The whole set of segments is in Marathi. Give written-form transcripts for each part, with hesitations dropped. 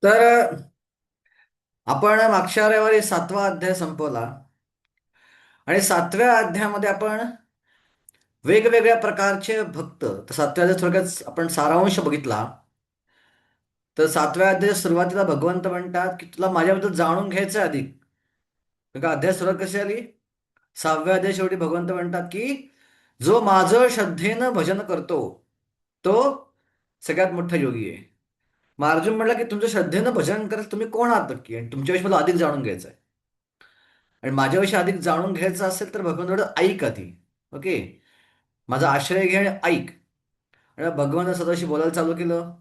तर आपण मागच्या रविवारी 7वा अध्याय संपवला आणि 7व्या अध्यायामध्ये आपण वेगवेगळ्या प्रकारचे भक्त तर 7व्या अध्यायात थोडक्यात आपण सारांश बघितला. तर 7व्या अध्यायाच्या सुरुवातीला भगवंत म्हणतात की तुला माझ्याबद्दल जाणून घ्यायचं आहे अधिक. का अध्याय सुरुवात कशी आली? 6व्या अध्याय शेवटी भगवंत म्हणतात की जो माझं श्रद्धेनं भजन करतो तो सगळ्यात मोठा योगी आहे. मग अर्जुन म्हणला की तुमच्या श्रद्धेनं भजन करत तुम्ही कोण आहात नक्की, आणि तुमच्याविषयी मला अधिक जाणून घ्यायचं आहे. आणि माझ्याविषयी अधिक जाणून घ्यायचं असेल तर भगवंताकडे ऐक आधी. ओके, माझा आश्रय घे आणि ऐक. आणि मग भगवंत स्वतःशी बोलायला चालू केलं.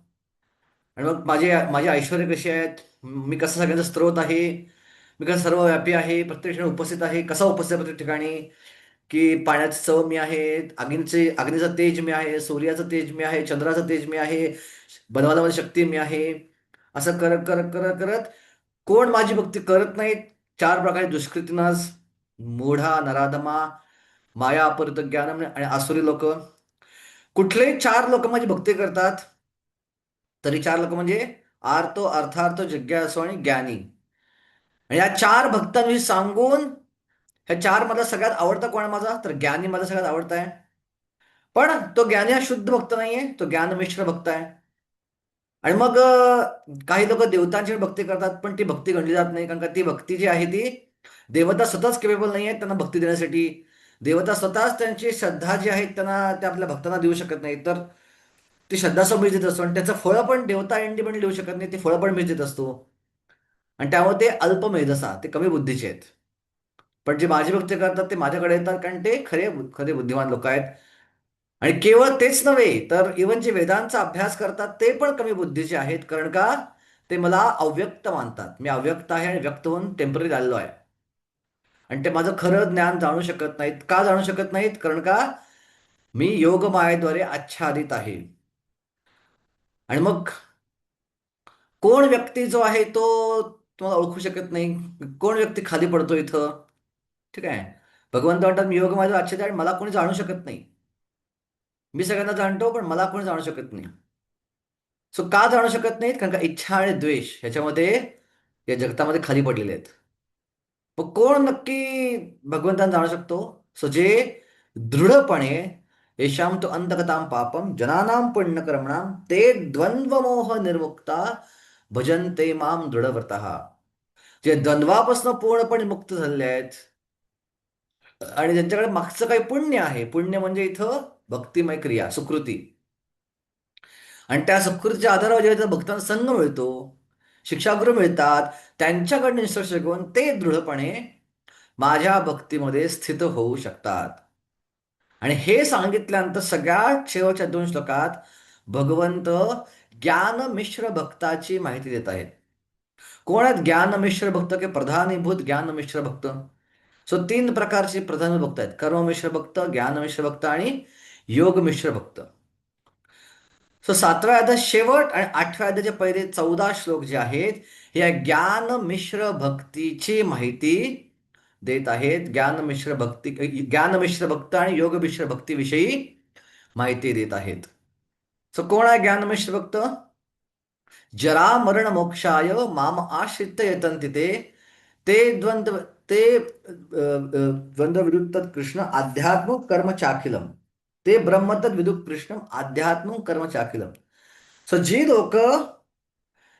आणि मग माझे ऐश्वर्य कशी आहेत, मी कसं सगळ्यांचा स्रोत आहे, मी कसं सर्वव्यापी आहे, प्रत्येक ठिकाणी उपस्थित आहे, कसा उपस्थित आहे प्रत्येक ठिकाणी, की पाण्याची चव मी आहे, अग्नीचं तेज मी आहे, सूर्याचं तेज मी आहे, चंद्राचं तेज मी आहे, बनवायला शक्ती मी आहे. असं करत करत करत करत कोण माझी भक्ती करत नाहीत. 4 प्रकारे दुष्कृतीनाश, मूढा, नराधमा, माया, अपहृत ज्ञान आणि आसुरी लोक. कुठलेही 4 लोक माझी भक्ती करतात. तरी 4 लोक म्हणजे आर्तो, अर्थार्थ, जिज्ञासू आणि ज्ञानी. आणि या 4 भक्तांविषयी सांगून ह्या 4 मधला सगळ्यात आवडता कोण आहे माझा, तर ज्ञानी माझा सगळ्यात आवडता आहे. पण तो ज्ञानी हा शुद्ध भक्त नाहीये, तो ज्ञान मिश्र भक्त आहे. आणि मग काही लोक देवतांची भक्ती करतात पण ती भक्ती गणली जात नाही, कारण का ती भक्ती जी आहे ती देवता स्वतःच केपेबल नाही आहेत त्यांना भक्ती देण्यासाठी. देवता स्वतःच त्यांची श्रद्धा जी आहे त्यांना त्या आपल्या भक्तांना देऊ शकत नाही. तर ती श्रद्धा समज देत असतो आणि त्याचं फळं पण देवता इंडिपेंडंट देऊ शकत नाही, ते फळं पण मीच देत असतो. आणि त्यामुळे ते अल्पमेधसा, ते कमी बुद्धीचे आहेत. पण जे माझी भक्ती करतात ते माझ्याकडे येतात कारण ते खरे खरे बुद्धिमान लोक आहेत. आणि केवळ तेच नव्हे तर इवन जे वेदांचा अभ्यास करतात ते पण कमी बुद्धीचे आहेत, कारण का ते मला अव्यक्त मानतात. मी अव्यक्त आहे आणि व्यक्त होऊन टेम्पररी आलेलो आहे. आणि ते माझं खरं ज्ञान जाणू शकत नाहीत. का जाणू शकत नाहीत? कारण का मी योगमायेद्वारे आच्छादित आहे. आणि मग कोण व्यक्ती जो आहे तो तुम्हाला ओळखू शकत नाही. कोण व्यक्ती खाली पडतो इथं? ठीक आहे, भगवंत म्हणतात मी योगमायेद्वारे आच्छादित आहे आणि मला कोणी जाणू शकत नाही. मी सगळ्यांना जाणतो पण मला कोणी जाणू शकत नाही. सो का जाणू शकत नाहीत? कारण का इच्छा आणि द्वेष ह्याच्यामध्ये या जगतामध्ये खाली पडलेले आहेत. मग कोण नक्की भगवंतांना जाणू शकतो? सो जे दृढपणे येशाम तो अंतगताम पापम जनानाम पुण्यकर्मणाम ते द्वंद्वमोह निर्मुक्ता भजन्ते माम दृढव्रतः. जे द्वंद्वापासून पूर्णपणे मुक्त झालेले आहेत आणि ज्यांच्याकडे मागचं काही पुण्य आहे, पुण्य म्हणजे इथं भक्तिमय क्रिया, सुकृती. आणि त्या सुकृतीच्या आधारावर जेव्हा भक्तांना संघ मिळतो, शिक्षागुरू मिळतात, त्यांच्याकडनं निष्कर्ष घेऊन ते दृढपणे माझ्या भक्तीमध्ये स्थित होऊ शकतात. आणि हे सांगितल्यानंतर सगळ्यात शेवटच्या 2 श्लोकात भगवंत ज्ञानमिश्र भक्ताची माहिती देत आहेत. कोण आहेत ज्ञानमिश्र भक्त? की प्रधानीभूत ज्ञानमिश्र भक्त. सो 3 प्रकारचे प्रधान भक्त आहेत: कर्ममिश्र भक्त, ज्ञानमिश्र भक्त आणि योगमिश्र भक्त. सो 7व्या अध्याय शेवट आणि 8व्या अध्यायाचे पहिले 14 श्लोक जे आहेत हे या ज्ञान मिश्र भक्तीची माहिती देत आहेत. ज्ञान मिश्र भक्त आणि योग मिश्र भक्तीविषयी माहिती देत आहेत. सो कोण आहे ज्ञान मिश्र भक्त? जरा मरण मोक्षाय माम आश्रित यतन्ति ते ते द्वंद्व ते द्वंद्व विरुद्ध कृष्ण अध्यात्म कर्म चाखिलम, ते ब्रह्मतद विदुः कृष्णम अध्यात्म कर्म चाखिलम. सो जी लोक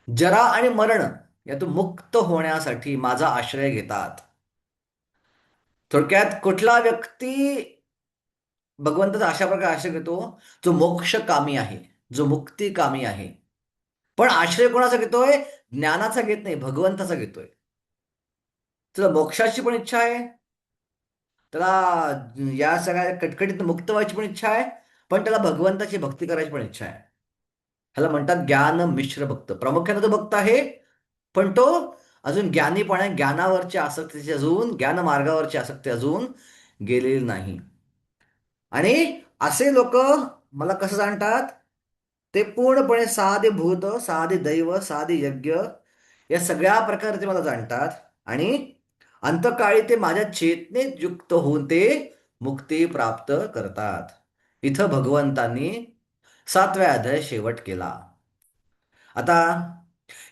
जरा आणि मरण यातून मुक्त होण्यासाठी माझा आश्रय घेतात. थोडक्यात कुठला व्यक्ती भगवंताचा अशा प्रकारे आश्रय घेतो? जो मोक्षकामी आहे, जो मुक्तिकामी आहे. पण आश्रय कोणाचा घेतोय? ज्ञानाचा घेत नाही, भगवंताचा घेतोय. तुला मोक्षाची पण इच्छा आहे, त्याला या सगळ्या कटकटीत मुक्त व्हायची पण इच्छा आहे, पण त्याला भगवंताची भक्ती करायची पण इच्छा आहे. ह्याला म्हणतात ज्ञान मिश्र भक्त. प्रामुख्याने तो भक्त आहे पण तो अजून ज्ञानीपणा, ज्ञानावरची आसक्तीची अजून, ज्ञान मार्गावरची आसक्ती अजून गेलेली नाही. आणि असे लोक मला कसं जाणतात? ते पूर्णपणे साधे भूत, साधे दैव, साधे यज्ञ या सगळ्या प्रकारे ते मला जाणतात. आणि अंतकाळी ते माझ्या चेतनेत युक्त होऊन ते मुक्ती प्राप्त करतात. इथं भगवंतांनी 7व्या अध्याय शेवट केला. आता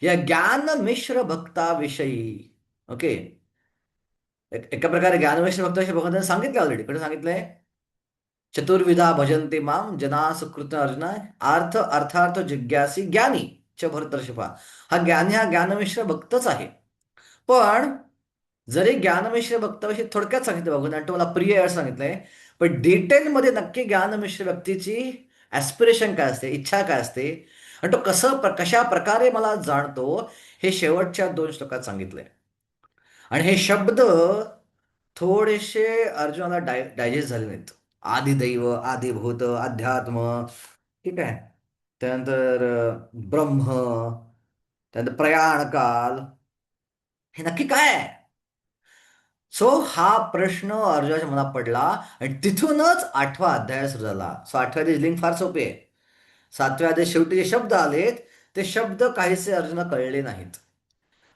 या ज्ञान मिश्र भक्ताविषयी. ओके. एका प्रकारे ज्ञान मिश्र भक्ताविषयी भगवंतांनी सांगितलं ऑलरेडी. कुठे सांगितलंय? चतुर्विधा भजन्ते माम जना सुकृत अर्जुन, अर्थार्थ जिज्ञासी ज्ञानी च भरतर्षभा. हा ज्ञानी, हा ज्ञानमिश्र भक्तच आहे. पण जरी ज्ञानमिश्र भक्ताविषयी थोडक्यात सांगितलं बघून आणि तुम्हाला प्रिय आहे असं सांगितलंय, पण डिटेलमध्ये नक्की ज्ञानमिश्र व्यक्तीची ऍस्पिरेशन काय असते, इच्छा काय असते, आणि तो कशा प्रकारे मला जाणतो, हे शेवटच्या 2 श्लोकात सांगितलंय. आणि हे शब्द थोडेसे अर्जुनाला डायजेस्ट झाले नाहीत. आदिदैव, आदिभूत, अध्यात्म, ठीक आहे. त्यानंतर ब्रह्म, त्यानंतर प्रयाण काल, हे नक्की काय आहे? सो हा प्रश्न अर्जुनाच्या मनात पडला आणि तिथूनच 8वा अध्याय सुरू झाला. सो 8व्या लिंक फार सोपे आहे. 7व्या शेवटी जे शब्द आलेत, ते शब्द काहीसे अर्जुना कळले नाहीत.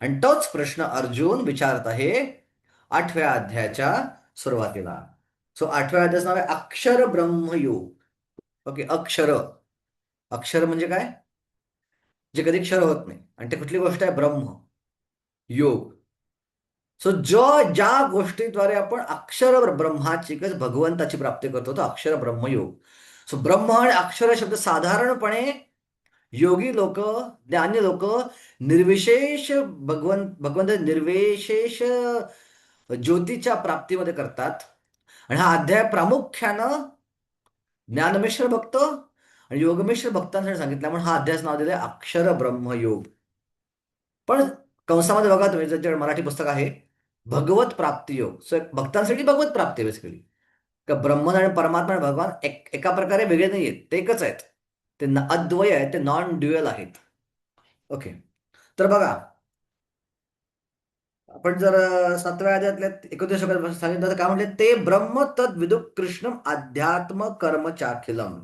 आणि तोच प्रश्न अर्जुन विचारत आहे 8व्या अध्यायाच्या सुरुवातीला. सो 8व्या अध्यायाचं नाव आहे अक्षर ब्रह्मयोग. ओके. अक्षर. अक्षर म्हणजे काय? जे कधी क्षर होत नाही, आणि ते कुठली गोष्ट आहे? ब्रह्म. योग. सो ज्या गोष्टीद्वारे आपण अक्षर ब्रह्माची भगवंताची प्राप्ती करतो तो अक्षर ब्रह्मयोग. सो ब्रह्म आणि अक्षर शब्द साधारणपणे योगी लोक, ज्ञानी लोक निर्विशेष भगवंत निर्विशेष ज्योतीच्या प्राप्तीमध्ये करतात. आणि हा अध्याय प्रामुख्यानं ज्ञानमिश्र भक्त आणि योगमिश्र भक्तांसाठी सांगितला, म्हणून हा अध्यायाचं नाव दिलंय अक्षर ब्रह्मयोग. पण कंसामध्ये बघा तुम्ही, ज्यांच्याकडे मराठी पुस्तक आहे, भगवत प्राप्ती योग. सो भक्तांसाठी भगवत प्राप्ती बेसिकली. का ब्रह्मन आणि परमात्मा आणि भगवान एका प्रकारे वेगळे नाही आहेत, ते एकच आहेत. ते अद्वय आहेत, ते नॉन ड्युअल आहेत. ओके. तर बघा, आपण जर 7व्या अध्यायातल्या 29 श्लोकात सांगितलं तर काय म्हटले? ते ब्रह्म तद विदु कृष्णम अध्यात्म कर्म चाखिलम.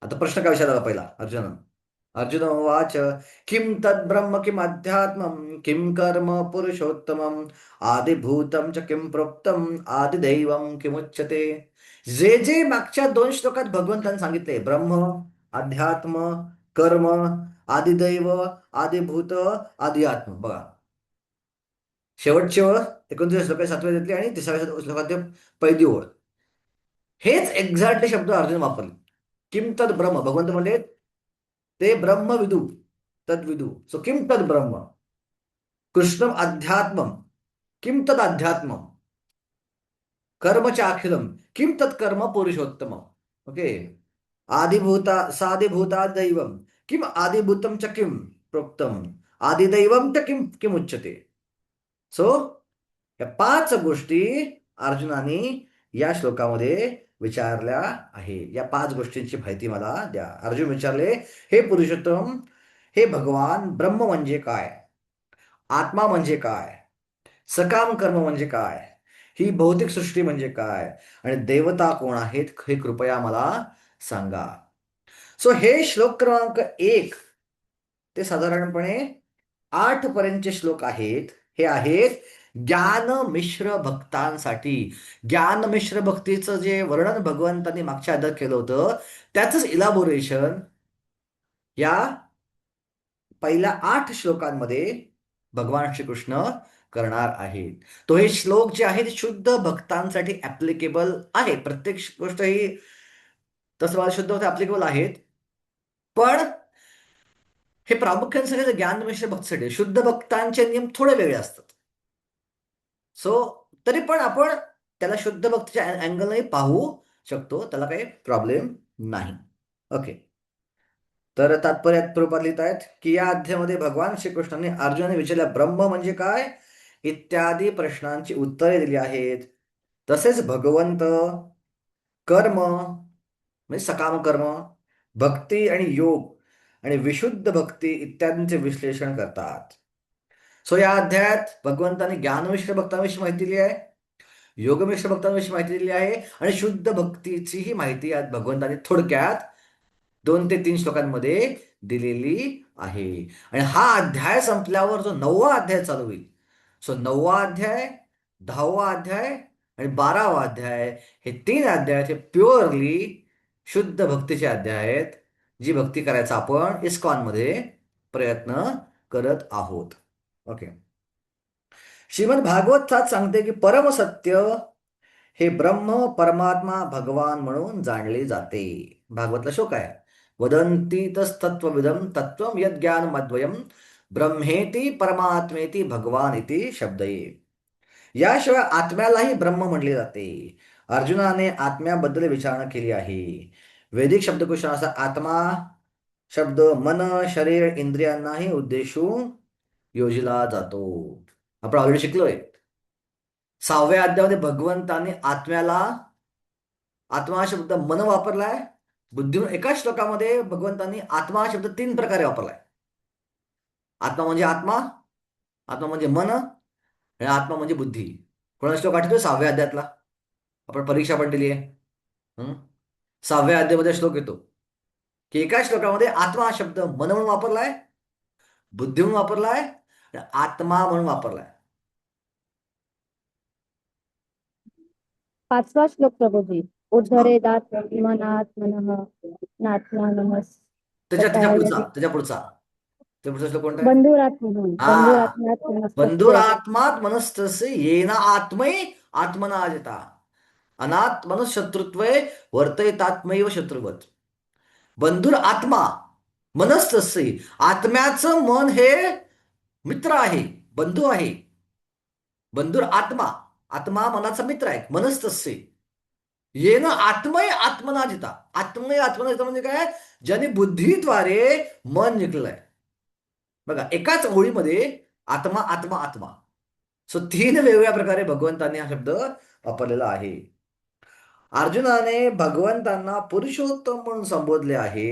आता प्रश्न काय विचारला पहिला अर्जुन? अर्जुन उवाच किं तद्ब्रह्म किम अध्यात्मं किं कर्म पुरुषोत्तमम् आदिभूतं च किं प्रोक्तम आदिदैवं किमुच्यते. जे जे मागच्या 2 श्लोकात भगवंतांनी सांगितले, ब्रह्म, अध्यात्म, कर्म, आदिदैव, आदिभूत, आदिआत्म, बघा शेवटची ओळ 29 श्लोक 7व्या आणि 3ऱ्या श्लोकात पहिली ओळ, हेच एक्झॅक्टली शब्द अर्जुन वापरले. किम तद ब्रह्म, भगवंत म्हणले ते ब्रह्म विदू, तद्विदू. सो किम तद ब्रह्म, कृष्णम अध्यात्मम, किम तद अध्यात्मम, कर्म च अखिलम, Kim तत्कर्म Purushottam. Okay. आदिभूता सादिभूता Deivam, Kim आदिभूतम च किम प्रोक्तम आदिदैवम च किम किम उच्यते. सो या 5 गोष्टी अर्जुनाने या श्लोकामध्ये विचारल्या आहे. या 5 गोष्टींची माहिती मला द्या. अर्जुन विचारले, हे पुरुषोत्तम, हे भगवान, ब्रह्म म्हणजे काय? आत्मा म्हणजे काय? सकाम कर्म म्हणजे काय? ही भौतिक सृष्टी म्हणजे काय? आणि देवता कोण आहेत, हे कृपया मला सांगा. सो हे श्लोक क्रमांक 1 ते साधारणपणे 8 पर्यंतचे श्लोक आहेत. हे आहेत ज्ञान मिश्र भक्तांसाठी. ज्ञान मिश्र भक्तीचं जे वर्णन भगवंतांनी मागच्या अध्यायात केलं होतं, त्याच इलाबोरेशन या पहिल्या 8 श्लोकांमध्ये भगवान श्रीकृष्ण करणार आहेत. तो हे श्लोक जे आहेत शुद्ध भक्तांसाठी ऍप्लिकेबल आहे. प्रत्येक गोष्ट ही तसं मला शुद्ध होते ऍप्लिकेबल आहेत. पण हे प्रामुख्याने सगळे ज्ञानमिश्र भक्तांसाठी. शुद्ध भक्तांचे नियम थोडे वेगळे असतात. सो तरी पण आपण त्याला शुद्ध भक्तीच्या अँगलने पाहू शकतो, त्याला काही प्रॉब्लेम नाही. ओके. तर तात्पर्यात प्रभुपाद लिहित आहेत की या अध्यायामध्ये भगवान श्रीकृष्णांनी अर्जुनाने विचारल्या ब्रह्म म्हणजे काय इत्यादी प्रश्नांची उत्तरे दिली आहेत. तसेच भगवंत, कर्म म्हणजे सकाम कर्म, भक्ती आणि योग आणि विशुद्ध भक्ती इत्यादींचे विश्लेषण करतात. सो या अध्यायात भगवंतांनी ज्ञानमिश्र भक्तांविषयी माहिती दिली आहे, योगमिश्र भक्तांविषयी माहिती दिली आहे, आणि शुद्ध भक्तीचीही माहिती आज भगवंतांनी थोडक्यात 2 ते 3 श्लोकांमध्ये दिलेली आहे. आणि हा अध्याय संपल्यावर जो 9वा अध्याय चालू होईल. सो 9वा अध्याय, 10वा अध्याय आणि 12वा अध्याय, हे 3 अध्याय हे प्युअरली शुद्ध भक्तीचे अध्याय आहेत. जी भक्ती करायचा आपण इस्कॉनमध्ये प्रयत्न करत आहोत. ओके. श्रीमद भागवतात सांगते की परमसत्य हे ब्रह्म परमात्मा भगवान म्हणून जाणले जाते. भागवतला श्लोक आहे. वदंती तस्तत्वविदम तत्वम यज्ञानमद्वयम ब्रह्मेती परमात्मेती भगवान इति शब्दये. याशिवाय आत्म्यालाही ब्रह्म म्हणले जाते. अर्जुनाने आत्म्याबद्दल विचारणा केली आहे. वैदिक शब्दकोशानुसार आत्मा शब्द मन, शरीर, इंद्रियांनाही उद्देशून योजला जातो. आपण ऑलरेडी शिकलोय. 6व्या अध्यायामध्ये भगवंताने आत्म्याला आत्मा हा शब्द मन वापरलाय. बुद्धी एकाच श्लोकामध्ये भगवंतांनी आत्मा हा शब्द 3 प्रकारे वापरलाय. आत्मा म्हणजे आत्मा, आत्मा म्हणजे मन आणि आत्मा म्हणजे बुद्धी. कोणाचा श्लोक आठवतोय 6व्या अध्यायातला? आपण परीक्षा पण दिली आहे. 6व्या अध्यायामध्ये श्लोक येतो की एका श्लोकामध्ये आत्मा हा शब्द मन म्हणून वापरलाय, बुद्धी म्हणून वापरलाय आणि आत्मा म्हणून वापरलाय. 5वा श्लोक प्रभूजी. उद्धरेदात मनात मनः नात्मा त्याच्या त्याच्या नमस्कृताय पुढचा त्याच्या पुढचा ते पुढचा श्लोक कोणता आहे? बंधुरात्मन हा. बंधुरात्म्यात मनस्तस्य बंधुरात्मात मनस्तस्य येना आत्मै आत्मना जिता अनात् मनशत्रुत्वे वर्तयतात्मैव शत्रुवत. बंधुर आत्मा मनस्तस्य, आत्म्याचं मन हे मित्र आहे, बंधू आहे. बंधुर आत्मा, आत्मा मनाचा मित्र आहे. मनस्तस्य येन आत्मय आत्मना जिता. आत्मय आत्मना जिता म्हणजे काय? ज्याने बुद्धीद्वारे मन जिंकलंय. बघा, एकाच ओळीमध्ये आत्मा आत्मा आत्मा. सो 3 वेगवेगळ्या प्रकारे भगवंतांनी हा शब्द वापरलेला आहे. अर्जुनाने भगवंतांना पुरुषोत्तम म्हणून संबोधले आहे.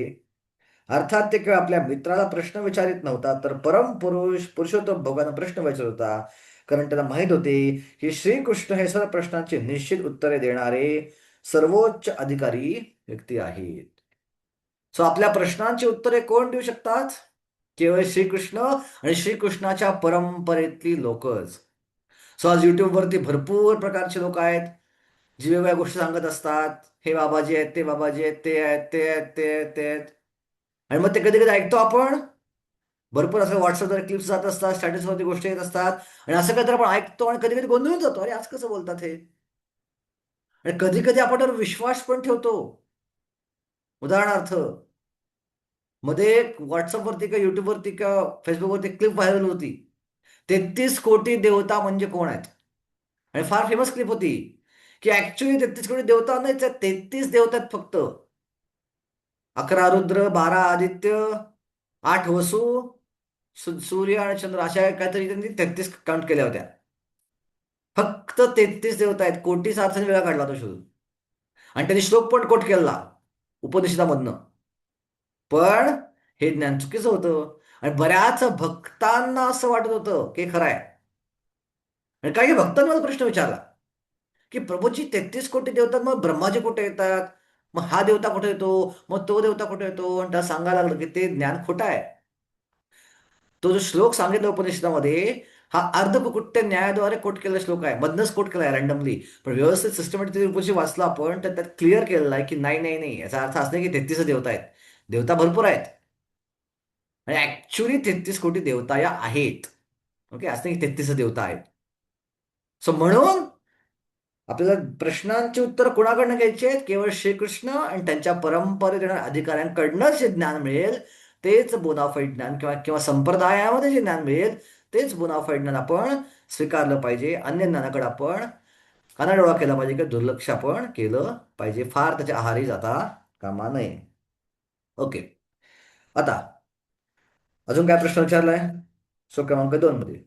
अर्थात ते केवळ आपल्या मित्राला प्रश्न विचारित नव्हता, तर परमपुरुष पुरुषोत्तम भगवान प्रश्न विचारत होता. कारण त्याला माहित होते की श्रीकृष्ण हे सर्व प्रश्नांची निश्चित उत्तरे देणारे सर्वोच्च अधिकारी व्यक्ती आहेत. सो आपल्या प्रश्नांची उत्तरे कोण देऊ शकतात? केवळ श्रीकृष्ण आणि श्रीकृष्णाच्या परंपरेतली लोकच. सो आज युट्यूबवरती भरपूर प्रकारचे लोक आहेत जी वेगवेगळ्या गोष्टी सांगत असतात. हे बाबाजी आहेत, ते बाबाजी आहेत, ते आहेत, ते आहेत, ते आहेत, ते आहेत. आणि मग ते कधी कधी ऐकतो आपण. भरपूर असं व्हॉट्सअपवर क्लिप्स जात असतात, स्टॅटसवरती गोष्टी येत असतात आणि असं काहीतरी आपण ऐकतो आणि कधी कधी गोंधळून जातो. अरे आज कसं बोलतात हे? आणि कधी कधी आपण त्यावर विश्वास पण ठेवतो. उदाहरणार्थ, मध्ये एक व्हॉट्सअपवरती का युट्यूबवरती का फेसबुकवरती क्लिप व्हायरल होती. 33 कोटी देवता म्हणजे कोण आहेत? आणि फार फेमस क्लिप होती की ऍक्च्युअली 33 कोटी देवता नाहीच आहेत, 33 देवता आहेत फक्त. 11 रुद्र, 12 आदित्य, 8 वसू, सूर्य आणि चंद्र अशा काहीतरी त्यांनी 33 काउंट केल्या होत्या. फक्त 33 देवता आहेत. कोटीचा अर्थ वेळा काढला तो शोधून. आणि त्यांनी श्लोक पण कोट केला उपनिषदामधनं. पण हे ज्ञान चुकीचं होतं आणि बऱ्याच भक्तांना असं वाटत होतं की खरं आहे. आणि काही भक्तांनी मला प्रश्न विचारला की प्रभूची 33 कोटी देवतात, मग ब्रह्माजी कुठे येतात? मग हा देवता कुठे येतो? मग तो देवता कुठे येतो? आणि त्याला सांगायला लागलं की ते ज्ञान खोटं आहे. तो जो श्लोक सांगितला उपनिषदामध्ये हा अर्धकुकुट्ट न्यायाद्वारे कोट केलेला श्लोक आहे. मधनच कोट केला आहे रॅन्डमली. पण व्यवस्थित सिस्टमॅटिक उपनिषद वाचला आपण तर त्यात क्लिअर केलेला आहे की नाही नाही नाही, याचा अर्थ असा नाही की 33 देवता आहेत. देवता भरपूर आहेत आणि ऍक्च्युली 33 कोटी देवता या आहेत. ओके, असं नाही की 33 देवता आहेत. सो म्हणून आपल्याला प्रश्नांची उत्तर कोणाकडनं घ्यायची आहेत? केवळ श्रीकृष्ण आणि त्यांच्या परंपरेत येणाऱ्या अधिकाऱ्यांकडनंच जे ज्ञान मिळेल तेच बोनाफाईड ज्ञान, किंवा किंवा संप्रदायामध्ये जे ज्ञान मिळेल तेच बोनाफाईड ज्ञान आपण स्वीकारलं पाहिजे. अन्य ज्ञानाकडे आपण कानाडोळा केला पाहिजे किंवा दुर्लक्ष आपण केलं पाहिजे. फार त्याच्या आहारी जाता कामा नये. ओके, आता अजून काय प्रश्न विचारलाय? श्लोक क्रमांक 2 मध्ये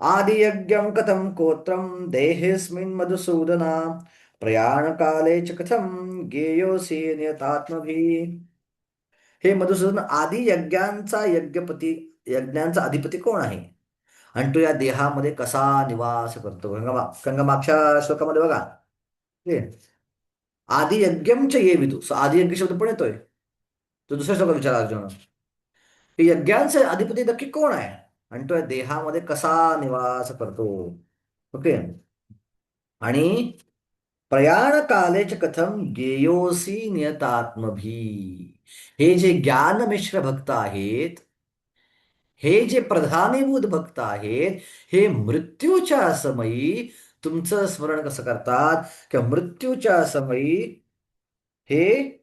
आदियज्ञं कथं कोत्रं देहेऽस्मिन् मधुसूदना प्रयाणकाले च कथं गेयोऽसि नियतात्मभिः. हे मधुसूदन, आदी यज्ञांचा अधिपती कोण आहे आणि तो या देहामध्ये कसा निवास करतो? गंगा मागच्या श्लोकामध्ये बघा, आदी यज्ञम च ये विदू. आदी यज्ञ शब्द पण येतोय. तो दुसऱ्या श्लोकात विचारा अर्जुन, हे यज्ञांचे अधिपती नक्की कोण आहे आणि तो या देहामध्ये कसा निवास करतो? ओके. आणि प्रयाण कालेच कथम गेयोसी नियतात्मभी. हे जे ज्ञानमिश्र भक्त आहेत, हे जे प्रधानीभूत भक्त आहेत, हे मृत्यूच्या समयी तुमचं स्मरण कसं करतात? किंवा मृत्यूच्या समयी हे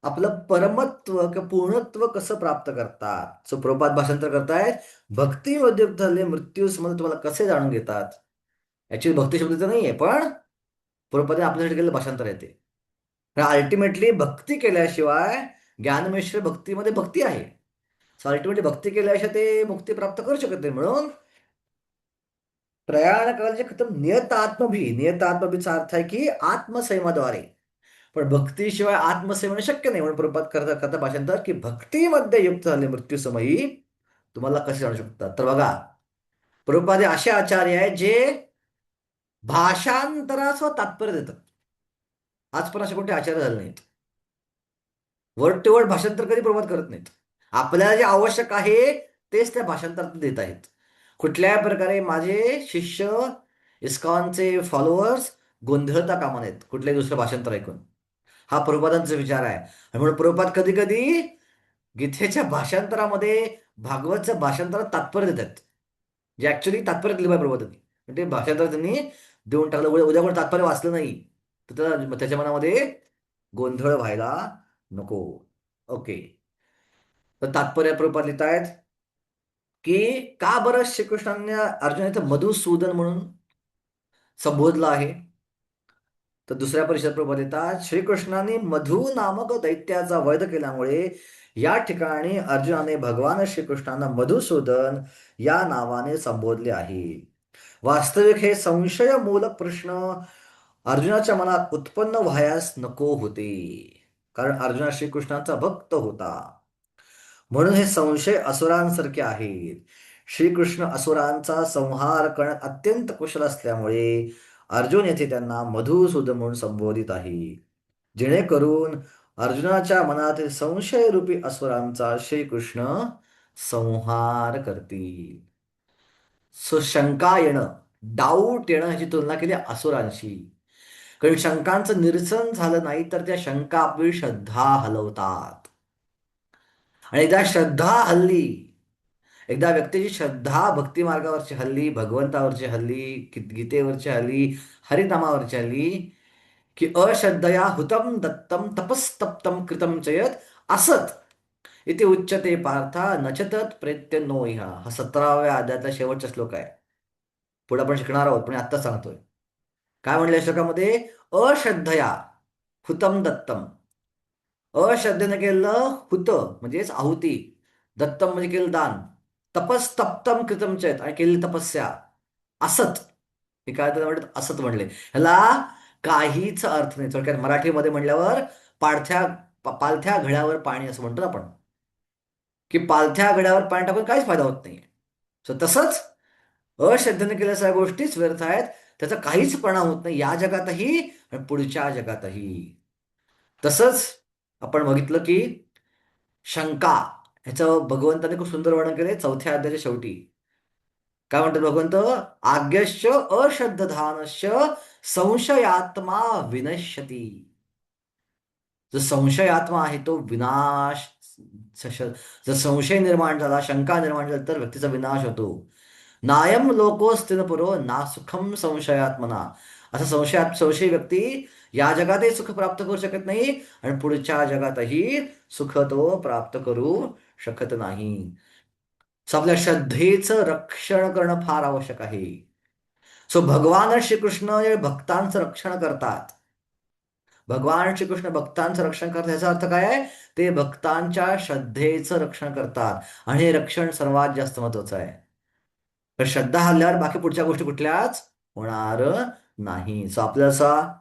आपलं परमत्व किंवा पूर्णत्व कसं प्राप्त करतात? सो प्रभुपाद भाषांतर करतायत, भक्तीमध्ये झाले मृत्यू संबंध तुम्हाला कसे जाणून घेतात? ऍक्च्युली भक्ती शब्दाचं नाहीये, पण प्रभुपादाने आपल्यासाठी केलेलं भाषांतर आहे ते. अल्टिमेटली भक्ती केल्याशिवाय ज्ञानमिश्र भक्तीमध्ये भक्ती आहे. सो अल्टिमेटली भक्ती केल्याशिवाय ते मुक्ती प्राप्त करू शकत नाही. म्हणून प्रयाण काळाचे खतम नियतात्मभीचा अर्थ आहे की आत्मसंयमाद्वारे. पण भक्तीशिवाय आत्मसंयमन शक्य नाही. म्हणून प्रभुपाद करता करता भाषांतर की भक्तीमध्ये युक्त झाले मृत्यूसमयी तुम्हाला कसे जाणू शकतात? तर बघा, प्रभुपाद हे असे आचार्य आहेत जे भाषांतराचं तात्पर्य देतात. आज पण असे कोणते आचार्य झाले नाहीत. वर्ड टू वर्ड भाषांतर कधी प्रभुपाद करत नाहीत. आपल्याला जे आवश्यक आहे तेच त्या भाषांतरात देत आहेत. कुठल्याही प्रकारे माझे शिष्य, इस्कॉनचे फॉलोअर्स गोंधळता कामा नयेत कुठल्याही दुसरं भाषांतर ऐकून. हा प्रभुपादांचा विचार आहे. आणि म्हणून प्रभुपाद कधी कधी गीतेच्या भाषांतरामध्ये भागवतचं भाषांतरात तात्पर्य देतात, जे ऍक्च्युली तात्पर्य दिलं पाहिजे प्रभुपादांनी. म्हणजे भाषांतर त्यांनी देऊन टाकलं. उद्या कोण तात्पर्य वाचलं नाही तर त्याच्या मनामध्ये गोंधळ व्हायला नको. ओके, तर तात्पर्य प्रभुपाद लिहित आहेत की का बरं श्रीकृष्णाने अर्जुनाचं मधुसूदन म्हणून संबोधलं आहे? तर दुसऱ्या परिषद प्रभुपाद लिहितात, श्रीकृष्णाने मधु नामक दैत्याचा वध केल्यामुळे या ठिकाणी अर्जुनाने भगवान श्रीकृष्णांना मधुसूदन या नावाने संबोधले आहे. वास्तविक हे संशयमूलक प्रश्न अर्जुनाच्या मनात उत्पन्न व्हायास नको होते, कारण अर्जुना श्रीकृष्णाचा भक्त होता. म्हणून हे संशय असुरांसारखे आहेत. श्रीकृष्ण असुरांचा संहार करण्यात अत्यंत कुशल असल्यामुळे अर्जुन येथे त्यांना मधुसूदन म्हणून संबोधित आहे, जेणेकरून अर्जुनाच्या मनातील संशयरूपी असुरांचा श्रीकृष्ण संहार करतील. सो शंका येणं, डाऊट येणं ह्याची तुलना केली असुरांशी. कारण शंकांचं निरसन झालं नाही तर त्या शंका आपली श्रद्धा हलवतात. आणि एकदा श्रद्धा हल्ली, एकदा व्यक्तीची श्रद्धा भक्ती मार्गावरची हल्ली, भगवंतावरची हल्ली, गीतेवरची हल्ली, हरिनामावरची हल्ली, की अश्रद्धया हुतम दत्तम तपस्तप्तम कृतम चयत असत इथे उच्चते पार्था नचतत प्रेत्य नो इहा. हा 17व्या अध्यायातला शेवटचा श्लोक आहे. पुढे आपण शिकणार आहोत, पण आत्ता सांगतोय. काय म्हणलं या श्लोकामध्ये? अश्रद्धया हुतम दत्तम. अश्रद्धेने केलेलं हुत म्हणजेच आहुती, दत्तम म्हणजे केलं दान, तपस्तप्तम कृतम चेत आणि केलेली तपस्या, असत. हे काय त्याला म्हणतात? असत म्हणले. ह्याला काहीच अर्थ नाही. थोडक्यात मराठीमध्ये म्हणल्यावर पालथ्या घड्यावर पाणी असं म्हणतो आपण, की पालथ्या घड्यावर पाणी टाकून काहीच फायदा होत नाही. सो तसंच अश्रद्धेने केलेल्या सगळ्या गोष्टीच व्यर्थ आहेत. त्याचा काहीच परिणाम होत नाही या जगातही आणि पुढच्या जगातही. तसंच आपण बघितलं की शंका ह्याचं भगवंताने खूप सुंदर वर्णन केले 4थ्या अध्यायाच्या शेवटी. काय म्हणतात भगवंत? आज्ञश्च अश्रद्धानश्च संशयात्मा विनश्यती. जो संशय आत्मा आहे तो विनाश, जर संशय निर्माण झाला, शंका निर्माण झाली तर व्यक्तीचा विनाश होतो. नायम लोकोस्थिन पुरो ना सुखम संशयात्मना. असा संशयी व्यक्ती या जगातही सुख प्राप्त करू शकत नाही आणि पुढच्या जगातही सुख तो प्राप्त करू शकत नाही. सो आपल्या श्रद्धेचं रक्षण करणं फार आवश्यक आहे. सो भगवान श्रीकृष्ण हे भक्तांचं रक्षण करतात. भगवान श्रीकृष्ण भक्तांचं रक्षण करतात याचा अर्थ काय आहे? ते भक्तांच्या श्रद्धेचं रक्षण करतात आणि हे रक्षण सर्वात जास्त महत्वाचं आहे. तर श्रद्धा हल्ल्यावर बाकी पुढच्या गोष्टी कुठल्याच होणार नाही. सो आपल्याला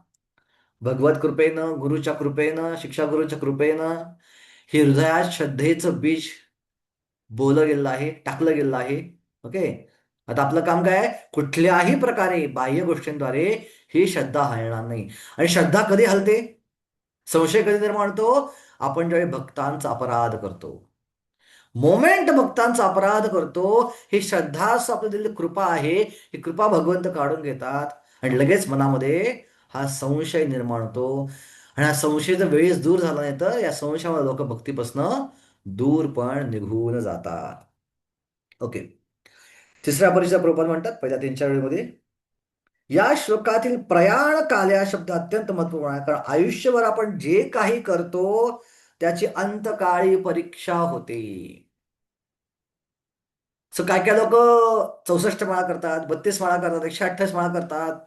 भगवत कृपेनं, गुरुच्या कृपेनं, शिक्षा गुरुच्या कृपेनं हे हृदयात श्रद्धेचं बीज बोललं गेलं आहे, टाकलं गेलं आहे. ओके, आता आपलं काम काय आहे? कुठल्याही प्रकारे बाह्य गोष्टींद्वारे ही श्रद्धा हलणार नाही. आणि श्रद्धा कधी हलते? संशय कधी निर्माण होतो? आपण ज्यावेळी भक्तांचा अपराध करतो. मोमेंट भक्तांचा अपराध करतो, ही श्रद्धा आपल्या दिलेली कृपा आहे, ही कृपा भगवंत काढून घेतात आणि लगेच मनामध्ये हा संशय निर्माण होतो. आणि हा संशय जर वेळेस दूर झाला नाही तर या संशयामुळे लोक भक्तीपासून दूर पण निघून जातात. ओके. तिसऱ्या परिचय प्रभुपाद म्हणतात पहिल्या 3-4 वेळीमध्ये, या श्लोकातील प्रयाण काल या शब्द अत्यंत महत्वपूर्ण आहे, कारण आयुष्यभर आपण जे काही करतो त्याची अंतकाळी परीक्षा होते. सो काय काय लोक 64 माळा करतात, 32 माळा करतात, 128 माळा करतात,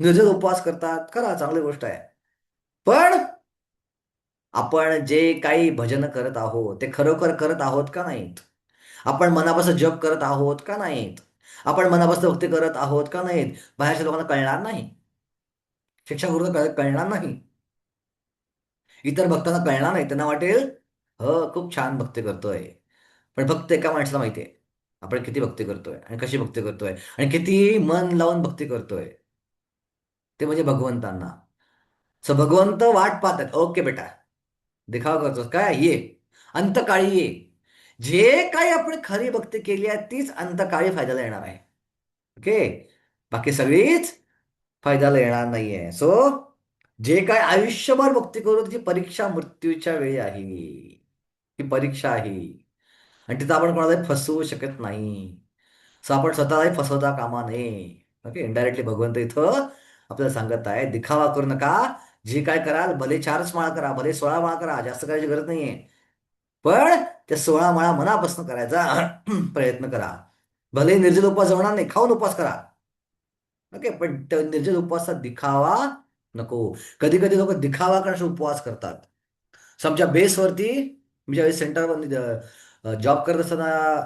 निर्जल उपवास करतात. करा, चांगली गोष्ट आहे. पण आपण जे काही भजन करत आहोत ते खरोखर करत आहोत का नाहीत? आपण मनापासून जप करत आहोत का नाहीत? आपण मनापासून भक्ती करत आहोत का नाहीत? बाहेरच्या लोकांना कळणार नाही. शिक्षा गुरुला कळणार नाही. इतर भक्तांना कळणार नाही. त्यांना वाटेल, हो, खूप छान भक्ती करतोय. पण फक्त एका माणसाला माहितीये आपण किती भक्ती करतोय आणि कशी भक्ती करतोय आणि किती मन लावून भक्ती करतोय. ते म्हणजे भगवंतांना. सो भगवंत वाट पाहतात. ओके बेटा, दिखावा करतोस काय, ये अंतकाळी ये. जे काही आपण खरी भक्ती केली आहे तीच अंतकाळी फायद्याला येणार आहे. ओके. बाकी सगळीच फायद्याला येणार नाहीये. सो जे काय आयुष्यभर भक्ती करू त्याची परीक्षा मृत्यूच्या वेळी आहे. ही परीक्षा आहे आणि तिथं आपण कोणालाही फसवू शकत नाही. सो आपण स्वतःलाही फसवता कामा नये. ओके. इनडायरेक्टली भगवंत इथं आपल्याला सांगत आहे, दिखावा करू नका. जे काय कराल, भले 4च माळा करा, भले 16 माळा करा, जास्त करायची गरज नाहीये. पण त्या 16 माळा मनापासून करायचा प्रयत्न करा. भले निर्जल उपवास जमणार नाही, खाऊन उपवास करा. ओके. पण त्या निर्जल उपवासात दिखावा नको. कधी कधी लोक दिखावा करण्यासाठी उपवास करतात. सो आमच्या बेसवरती, मी ज्यावेळी सेंटरवर जॉब करत असताना,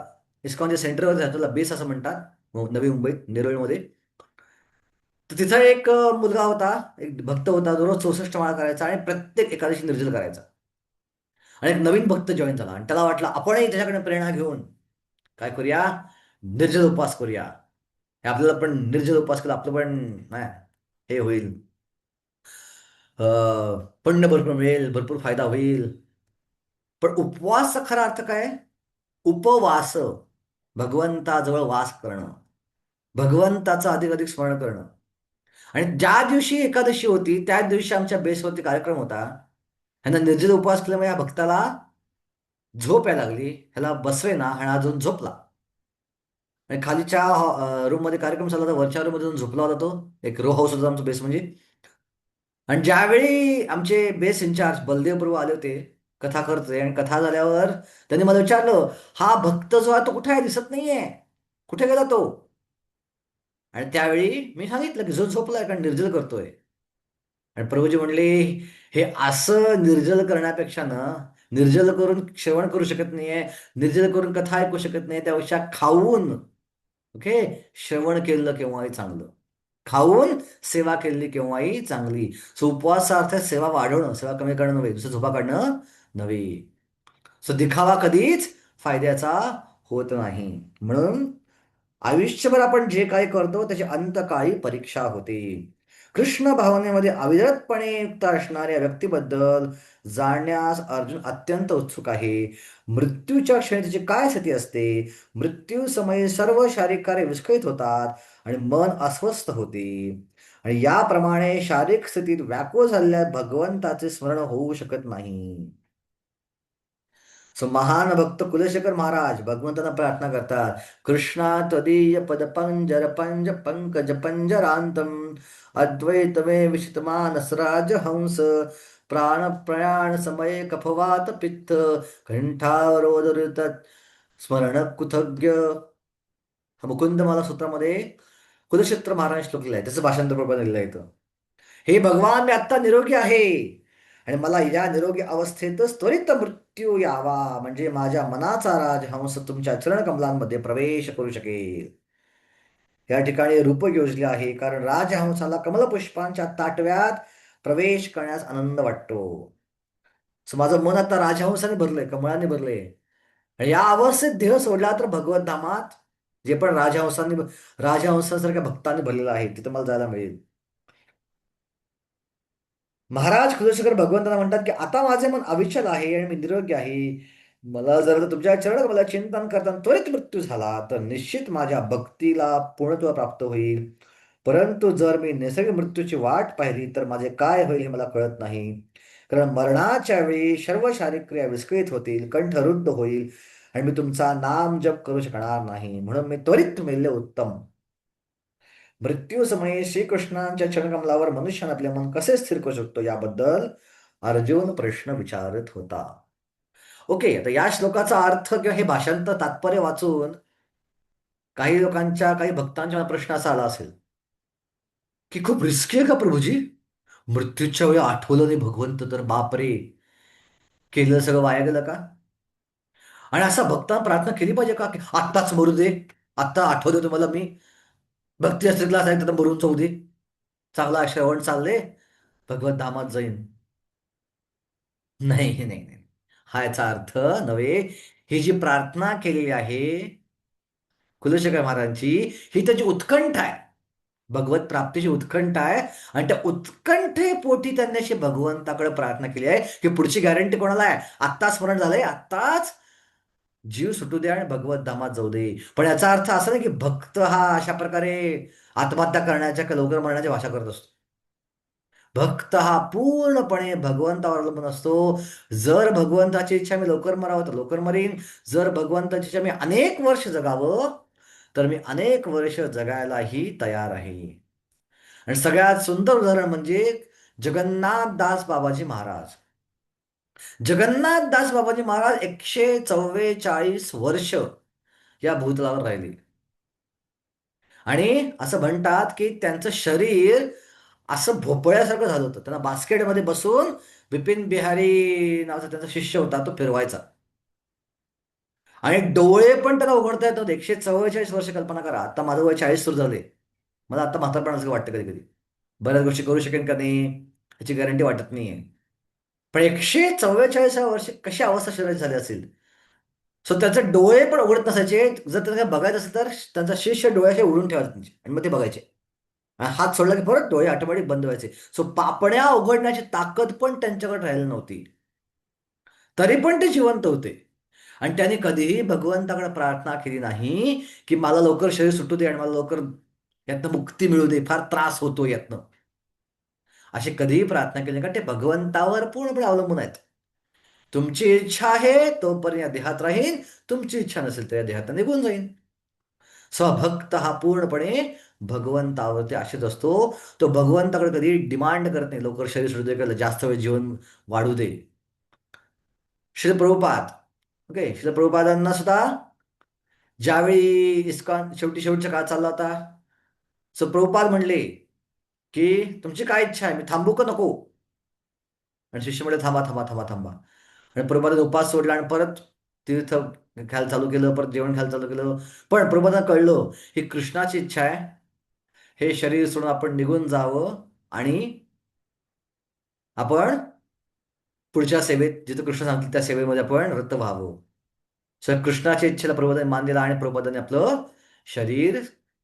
इस्कॉनच्या सेंटरवर त्याला बेस असं म्हणतात, नवी मुंबईत नेरळमध्ये. तर तिथं एक मुलगा होता, एक भक्त होता, जो रोज 64 माळा करायचा आणि प्रत्येक एकादशी निर्जल करायचा. आणि एक नवीन भक्त जॉईन झाला आणि त्याला वाटलं आपणही त्याच्याकडे प्रेरणा घेऊन काय करूया, निर्जल उपवास करूया. हे आपल्याला पण निर्जल उपवास केला, आपलं पण नाही, हे होईल, पुण्य भरपूर मिळेल, भरपूर फायदा होईल. पण उपवासचा खरा अर्थ काय? उपवास, भगवंताजवळ वास करणं, भगवंताचं अधिक अधिक स्मरण करणं. आणि ज्या दिवशी एकादशी होती त्याच दिवशी आमच्या बेसवरती कार्यक्रम होता. ह्यांना निर्जल उपवास केल्यामुळे या भक्ताला झोप यायला लागली. ह्याला बसवेना आणि अजून झोपला. आणि खालीच्या रूममध्ये कार्यक्रम चालला होता, वरच्या रूममध्ये जाऊन झोपला होता तो. एक रो हाऊस होता आमचा बेस म्हणजे. आणि ज्यावेळी आमचे बेस इन्चार्ज बलदेव प्रभू आले होते कथा करते, आणि कथा झाल्यावर त्यांनी मला विचारलं, हा भक्त जो आहे तो कुठे आहे, दिसत नाहीये, कुठे गेला तो? आणि त्यावेळी मी सांगितलं की जो झोपलाय कारण निर्जल करतोय. आणि प्रभूजी म्हणले, हे असं निर्जल करण्यापेक्षा ना, निर्जल करून श्रवण करू शकत नाहीये, निर्जल करून कथा ऐकू शकत नाही, त्यापेक्षा खाऊन, ओके, श्रवण केलं केव्हाही चांगलं. खाऊन सेवा केली केव्हाही चांगली. सो उपवासाचा अर्थ आहे सेवा वाढवणं, सेवा कमी करणं नव्हे, दुसरं झोपा काढणं नव्हे. सो दिखावा कधीच फायद्याचा होत नाही. म्हणून आयुष्यभर आपण जे काही करतो त्याची अंतकाळी परीक्षा होते. कृष्ण भावनेमध्ये अविरतपणे युक्त असणाऱ्या व्यक्तीबद्दल जाणण्यास अर्जुन अत्यंत उत्सुक आहे. मृत्यूच्या क्षणी त्याची काय स्थिती असते? मृत्यू समयी सर्व शारीरिक कार्य विस्कळीत होतात आणि मन अस्वस्थ होते. आणि याप्रमाणे शारीरिक स्थितीत व्याकुळ झालेल्या भगवंताचे स्मरण होऊ शकत नाही. सो महान भक्त कुलशेखर महाराज भगवंतांना प्रार्थना करतात, कृष्णा त्वदीय पद पंजर पंज पंकज पंजरांतम अद्वैत मे विशित मानस राजहंस प्राण प्रयाण समय कफवात पित्त कंठावरोदरित स्मरण कुथग्य. हा मुकुंदमाला सूत्रामध्ये कुलक्षेत्र महाराज श्लोक लिहिलाय, त्याचं भाषांतर प्रभात लिहिलं इथं. हे भगवान, मी आत्ता निरोगी आहे आणि मला या निरोगी अवस्थेतच त्वरित मृत्यू यावा, म्हणजे माझ्या मनाचा राजहंस तुमच्या चरणकमलांमध्ये प्रवेश करू शकेल. या ठिकाणी रूप योजले आहे, कारण राजहंसाला कमलपुष्पांच्या ताटव्यात प्रवेश करण्यास आनंद वाटतो. सो माझं मन आता राजहंसाने भरलंय, कमळाने भरलंय. आणि या अवस्थेत देह सोडला तर भगवत धामात, जे पण राजहंसासारख्या भक्तांनी भरलेलं आहे, तिथं मला जायला मिळेल. महाराज कुलशेखर भगवंतांना म्हणतात की आता माझे मन अविचल आहे आणि मी निरोगी आहे. मला जर तुमच्या चरण मला चिंतन करताना त्वरित मृत्यू झाला तर निश्चित माझ्या भक्तीला पूर्णत्व प्राप्त होईल. परंतु जर मी नैसर्गिक मृत्यूची वाट पाहिली तर माझे काय होईल हे मला कळत नाही. कारण मरणाच्या वेळी सर्व शारीरिक क्रिया विस्कळीत होतील, कंठ रुद्ध होईल आणि मी तुमचा नाम जप करू शकणार नाही. म्हणून मी त्वरित मेल्ले उत्तम. मृत्यू समयी श्रीकृष्णांच्या चरणकमलावर मनुष्याने आपले मन कसे स्थिर करू शकतो याबद्दल अर्जुन प्रश्न विचारत होता. ओके, आता या श्लोकाचा अर्थ किंवा हे भाषांतर तात्पर्य वाचून काही लोकांच्या, काही भक्तांच्या मनात प्रश्न असा आला असेल की खूप रिस्की आहे का प्रभूजी? मृत्यूच्या वेळी आठवलं नाही भगवंत तर बापरे, केलं सगळं वाया गेलं का? आणि असा भक्तांना प्रार्थना केली पाहिजे का की आत्ताच मरू दे, आत्ता आठवते तुम्हाला मी, भक्ती असलेला असायचं तर मरून जाऊ दे, चांगला श्रवण चालले, भगवत धामात जाईन. नाही नाही नाही, हा याचा अर्थ नव्हे. ही जी प्रार्थना केलेली आहे कुलशेखर महाराजांची, ही त्याची उत्कंठ आहे, भगवत प्राप्तीची उत्कंठ आहे. आणि त्या उत्कंठेपोटी त्यांनी अशी भगवंताकडे प्रार्थना केली आहे की पुढची गॅरंटी कोणाला आहे? आत्ताच स्मरण झालंय, आत्ताच जीव सुटू दे आणि भगवत धामात जाऊ दे. पण याचा अर्थ असा नाही की भक्त हा अशा प्रकारे आत्महत्या करण्याच्या किंवा लवकर मरण्याची भाषा करत असतो. भक्त हा पूर्णपणे भगवंतावर अवलंबून असतो. जर भगवंताची इच्छा मी लवकर मरावं तर लवकर मरीन. जर भगवंताची इच्छा मी अनेक वर्ष जगावं तर मी अनेक वर्ष जगायलाही तयार आहे. आणि सगळ्यात सुंदर उदाहरण म्हणजे जगन्नाथ दास बाबाजी महाराज. जगन्नाथ दास बाबाजी महाराज 144 वर्ष या भूतलावर राहिले. आणि असं म्हणतात की त्यांचं शरीर असं भोपळ्यासारखं झालं होतं. त्यांना बास्केटमध्ये बसून बिपिन बिहारी नावाचा त्यांचा शिष्य होता, तो फिरवायचा. आणि डोळे पण त्याला उघडता येत नव्हते. 144 वर्ष कल्पना करा. आता माझं वय 40 सुरू झाले. मला आता म्हातारपणाचं वाटतं कधी कधी. बऱ्याच गोष्टी करू शकेन का नाही याची गॅरंटी वाटत नाहीये. पण 144 वर्ष कशी अवस्था शरीराची झाली असेल. सो त्याचे डोळे पण उघडत नसायचे. जर त्यांना काय बघायचं असेल तर त्यांचा शिष्य डोळ्याचे उडून ठेवायचे त्यांचे आणि मग ते बघायचे. आणि हात सोडला की परत डोळे ऑटोमॅटिक बंद व्हायचे. सो पापण्या उघडण्याची ताकद पण त्यांच्याकडे राहिली नव्हती. तरी पण ते जिवंत होते. आणि त्याने कधीही भगवंताकडे प्रार्थना केली नाही की मला लवकर शरीर सुटू दे आणि मला लवकर यातनं मुक्ती मिळू दे, फार त्रास होतो यातनं. अशी कधीही प्रार्थना केली नाही, का ते भगवंतावर पूर्णपणे अवलंबून आहेत. तुमची इच्छा आहे तोपर्यंत या देहात राहीन, तुमची इच्छा नसेल तर या देहात निघून जाईन. स्वभक्त हा पूर्णपणे भगवंतावरती आश्रित असतो. तो भगवंताकडे कधी डिमांड करत नाही लवकर शरीर सुरू दे किंवा जास्त वेळ जीवन वाढू दे. श्रील प्रभुपाद, ओके, श्रील प्रभुपादांना सुद्धा ज्यावेळी इस्कॉन शेवटच्या काळात चालला होता, सो प्रभुपाद म्हणले की तुमची काय इच्छा आहे, मी थांबू का नको? आणि शिष्य म्हणले थांबा थांबा थांबा थांबा. आणि प्रभुपादाने उपास सोडला आणि परत तीर्थ खायला चालू केलं, परत जेवण खायला चालू केलं. पण प्रभुपादांना कळलं ही कृष्णाची इच्छा आहे, हे शरीर सोडून आपण निघून जावं आणि आपण पुढच्या सेवेत जिथं कृष्ण सांगतील त्या सेवेमध्ये आपण रत व्हावं. सर कृष्णाच्या इच्छेला प्रबोधन मान दिला आणि प्रबोधने आपलं शरीर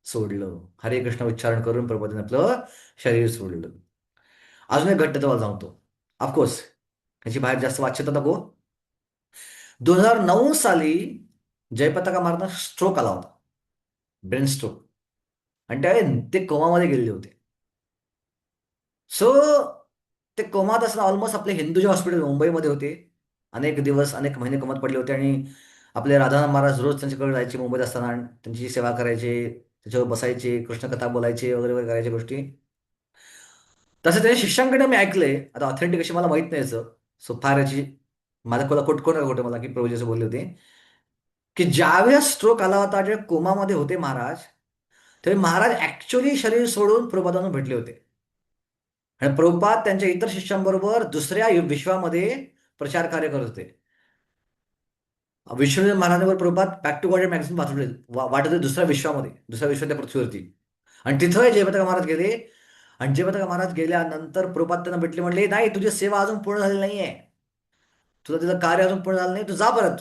सोडलं. हरे कृष्ण उच्चारण करून प्रबोधने आपलं शरीर सोडलं. अजून एक घट्ट तुम्हाला सांगतो, ऑफकोर्स याची बाहेर जास्त वाच्यता नको. 2009 साली जयपताका महाराजांना स्ट्रोक आला होता, ब्रेन स्ट्रोक. आणि त्यावेळी ते कोमामध्ये गेलेले होते. सो ते कोमात असताना ऑलमोस्ट आपले हिंदूजा हॉस्पिटल मुंबईमध्ये होते. अनेक दिवस अनेक महिने कोमात पडले होते. आणि आपले राधानाथ महाराज रोज त्यांच्याकडे जायचे मुंबईत असताना आणि त्यांची सेवा करायचे, त्याच्यावर बसायचे, कृष्णकथा बोलायचे वगैरे वगैरे करायच्या गोष्टी. तसं त्याच्या शिष्यांकडे मी ऐकलंय, आता ऑथेंटिक अशी मला माहित नाही याचं. सो फार याची माझा कोला खोटं मला की प्रभूजी असं बोलले होते की ज्यावेळेस स्ट्रोक आला होता, जे कोमामध्ये होते महाराज, तेव्हा महाराज ऍक्च्युली शरीर सोडून प्रभुपादांना भेटले होते. आणि प्रभुपाद त्यांच्या इतर शिष्यांबरोबर दुसऱ्या विश्वामध्ये प्रचार कार्य करत होते. विष्णू महाराजांवर Prabhupada back to God magazine वाटत होते दुसऱ्या विश्वाच्या पृथ्वीवरती. आणि तिथं जयपताका महाराज गेले. आणि जयपताका महाराज गेल्यानंतर प्रभुपाद त्यांना भेटले, म्हणले नाही तुझी सेवा अजून पूर्ण झाली नाहीये, तुझं तिथं कार्य अजून पूर्ण झालं नाही, तू जा परत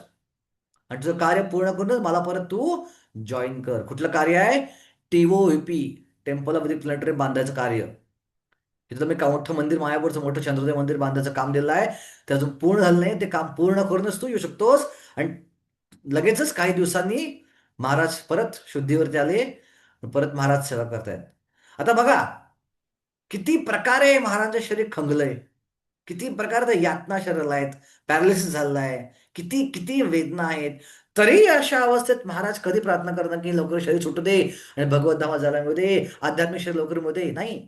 आणि तुझं कार्य पूर्ण करूनच मला परत तू जॉईन कर. कुठलं कार्य आहे? टीओव्हीपी, टेम्पल ऑफ द प्लॅनेटरी बांधायचं कार्य. तिथं मी मोठं मंदिर, मायापूरचं मोठं चंद्रोदय मंदिर बांधायचं काम दिलं आहे, ते अजून पूर्ण झालं नाही. ते काम पूर्ण करूनच तू येऊ शकतोस. आणि लगेचच काही दिवसांनी महाराज परत शुद्धीवरती आले, परत महाराज सेवा करतायत. आता बघा किती प्रकारे महाराजांचं शरीर खंगलंय. किती प्रकारचे यातना शरीराला आहेत, पॅरालिसिस झालेला आहे, किती किती वेदना आहेत. तरी अशा अवस्थेत महाराज कधी प्रार्थना करतात की लवकर शरीर सुटू दे आणि भगवत धामात जायला मिळू दे, आध्यात्मिक शरीर लवकर मिळू दे? नाही.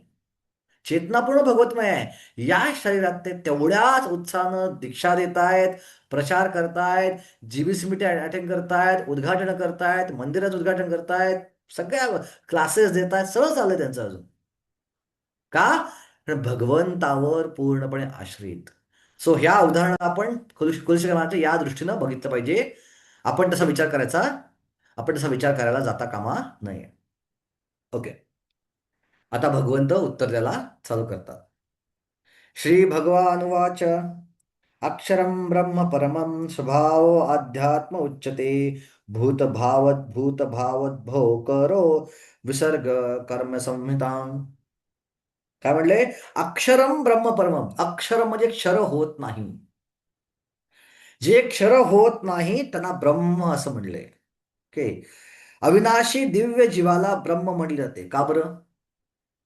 चेतनापूर्ण भगवतमय आहे. या शरीरात ते तेवढ्याच उत्साहानं दीक्षा देत आहेत, प्रचार करतायत, जीबीसी मीटिंग अटेंड करतायत, उद्घाटन करतायत, मंदिराचं उद्घाटन करतायत, सगळ्या क्लासेस देत आहेत, सगळं चाललंय त्यांचं अजून. का? कारण भगवंतावर पूर्णपणे आश्रित. सो ह्या उदाहरण आपण कुलशेखराच्या या दृष्टीनं बघितलं पाहिजे. आपण तसा विचार करायचा, आपण तसा विचार करायला जाता कामा नये. ओके. आता भगवंत उत्तर द्यायला चालू करतात. श्री भगवानुवाच अक्षरं ब्रह्म परमं स्वभावो अध्यात्म उच्यते भूतभावद्भूतभावद्भो करो विसर्ग कर्म संहितां. काय म्हणले? अक्षरम ब्रह्म परमम. अक्षर म्हणजे क्षर होत नाही. जे क्षर होत नाही त्यांना ब्रह्म असं म्हणले. ओके. अविनाशी दिव्य जीवाला ब्रह्म म्हणले जाते. का बरं?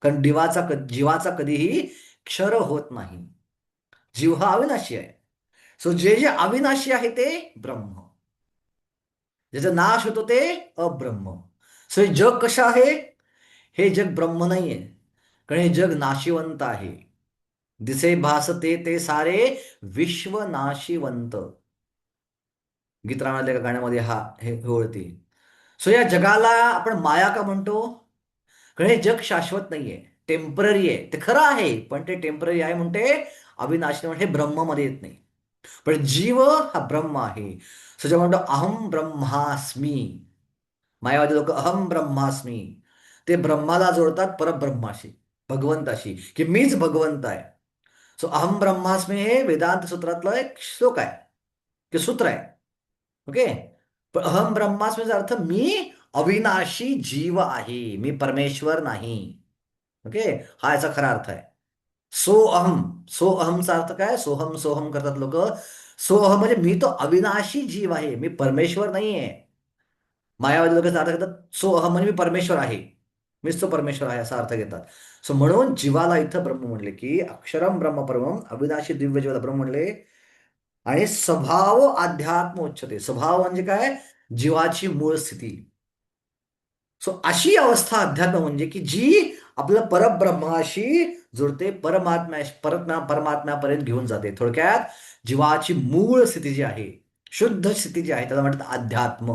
कारण जीवाचा कधीही क्षर होत नाही. जीव हा अविनाशी आहे. सो जे जे अविनाशी आहे ते ब्रह्म, ज्याचा नाश होतो ते अब्रह्म. सो हे जग कसं आहे? हे जग ब्रह्म नाहीये, कारण हे जग नाशिवंत आहे. दिसे भासते ते सारे विश्व नाशिवंत. गीतरामातल्या एका गाण्यामध्ये हे ओळखते. सो या जगाला आपण माया का म्हणतो? कारण हे जग शाश्वत नाहीये, टेम्पररी आहे. ते खरं आहे, पण ते टेम्पररी आहे म्हणते, अविनाशी म्हणते, हे ब्रह्मामध्ये येत नाही. पण जीव हा ब्रह्म आहे. सो जेव्हा म्हणतो अहम ब्रह्मास्मी, मायावादी लोक अहम ब्रह्मास्मी, ते ब्रह्माला जोडतात परब्रह्माशी, भगवंताशी, की मीच भगवंत आहे. सो अहम ब्रह्मास्मी हे वेदांत सूत्रातलं एक श्लोक आहे, की सूत्र आहे. ओके. पण अहम ब्रह्मास्मीचा अर्थ मी अविनाशी जीव आहे, मी परमेश्वर नाही. ओके. हा याचा खरा अर्थ आहे. सो अहमचा अर्थ काय? सोहम सोहम करतात लोक. सो अहम म्हणजे मी तो अविनाशी जीव आहे, मी परमेश्वर नाहीये. मायावादी लोक अर्थ घेतात सो अहम म्हणजे मी परमेश्वर आहे, मीच तो परमेश्वर आहे असा अर्थ घेतात. सो म्हणून जीवाला इथं ब्रह्म म्हणले, की अक्षरम ब्रह्म परमम, अविनाशी दिव्य जीवाला ब्रह्म म्हणले. आणि स्वभाव अध्यात्म उच्चते. स्वभाव म्हणजे काय? जीवाची मूळ स्थिती. सो अशी अवस्था अध्यात्म म्हणजे की जी आपलं परब्रह्माशी जुळते, परमात्म्यापर्यंत घेऊन जाते. थोडक्यात जीवाची मूळ स्थिती जी आहे, शुद्ध स्थिती जी आहे, त्याला म्हणतात अध्यात्म.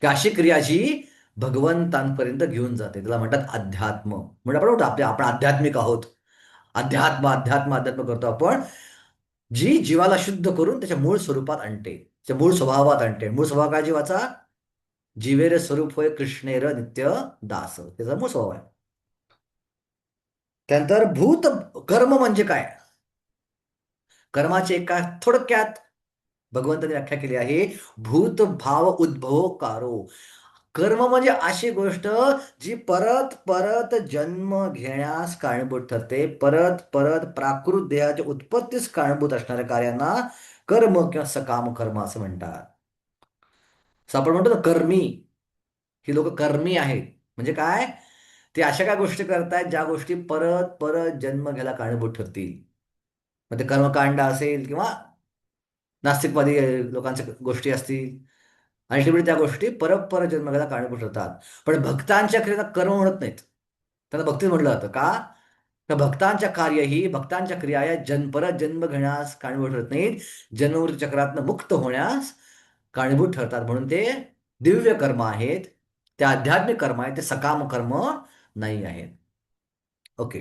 की अशी क्रिया जी भगवंतांपर्यंत घेऊन जाते त्याला म्हणतात अध्यात्म. म्हणजे आपण म्हणतो आपण आध्यात्मिक आहोत, अध्यात्म अध्यात्म अध्यात्म करतो आपण. जी जीवाला शुद्ध करून त्याच्या मूळ स्वरूपात आणते, त्याच्या मूळ स्वभावात आणते. मूळ स्वभाव काय जीवाचा? जीवेर स्वरूप होय कृष्णेर नित्य दास, त्याचा मूळ स्वभाव आहे. त्यानंतर भूत कर्म म्हणजे काय? कर्माची एका थोडक्यात भगवंतांनी व्याख्या केली आहे, भूत भाव उद्भव कारो. कर्म म्हणजे अशी गोष्ट जी परत परत जन्म घेण्यास कारणीभूत ठरते, परत परत प्राकृत देहाच्या उत्पत्तीस कारणीभूत असणाऱ्या कार्यांना कर्म किंवा सकाम कर्म असं म्हणतात. आपण म्हणतो ना कर्मी, ही लोक कर्मी आहेत. म्हणजे काय? ते अशा काय गोष्टी करतायत ज्या गोष्टी परत परत जन्म घ्यायला कारणीभूत ठरतील. मग ते कर्मकांड असेल किंवा नास्तिकवादी लोकांच्या गोष्टी असतील, अल्टिमेटली त्या गोष्टी परत परत जन्म घ्यायला कारणीभूत ठरतात. पण भक्तांच्या क्रियेला कर्म म्हणत नाहीत, त्यांना भक्ती म्हटलं जातं. का? तर भक्तांच्या कार्य ही, भक्तांच्या क्रिया या परत जन्म घेण्यास कारणीभूत ठरत नाहीत, जन्ममृत्यू चक्रातनं मुक्त होण्यास कारणीभूत ठरतात. म्हणून ते दिव्य कर्म आहेत, ते आध्यात्मिक कर्म आहेत, ते सकाम कर्म नाही आहेत. ओके.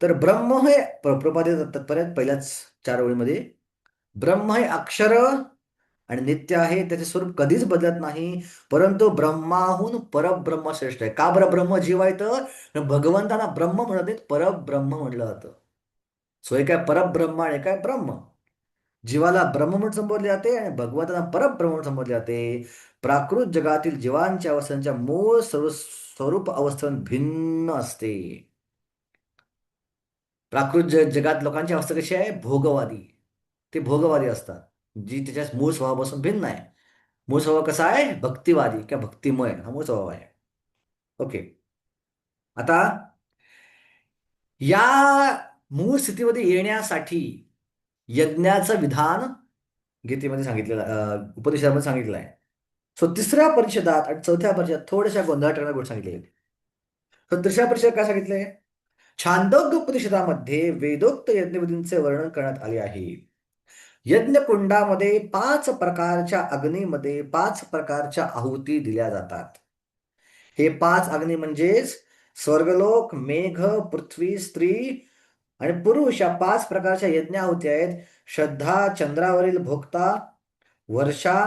तर ब्रह्म हे प्रपादित तात्पर्य पहिल्याच 4 ओळीमध्ये, ब्रह्म हे अक्षर आणि नित्य आहे, त्याचे स्वरूप कधीच बदलत नाही, परंतु ब्रह्माहून परब्रह्म श्रेष्ठ आहे. का बरं ब्रह्म जीव आहे? तर भगवंतांना ब्रह्म म्हणत नाहीत, परब्रह्म म्हणलं जातं. सो हे काय परब्रह्म आणि काय ब्रह्म. जीवाला ब्रह्म म्हणून संबोधले जाते आणि भगवंतांना परब्रह्म म्हणून संबोधले जाते. प्राकृत जगातील जीवांच्या अवस्थांच्या मूळ स्वरूप अवस्थान भिन्न असते. प्राकृत जगात लोकांची अवस्था कशी आहे? भोगवादी. ते भोगवादी असतात, जी त्याच्या मूळ स्वभावापासून भिन्न आहे. मूळ स्वभाव कसा आहे? भक्तिवादी किंवा भक्तिमय हा मूळ स्वभाव आहे. ओके. आता या मूळ स्थितीमध्ये येण्यासाठी यज्ञाचं विधान गीतेमध्ये सांगितलेलं उपनिषदामध्ये सांगितलं आहे. सो तिसऱ्या परिच्छेदात आणि चौथ्या परिच्छेदात थोड्याशा गोंधळ करणाऱ्या गोष्टी सांगितलेल्या आहेत. तर तिसऱ्या परिच्छेदात काय सांगितलंय? छांदोग्य उपनिषदामध्ये वेदोक्त यज्ञविधींचे वर्णन करण्यात आले आहे. यज्ञकुंडामध्ये 5 प्रकारच्या अग्नीमध्ये 5 प्रकारच्या आहुती दिल्या जातात. हे 5 अग्नी म्हणजेच स्वर्गलोक, मेघ, पृथ्वी, स्त्री आणि पुरुष या 5 प्रकारच्या यज्ञ आहुती आहेत. श्रद्धा, चंद्रावरील भोक्ता, वर्षा,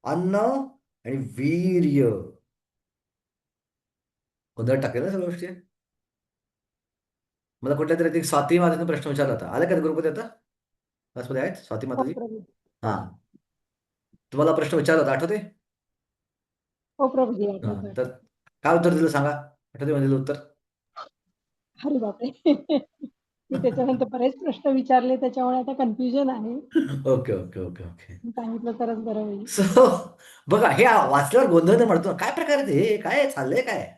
अन्न आणि वीर्य. गोंधळ टाकेल ना सगळ्या गोष्टी. मला कुठल्या तरी एक स्वाती माताने प्रश्न विचारला होता. आला का ग्रुपमध्ये आता? क्लासमध्ये आहेत स्वाती हो माताजी? प्रभू. हा, तुम्हाला प्रश्न विचारला होता, आठवते? हो प्रभूजी, हा, आठवतं. तर काय उत्तर दिलं सांगा? आठवते म्हणजे दिलं उत्तर? अरे बापरे. मी त्याच्यानंतर बरेच प्रश्न विचारले, त्याच्यामुळे आता कन्फ्युजन आहे. Okay okay okay okay. मी सांगितलं तरच बरं होईल. सो बघा, हे वाचल्यावर गोंधळ नाही म्हणतो. काय प्रकार आहे ते? काय चाललंय काय?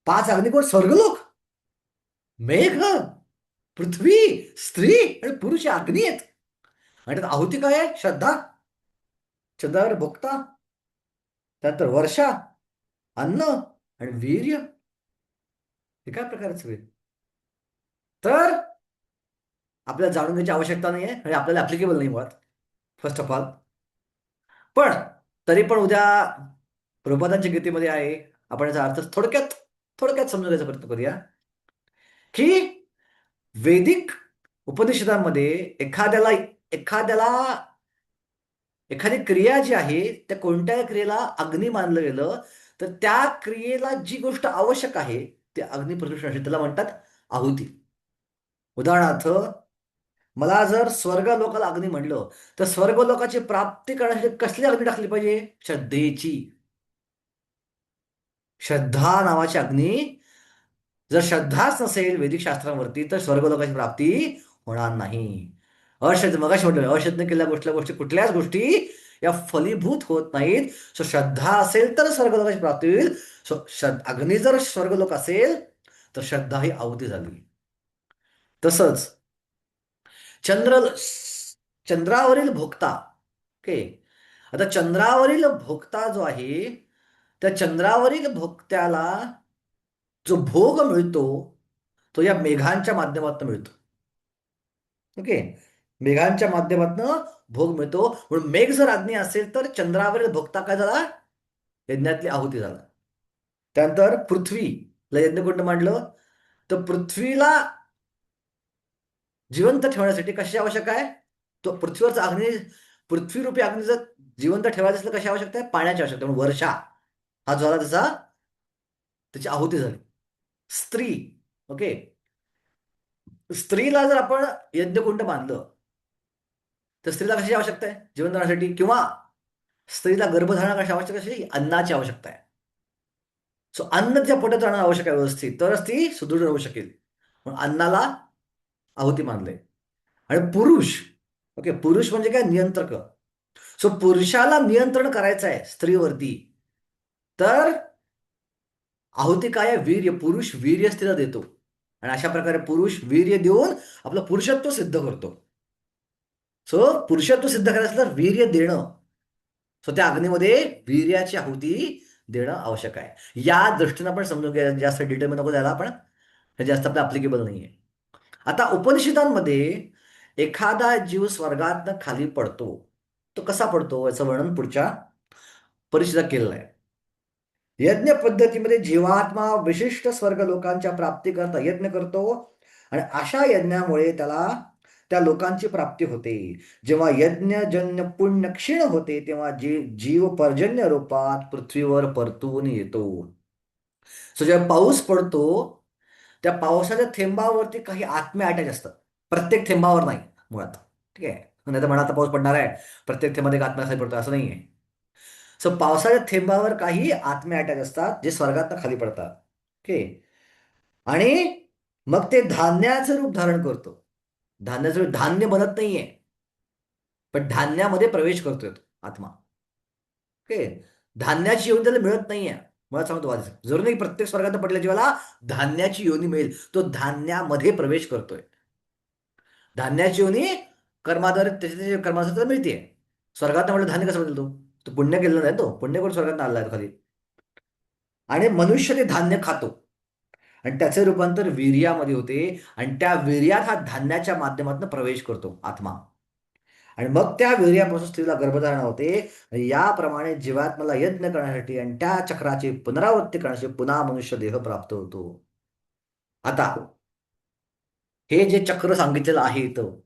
5 अग्निकोण स्वर्गलोक, मेघ, पृथ्वी, स्त्री आणि पुरुष हे अग्नी आहेत. आणि त्यात आहुती काय आहे? श्रद्धा, चंद्रावर भोगता, त्यानंतर वर्षा, अन्न आणि वीर्य. हे काय प्रकार आहेत सगळे? तर आपल्याला जाणून घ्यायची आवश्यकता नाही आहे आणि आपल्याला ऍप्लिकेबल नाही मुळात, फर्स्ट ऑफ ऑल. पण तरी पण उद्या प्रबोधांच्या गीतेमध्ये आहे. आपण याचा अर्थ थोडक्यात थोडक्यात समजून घ्यायचा प्रयत्न करूया की वैदिक उपनिषदांमध्ये एखाद्याला एखाद्याला एखादी क्रिया जी आहे त्या कोणत्या क्रियेला अग्नी मानलं गेलं तर त्या क्रियेला जी गोष्ट आवश्यक आहे ते अग्नी प्रदूषण त्याला म्हणतात आहुती. उदाहरणार्थ, मला जर स्वर्ग लोकाला अग्नी म्हणलं तर स्वर्ग लोकाची प्राप्ती करण्यासाठी कसली अग्नी टाकली पाहिजे? श्रद्धेची. श्रद्धा नावाची अग्नी. जर श्रद्धाच नसेल वैदिक शास्त्रांवरती तर स्वर्ग लोकांची प्राप्ती होणार नाही. मगाशी म्हटलं अश्रद्धेने केलेल्या गोष्टी कुठल्याच गोष्टी या फलीभूत होत नाहीत. सो श्रद्धा असेल तर स्वर्ग लोकांची प्राप्ती होईल. सो अग्नी जर स्वर्गलोक असेल तर श्रद्धा ही आहुती झाली. तसंच चंद्र चंद्रावरील भोक्ता. ओके, आता चंद्रावरील भोक्ता जो आहे त्या चंद्रावरील भोक्त्याला जो भोग मिळतो तो या मेघांच्या माध्यमातून मिळतो. ओके, मेघांच्या माध्यमातून भोग मिळतो. म्हणून मेघ जर अग्नी असेल तर चंद्रावरील भोक्ता काय झाला? यज्ञातली आहुती झाला. त्यानंतर पृथ्वीला यज्ञकुंड मांडलं तर पृथ्वीला जिवंत ठेवण्यासाठी कशी आवश्यक आहे? तो पृथ्वीवरचा अग्नी, पृथ्वीरूपी अग्नी जर जिवंत ठेवायचं असलं कशी आवश्यकता आहे? पाण्याची आवश्यकता. म्हणून वर्षा हा झाला त्याची आहुती झाली. स्त्री. ओके, स्त्रीला जर आपण यज्ञकुंड बांधलं तर स्त्रीला कशाची आवश्यकता आहे? जिवंत राहण्यासाठी. किंवा स्त्रीला गर्भधारणा कशी आवश्यक अशी अन्नाची आवश्यकता आहे. सो अन्न तिच्या पोटात राहणं आवश्यक आहे व्यवस्थित, तरच ती सुदृढ राहू शकेल. म्हणून अन्नाला आहुती मानले. आणि पुरुष. ओके, पुरुष म्हणजे काय? नियंत्रक. सो पुरुषाला नियंत्रण करायचं आहे स्त्रीवरती तर आहुती काय आहे? वीर्य. पुरुष वीर्य स्त्रीला देतो आणि अशा प्रकारे पुरुष वीर्य देऊन आपलं पुरुषत्व सिद्ध करतो. सो पुरुषत्व सिद्ध करायचं तर वीर्य देणं. सो त्या अग्नीमध्ये वीर्याची आहुती देणं आवश्यक आहे. या दृष्टीनं आपण समजून घ्या. जास्त डिटेलमध्ये नको द्यायला आपण, हे जास्त आपलं अप्लिकेबल नाहीये. आता उपनिषदांमध्ये एखादा जीव स्वर्गातनं खाली पडतो, तो कसा पडतो याचं वर्णन पुढच्या परिच्छेदात केलेलं आहे. यज्ञ पद्धतीमध्ये जीवात्मा विशिष्ट स्वर्ग लोकांच्या प्राप्तीकरता यज्ञ करतो आणि अशा यज्ञामुळे त्याला त्या लोकांची प्राप्ती होते. जेव्हा यज्ञजन्य पुण्य क्षीण होते तेव्हा जीव पर्जन्य रूपात पृथ्वीवर परतून येतो. सो जेव्हा पाऊस पडतो त्या पावसाच्या थेंबावरती काही आत्मे अटॅच असतात. प्रत्येक थेंबावर नाही मुळात. ठीक आहे, नाही तर म्हणा आता पाऊस पडणार आहे प्रत्येक थेंबात एक आत्मा खाली पडतो असं नाहीये. सो पावसाच्या थेंबावर काही आत्मे अटॅच असतात जे स्वर्गात खाली पडतात. ओके, आणि मग ते धान्याचं रूप धारण करतो. धान्याचं रूप, धान्य बनत नाहीये पण धान्यामध्ये प्रवेश करतोय तो आत्मा. ओके, धान्याची येऊन त्याला मिळत नाहीये मला सांगतो आधीच, जरूर नाही प्रत्येक स्वर्गात पडल्या जीवाला धान्याची योनी मिळेल. तो धान्यामध्ये प्रवेश करतोय. धान्याची योनी कर्माद्वारे त्याच्या त्याच्या कर्माचं मिळते. स्वर्गात म्हटलं धान्य कसं मिळेल? तो पुण्य केलेलं नाही, तो पुण्य करून स्वर्गात आला आहे खाली. आणि मनुष्य ते धान्य खातो आणि त्याचे रूपांतर वीर्यामध्ये होते. आणि त्या वीर्यात हा धान्याच्या माध्यमातून प्रवेश करतो आत्मा. आणि मग त्या वीर्यापासून स्त्रीला गर्भधारणा होते. आणि याप्रमाणे जीवात्म्याला यज्ञ करण्यासाठी आणि त्या चक्राची पुनरावृत्ती करण्यासाठी पुन्हा मनुष्य देह प्राप्त होतो. आता हे जे चक्र सांगितलेलं आहे इथं,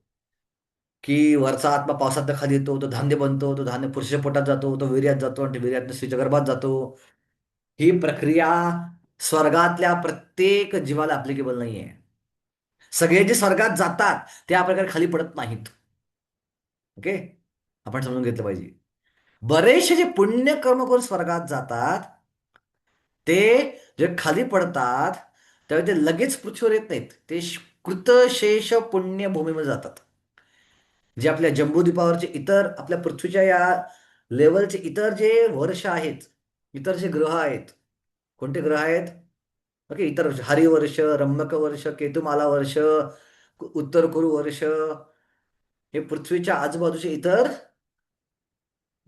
की वरचा आत्मा पावसात खाली येतो, तो धान्य बनतो, तो धान्य पुरुषाच्या पोटात जातो, तो वीर्यात जातो आणि वीर्यात स्त्रीच्या गर्भात जातो. ही प्रक्रिया स्वर्गातल्या प्रत्येक जीवाला अप्लिकेबल नाहीये. सगळे जे स्वर्गात जातात त्या प्रकारे खाली पडत नाहीत. ओके, आपण समजून घेतलं पाहिजे. बरेचसे जे पुण्य कर्म करून स्वर्गात जातात ते जे खाली पडतात त्यावेळी ते लगेच पृथ्वीवर येत नाहीत. ते कृतशेष पुण्यभूमीमध्ये जातात. जे आपल्या जम्बूद्वीपावरचे इतर, आपल्या पृथ्वीच्या या लेवलचे इतर जे वर्ष आहेत, इतर जे ग्रह आहेत. कोणते ग्रह आहेत? ओके, इतर वर्ष, हरिवर्ष, रम्यक वर्ष, केतुमाला वर्ष, उत्तर कुरु वर्ष, हे पृथ्वीच्या आजूबाजूचे इतर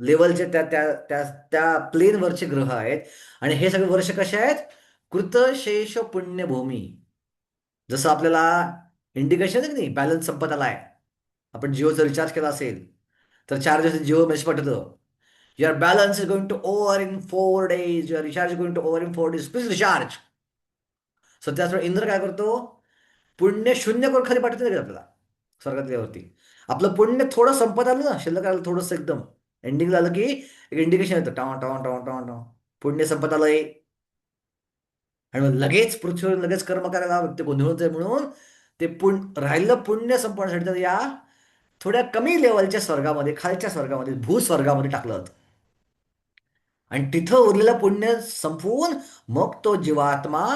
लेवलचे त्या त्या त्या त्या प्लेनवरचे ग्रह आहेत. आणि हे सगळे वर्ष कसे आहेत? कृतशेष पुण्यभूमी. जसं आपल्याला इंडिकेशन आहे की नाही, बॅलन्स संपत आलाय. आपण जिओचा रिचार्ज केला असेल तर 4 दिवस जिओ मेसेज पाठवतं, your balance is going to over in 4 days, your recharge is going to over in 4 days, please recharge. So त्याचवेळी इंद्र काय करतो? पुण्य शून्य करून खाली पाठवते का आपल्याला स्वर्गातल्यावरती. आपलं पुण्य थोडं संपत आलं ना, शिल्लक आलं थोडंसं एकदम एंडिंग झालं की एक इंडिकेशन येतं, टाव टाव टाव टाव टाव, पुण्य संपत आलंय. आणि मग लगेच पृथ्वीवर लगेच कर्म करायला व्यक्ती गोंधळून जाईल. म्हणून ते राहिलं पुण्य संपवण्यासाठी तर या थोड्या कमी लेवलच्या स्वर्गामध्ये, खालच्या स्वर्गामध्ये, भूस्वर्गामध्ये टाकलं जातं. आणि तिथं उरलेलं पुण्य संपवून मग तो जीवात्मा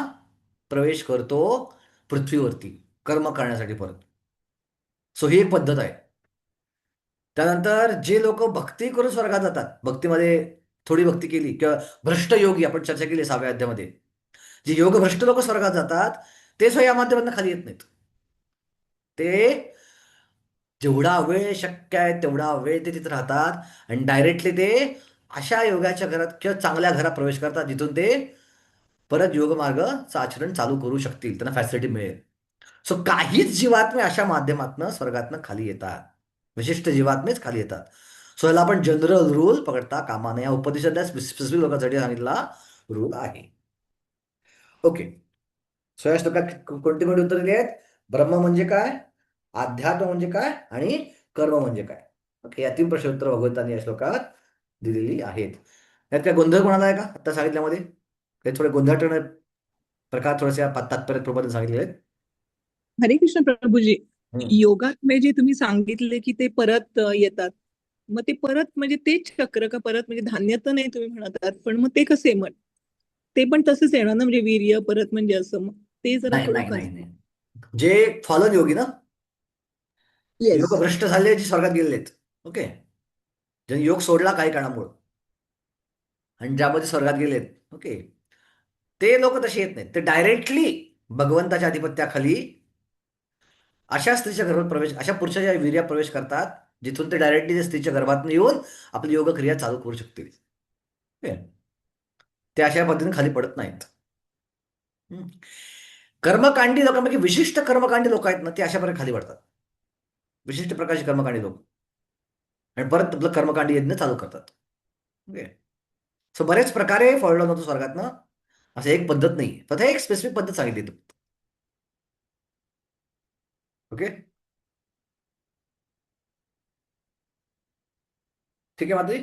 प्रवेश करतो पृथ्वीवरती कर्म करण्यासाठी परत. सो ही एक पद्धत आहे. त्यानंतर जे लोक भक्ती करून स्वर्गात जातात, भक्तीमध्ये थोडी भक्ती केली किंवा भ्रष्ट योगी, आपण चर्चा केली 6व्या अध्यायामध्ये, जे योग भ्रष्ट लोक स्वर्गात जातात ते स्वतः या माध्यमातून खाली येत नाहीत. ते जेवढा वेळ शक्य आहे तेवढा वेळ ते तिथे राहतात आणि डायरेक्टली ते अशा योगाच्या घरात किंवा चांगल्या घरात प्रवेश करतात जिथून ते परत योग मार्गाचं आचरण चालू करू शकतील, त्यांना फॅसिलिटी मिळेल. सो काहीच जीवात्मे अशा माध्यमातनं स्वर्गातनं खाली येतात. विशिष्ट जीवात्मेच खाली येतात. सो याला आपण जनरल रूल पकडता कामा नये. या उपदेशातल्या स्पेसिफिक लोकांसाठी सांगितलेला रूल आहे. ओके, सो या श्लोकात कोणती कोणती उत्तर दिली आहेत? ब्रह्म म्हणजे काय, अध्यात्म म्हणजे काय आणि कर्म म्हणजे काय. ओके, या 3 प्रश्न उत्तर भगवंतांनी या श्लोकात दिलेली आहेत. यात काय गोंधळ कोणाला आहे का आता सांगितल्यामध्ये? हे थोडे गोंधळ प्रकार थोडेसे तात्पर्य प्रबोधन सांगितले आहेत. हरे कृष्ण प्रभूजी. हम्म. योगात म्हणजे तुम्ही सांगितले की ते परत येतात. मग ते परत म्हणजे तेच चक्र का परत म्हणजे धान्य तर नाही तुम्ही म्हणत आहात, पण मग ते कसे मग ते पण तसंच येणार ना, म्हणजे वीर्य परत म्हणजे असं मग ते जरा नाही थोडं नाही नाही नाही, जे फॉलन योगी ना, येस. योग भ्रष्ट झाले, जे स्वर्गात गेलेले आहेत. ओके, ज्यांनी योग सोडला काही कारणामुळं आणि ज्यामध्ये स्वर्गात गेलेत, ओके, ते लोक तसे येत नाहीत. ते डायरेक्टली भगवंताच्या आधिपत्याखाली अशा स्त्रीच्या गर्भात प्रवेश, अशा पुरुषाच्या वीर्यात प्रवेश करतात जिथून ते डायरेक्टली त्या स्त्रीच्या गर्भातून येऊन आपली योगक्रिया चालू करू शकतील. ओके, ते अशा पद्धतीने खाली पडत नाहीत. हम्म. कर्मकांडी लोकांपैकी विशिष्ट कर्मकांडी लोक आहेत ना, ते अशा प्रकारे खाली पडतात. विशिष्ट प्रकारचे कर्मकांडी लोक आणि परत आपलं कर्मकांडी यज्ञ चालू करतात. ओके, सो बरेच प्रकारे फळलं नव्हतं स्वर्गातनं, असं एक पद्धत नाही, फक्त एक स्पेसिफिक पद्धत सांगितली तू. ओके, ठीक आहे माधुरी.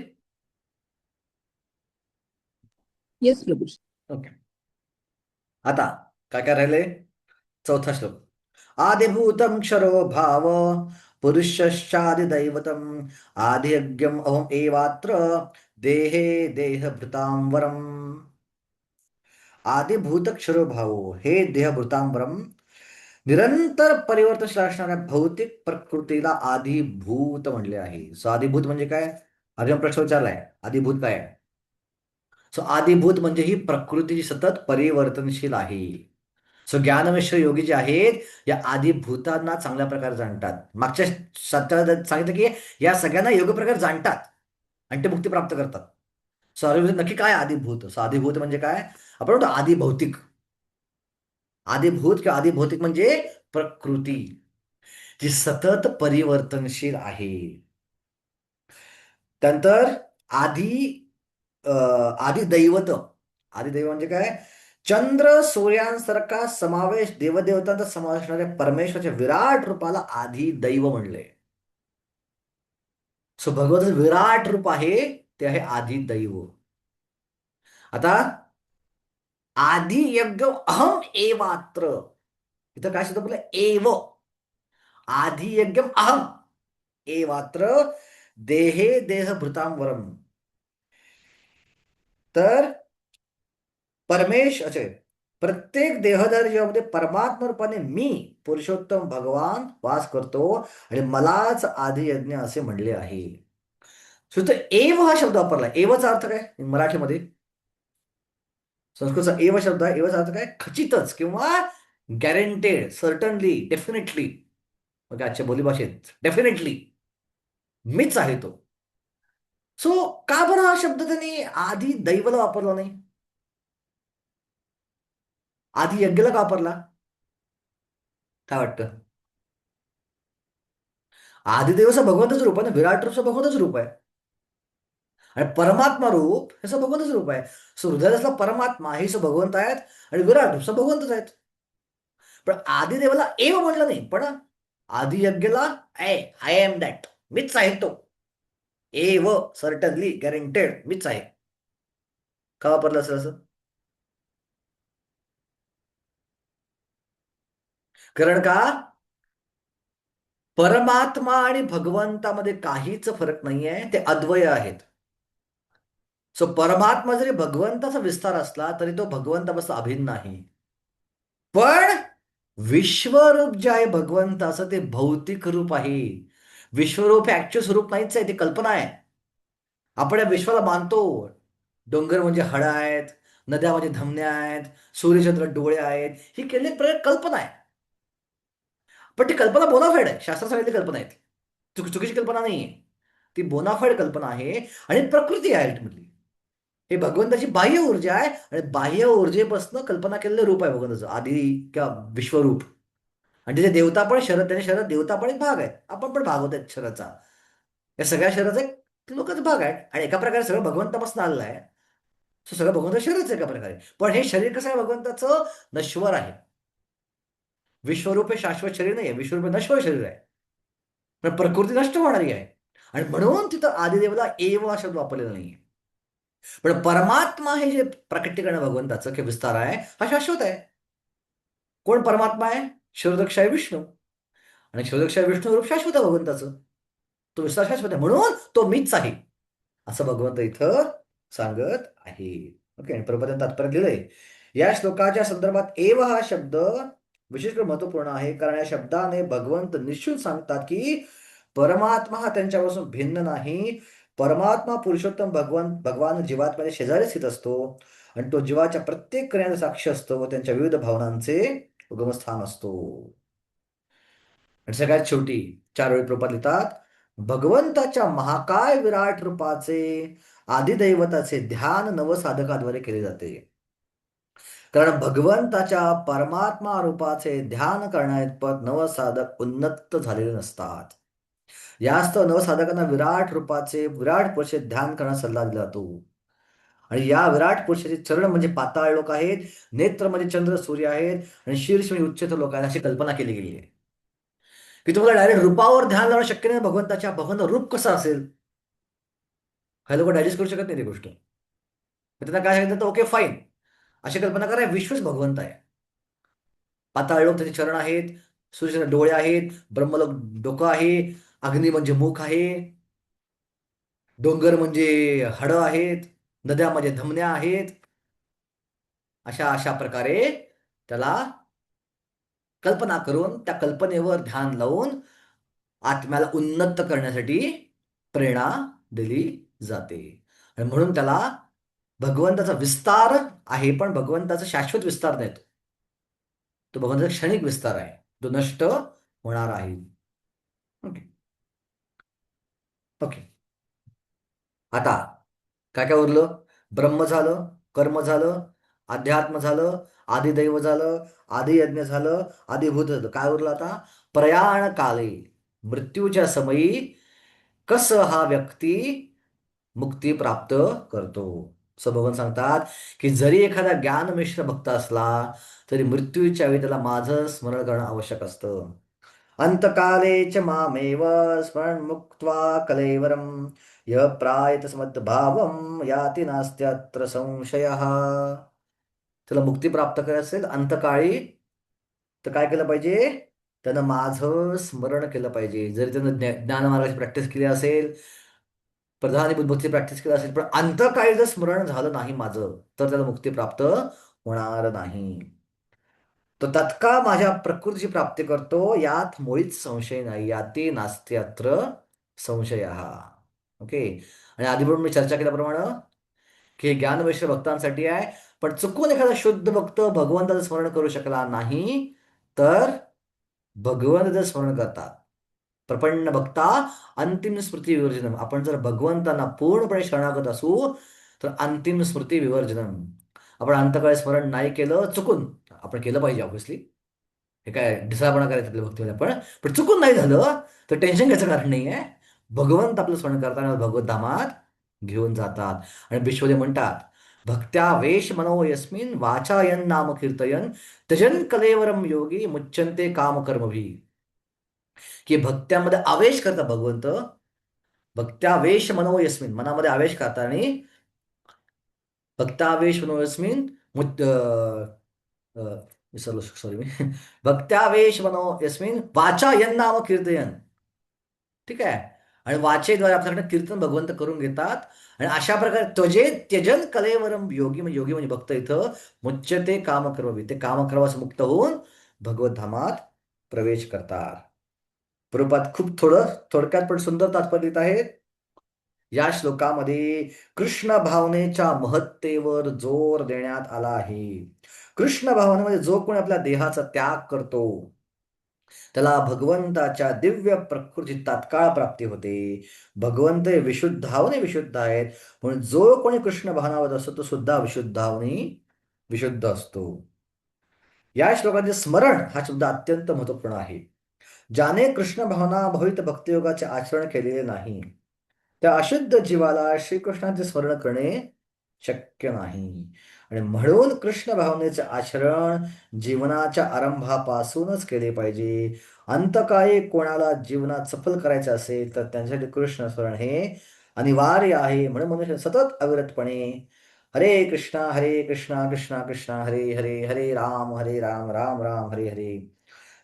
येस प्रभूजी. ओके, आता काय काय राहिले? चौथा श्लोक. आदिभूतं क्षरो भाव पुरुषश्चादिदैवतम् आदियज्ञम् अहम् एवात्र देहे देहभृतां आदिभूत क्षरो भावो, हे देहभृतांवरम, निरंतर परिवर्तनशील असणाऱ्या भौतिक प्रकृतीला आदिभूत म्हणले आहे. सो आदिभूत म्हणजे काय? आधी प्रश्न विचारलाय, आदिभूत काय आहे? सो आदिभूत म्हणजे ही प्रकृती जी सतत परिवर्तनशील आहे. सो ज्ञानमिश्र योगी जे आहेत या आदिभूतांना चांगल्या प्रकारे जाणतात. मागच्या सत्रात सांगितलं की या सगळ्यांना योग्य प्रकारे जाणतात आणि ते मुक्ती प्राप्त करतात. सो आदिभूत नक्की काय आदिभूत? सो आदिभूत म्हणजे काय? आपण म्हणतो आदिभौतिक. आदिभूत किंवा आदिभौतिक म्हणजे प्रकृती जी सतत परिवर्तनशील आहे. त्यानंतर आधी आदिदैवत. आदिदैव म्हणजे काय? चंद्र सूर्यांसारखा समावेश देवदेवतांचा समावेश असणाऱ्या परमेश्वराच्या विराट रूपाला आदिदैव म्हणले. सो भगवंताचं विराट रूप आहे ते आहे आदिदैव. आता आदि यज्ञ अहम एवात्र, इथं काय शब्द बोलला? एव. आदि यज्ञ अहम एवात्र देहे देहभृतां वरम. तर अच्छा, प्रत्येक देहधारी जीवामध्ये परमात्मा रूपाने मी पुरुषोत्तम भगवान वास करतो आणि मलाच आदि यज्ञ असे म्हणले आहे. सुद्धा एव हा शब्द वापरला. एवचा अर्थ काय मराठीमध्ये? संस्कृतचा एव शब्द आहे. एवचा अर्थ काय? खचितच किंवा गॅरंटेड, सर्टनली, डेफिनेटली. म्हणजे आजच्या बोलीभाषेत डेफिनेटली मीच आहे तो. सो का बरं हा शब्द त्यांनी आधी दैवला वापरला नाही? आधी यज्ञला का वापरला? काय वाटतं? आदिदेवचा भगवंतच रूप आहे ना, विराट रूपचा भगवंतच रूप आहे आणि परमात्मा रूप ह्याचं भगवंतच रूप आहे. सो हृदयातला परमात्मा हे भगवंत आहेत आणि विराट रूपचा भगवंतच आहेत. पण आदिदेवाला एव म्हणलं नाही, पण आदि यज्ञला आय एम दॅट, मीच आहे तो. एव सर्टनली गॅरंटेड मीच आहे. का वापरलं असेल असं? कारण का परमात्मा आणि भगवंतामध्ये काहीच फरक नाहीये, ते अद्वय आहेत. सो परमात्मा जरी भगवंताचा विस्तार असला तरी तो भगवंतापासून अभिन्न आहे. पण विश्वरूप जे आहे भगवंताचं ते भौतिक रूप आहे. विश्वरूप हे ऍक्च्युअल स्वरूप नाहीच आहे, ती कल्पना आहे. आपण या विश्वाला मानतो. डोंगर म्हणजे हडं आहेत, नद्या म्हणजे धमन्या आहेत, सूर्यचंद्र डोळे आहेत, ही केलेली कल्पना आहे. पण ती कल्पना बोनाफाईड आहे. शास्त्र सांगितली कल्पना आहे ती. चुकीची कल्पना नाहीये. ती बोनाफाईड कल्पना आहे आणि प्रकृती आहे अल्टिमेटली. हे भगवंताची बाह्य ऊर्जा आहे आणि बाह्य ऊर्जेपासून कल्पना केलेलं रूप आहे भगवंताचं आधी किंवा विश्वरूप. आणि त्याचे देवता पण शरद, त्याच्या शरद देवता पण एक भाग आहे. आपण पण भाग होत शरदचा. या सगळ्या शरदचा एक लोकांचा भाग आहे आणि एका प्रकारे सगळं भगवंतापासून आलेलं आहे. सो सगळं भगवंत शरीरच आहे एका प्रकारे. पण हे शरीर कसं आहे भगवंताचं? नश्वर आहे. विश्वरूप हे शाश्वत शरीर नाही आहे, विश्वरूप हे नश्वर शरीर आहे. पण प्रकृती नष्ट होणारी आहे आणि म्हणून तिथं आदिदेवला एव हा शब्द वापरलेला नाहीये. पण परमात्मा हे जे प्रकटीकरण भगवंताचं किंवा विस्तार आहे हा शाश्वत आहे. कोण परमात्मा आहे? शिरोदक्षाय विष्णू. आणि शिरोदक्षाय विष्णू रूप शाश्वत आहे भगवंताचं. तो विस्तार शाश्वत आहे म्हणून तो मीच आहे असं भगवंत इथं सांगत आहे. ओके. आणि प्रबोधन तात्पर्य दिलंय. या श्लोकाच्या संदर्भात एव हा शब्द विशेष महत्वपूर्ण आहे, कारण या शब्दाने भगवंत निश्चित सांगतात की परमात्मा हा त्यांच्यापासून भिन्न नाही. परमात्मा पुरुषोत्तम भगवान जीवात्म्याच्या शेजारी स्थित असतो आणि तो जीवाच्या प्रत्येक क्रियांचा साक्ष असतो व त्यांच्या विविध भावनांचे उगमस्थान असतो. आणि सगळ्यात शेवटी 4 वेळी प्रपात लिहितात, भगवंताच्या महाकाय विराट रूपाचे आदिदैवताचे ध्यान नवसाधकाद्वारे केले जाते. कारण भगवंताच्या परमात्मा रूपाचे ध्यान करण्याइतपत नवसाधक उन्नत झालेले नसतात. यास्तव नवसाधकांना विराट रूपाचे विराट पुरुषे ध्यान करण्यास सल्ला दिला जातो. आणि या विराट पुरुषाचे चरण म्हणजे पाताळ लोक आहेत, नेत्र म्हणजे चंद्र सूर्य आहेत आणि शीर्ष म्हणजे उच्चतर लोक आहेत अशी कल्पना केली गेली आहे. की तुम्हाला डायरेक्ट रूपावर ध्यान लावणं शक्य नाही. भगवंताच्या भगवंत रूप कसं असेल हे लोक डायजेस्ट करू शकत नाही ती गोष्ट. त्यांना काय सांगितलं तर ओके फाईन, अशी कल्पना करा विश्वच भगवंत आहे. पाताळ लोक त्याचे चरण आहेत, सूर्य डोळे आहेत, ब्रह्मलोक डोकं आहे, अग्नी म्हणजे मुख आहे, डोंगर म्हणजे हाडं आहेत, नद्या म्हणजे धमन्या आहेत. अशा अशा प्रकारे त्याला कल्पना करून त्या कल्पनेवर ध्यान लावून आत्म्याला उन्नत करण्यासाठी प्रेरणा दिली जाते आणि म्हणून त्याला भगवंताचा विस्तार आहे, पण भगवंताचा शाश्वत विस्तार नाही तो. तो भगवंताचा क्षणिक विस्तार आहे, तो नष्ट होणार आहे. ओके. ओके. आता काय काय उरलं? ब्रह्म झालं, कर्म झालं, अध्यात्म झालं, आदिदैव झालं, आदियज्ञ झालं, आदिभूत झालं. काय उरलं आता? प्रयाण काले, मृत्यूच्या समयी कसं हा व्यक्ती मुक्ती प्राप्त करतो. असं भगवान सांगतात की जरी एखादा ज्ञानमिश्र भक्त असला तरी मृत्यूच्या वेळी त्याला माझं स्मरण करणं आवश्यक असतं. अंतकाले च मामेव स्मरण मुक्त्वा कलेवरम य प्रायत समद्भावम याति नास्त्यत्र संशयः. त्याला मुक्ती प्राप्त करायची असेल अंतकाळी, तर काय केलं पाहिजे? त्यानं माझं स्मरण केलं पाहिजे. जरी त्यानं ज्ञानमार्गाची प्रॅक्टिस केली असेल, प्रधान बुद्धीची प्रॅक्टिस केली असेल, पण अंतकाळी जर स्मरण झालं नाही माझं, तर त्याला मुक्ती प्राप्त होणार नाही. तो तत्काळ माझ्या प्रकृतीची प्राप्ती करतो, यात मुळीच संशय नाही. याती नास्त्यत्र संशय. ओके. आणि आधी पण मी चर्चा केल्याप्रमाणे की हे ज्ञानवैश्य भक्तांसाठी आहे, पण चुकून एखादा शुद्ध भक्त भगवंताचं स्मरण करू शकला नाही तर भगवंताचं स्मरण करतात. प्रपन्न भक्ता अंतिम स्मृती विवर्जनम. आपण जर भगवंतांना पूर्णपणे शरणागत असू तर अंतिम स्मृती विवर्जनम. आपण अंतकाळी स्मरण नाही केलं चुकून, आपण केलं पाहिजे ऑब्व्हियसली, हे काय ढिसाळपणा करायचं आपल्या भक्तीमध्ये, पण चुकून नाही झालं तर टेन्शन घ्यायचं कारण नाही आहे. भगवंत आपलं स्मरण करताना भगवत धामात घेऊन जातात. आणि विश्वदेव म्हणतात भक्त्या वेश मनो यस्मिन वाचायन नाम कीर्तयन त्यजन कलेवरम योगी मुच्यंते काम कर्मभी. की भक्त्यामध्ये आवेश करतात भगवंत. भक्त्यावेश मनो यस्मिन, मनामध्ये आवेश करतात, आणि भक्तावेश मनो यस्मिन अ, विसरलो सॉरी मी. भक्त्यावेश मनो यस्मिन वाचायन नाम कीर्तयन. ठीक आहे. आणि वाचेद्वारे आपल्याकडे कीर्तन भगवंत करून घेतात. आणि अशा प्रकारे त्यजन कलेवरम योगी, म्हणजे योगी म्हणजे भक्त इथं मुच्यते कामकर्मभी, ते कामकर्मास मुक्त होऊन भगवत धामात प्रवेश करतात. प्रभुपाद खूप थोडक्यात पण सुंदर तात्पर्य देत आहेत. या श्लोकामध्ये कृष्ण भावनेच्या महत्तेवर जोर देण्यात आला आहे. कृष्ण भावनेमध्ये जो कोणी आपल्या देहाचा त्याग करतो त्याला भगवंताच्या दिव्य प्रकृती तात्काळ प्राप्ती होते. भगवंत हे विशुद्धावने विशुद्ध आहेत, म्हणून जो कोणी कृष्ण भावनावर असतो तो सुद्धा विशुद्धावनी विशुद्ध असतो. या श्लोकाचे स्मरण हा शब्द अत्यंत महत्वपूर्ण आहे. ज्याने कृष्ण भावना भवित भक्तियोगाचे आचरण केलेले नाही त्या अशुद्ध जीवाला श्रीकृष्णाचे स्मरण करणे शक्य नाही. आणि म्हणून कृष्ण भावनेचे आचरण जीवनाच्या आरंभापासूनच केले पाहिजे. अंतकाळी कोणाला जीवनात सफल करायचे असेल तर त्यांच्यासाठी कृष्ण स्मरण हे अनिवार्य आहे. म्हणून मनुष्य सतत अविरतपणे हरे कृष्णा कृष्णा कृष्णा हरे हरे, हरे राम राम राम हरे हरे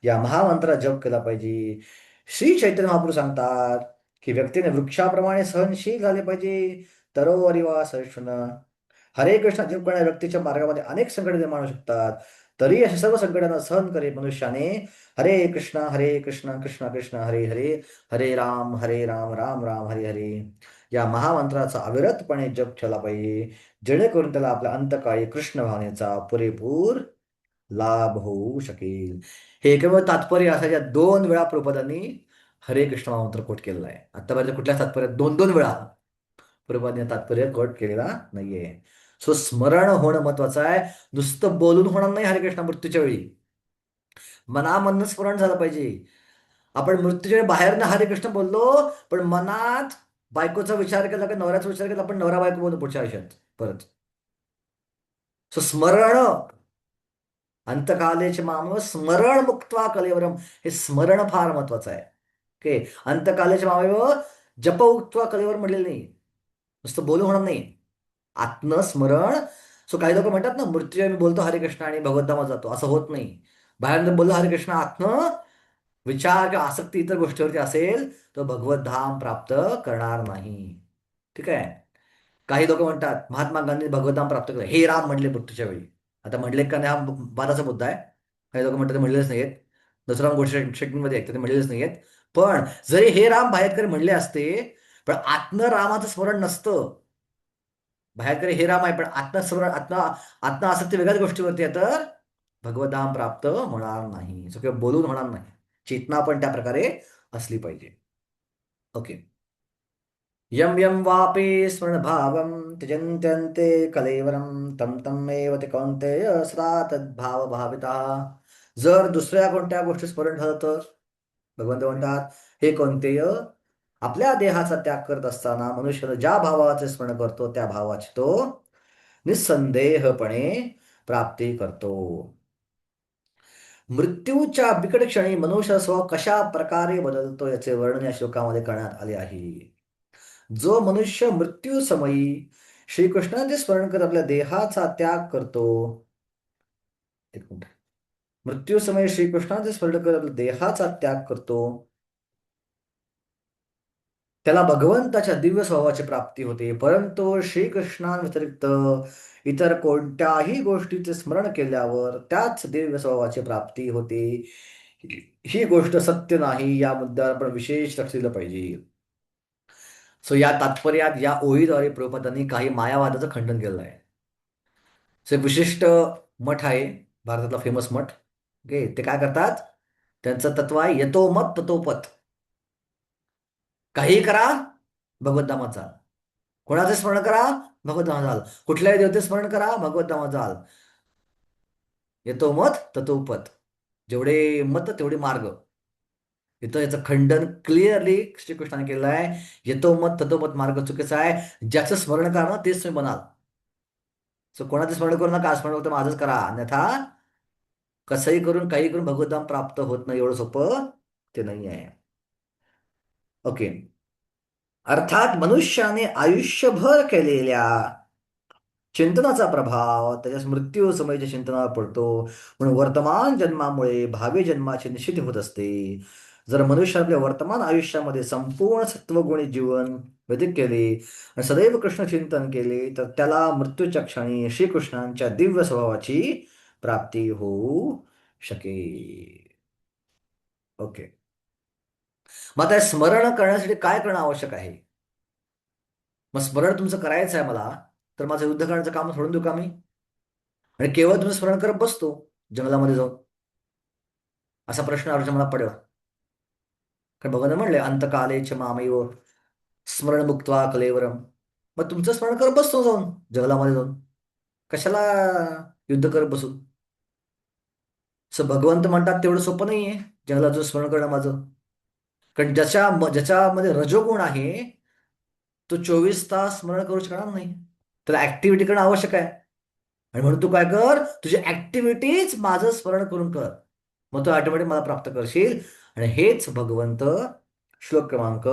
या महामंत्र जप केला पाहिजे. श्री चैतन्य महाप्रभू सांगतात की व्यक्तीने वृक्षाप्रमाणे सहनशील झाले पाहिजे. तरोवरीवा सहिष्णु. हरे कृष्ण जप करणाऱ्या व्यक्तीच्या मार्गामध्ये अनेक संकटे निर्माण होऊ शकतात, तरी अशा सर्व संकटांना सहन करे मनुष्याने हरे कृष्ण कृष्ण कृष्ण हरे हरे, हरे राम राम राम हरे हरे या महामंत्राचा अविरतपणे जप ठेवला पाहिजे, जेणेकरून त्याला आपल्या अंतकाळी कृष्ण भावनेचा पुरेपूर लाभ होऊ शकेल. हे एकमेव तात्पर्य असायच्या 2 वेळा प्रभुपादांनी हरे कृष्ण महामंत्र कोट केलेला आहे. आतापर्यंत कुठल्या तात्पर्यात 2-2 वेळा प्रभुपादांनी तात्पर्य कोट केलेला नाहीये. सो स्मरण होणं महत्वाचं आहे. नुसतं बोलून होणार नाही हरे कृष्ण मृत्यूच्या वेळी, मनामधनं स्मरण झालं पाहिजे. आपण मृत्यूच्या वेळी बाहेरनं हरे कृष्ण बोललो, पण मनात बायकोचा विचार केला की नवऱ्याचा विचार केला, आपण नवरा बायको बोलतो पुढच्या आयुष्यात परत. सो स्मरण अंतकालेचे माम स्मरण मुक्त्वा कलेवरम, हे स्मरण फार महत्वाचं आहे. ओके. अंतकालेचे मामेव जप उक्त्वा कलेवर म्हणलेलं नाही, नुसतं बोलून होणार नाही, आत्मस्मरण. सो काही लोक म्हणतात ना मृत्यू मी बोलतो हरे कृष्ण आणि भगवद्धामात जातो, असं होत नाही. बाहेर बोललो हरे कृष्ण, आत्म विचार किंवा आसक्ती इतर गोष्टीवरती असेल तर भगवत धाम प्राप्त करणार नाही. ठीक आहे. काही लोक म्हणतात महात्मा गांधी भगवद्धाम प्राप्त केलं, हे राम म्हणले मृत्यूच्या वेळी. आता म्हणले का नाही हा वादाचा मुद्दा आहे. काही लोक म्हणतात ते म्हणलेच नाहीयेत. दसराम गोष्टी स्टेटमेंटमध्ये आहेत ते म्हणलेलेच नाहीयेत. पण जरी हे राम बाहेरकडे म्हणले असते, पण आत्मरामाचं स्मरण नसतं बाहेर तरी हे राम आहे, पण आत्मस्मरण आत्म आसक्ती वेगळ्याच गोष्टीवरती आहे, तर भगवद्धाम प्राप्त होणार नाही. सो किंवा बोलून होणार नाही. चेतना पण त्या प्रकारे असली पाहिजे. ओके. यम यम वापी स्मरण भावम त्यजन्त्यन्ते कलेवरम तम तम एव ते कौन्तेय सदा तद्भाव भाविता. जर दुसऱ्या कोणत्या गोष्टी स्मरण झालं तर भगवंत म्हणतात, हे कौन्तेय, आपल्या देहाचा त्याग करत असताना मनुष्य ज्या भावाचे स्मरण करतो त्या भावाची तो निस्संदेहपणे प्राप्ती करतो. मृत्यूच्या बिकट क्षणी मनुष्य स्व कशा प्रकारे बदलतो याचे वर्णन या श्लोकामध्ये करण्यात आले आहे. जो मनुष्य मृत्यू समयी श्रीकृष्णाचे स्मरण करत आपल्या देहाचा त्याग करतो, एक मिनिट, मृत्यू समयी श्रीकृष्णाचे स्मरण करत आपल्या देहाचा त्याग करतो, त्याला भगवंताच्या दिव्य स्वभावाची प्राप्ती होते. परंतु श्रीकृष्णांव्यतिरिक्त इतर कोणत्याही गोष्टीचे स्मरण केल्यावर त्याच दिव्य स्वभावाची प्राप्ती होते. ही गोष्ट सत्य नाही, या मुद्द्यावर आपण विशेष लक्ष दिलं पाहिजे. सो या तात्पर्यात या ओळीद्वारे प्रभुपादांनी काही मायावादाचं खंडन केलेलं आहे. सो एक विशिष्ट मठ आहे, भारतातला फेमस मठ. ओके, ते काय करतात, त्यांचं तत्व आहे यतो मत ततो पथ. काही करा भगवद्धामाचा, कोणाचे स्मरण करा भगवद्धामा जाल, कुठल्याही देवते स्मरण करा भगवद्धामा जाल. येतो मत ततो पथ, जेवढे मत तेवढे मार्ग. इथं याचं खंडन क्लिअरली श्रीकृष्णाने केलेलं आहे. येतो मत ततो मत मार्ग चुकीचा आहे. ज्याचं स्मरण करा ना तेच तुम्ही बनाल. सो कोणाचं स्मरण करू नका, स्मरण फक्त माझंच करा, अन्यथा कसंही करून काही करून भगवद्धाम प्राप्त होत नाही. एवढं सोपं ते नाही आहे. ओके. अर्थात मनुष्याने आयुष्यभर केलेल्या चिंतनाचा प्रभाव त्याच्या मृत्यू समयीच्या चिंतनावर पडतो. म्हणून वर्तमान जन्मामुळे भावी जन्माची निश्चिती होत असते. जर मनुष्य आपल्या वर्तमान आयुष्यामध्ये संपूर्ण सत्वगुणी जीवन व्यतीत केले आणि सदैव कृष्ण चिंतन केले, तर त्याला मृत्यूच्या क्षणी श्रीकृष्णांच्या दिव्य स्वभावाची प्राप्ती होऊ शकेल. ओके. मग आता हे स्मरण करण्यासाठी काय करणं आवश्यक आहे? मग स्मरण तुमचं करायचं आहे मला, तर माझं युद्ध करण्याचं काम सोडून देऊ का मी, आणि केवळ तुम्ही स्मरण करत बसतो जंगलामध्ये जाऊन? असा प्रश्न अर्जुन मला पडेल. कारण भगवान म्हणले अंतकालेच मामैव स्मरण मुक्त्वा कलेवरम. मग तुमचं स्मरण करत बसतो जाऊन जंगलामध्ये जाऊन, कशाला युद्ध करत बसू? असं भगवंत म्हणतात तेवढं सोपं नाहीये जंगलात स्मरण करणं माझं. कारण ज्याच्यामध्ये रजोगुण आहे तो 24 तास स्मरण करू शकणार नाही. त्याला ऍक्टिव्हिटी करणं आवश्यक आहे. आणि म्हणून तू काय कर, तुझी ऍक्टिव्हिटीज माझं स्मरण करून कर, मग तू ऑटोमॅटिक मला प्राप्त करशील. आणि हेच भगवंत श्लोक क्रमांक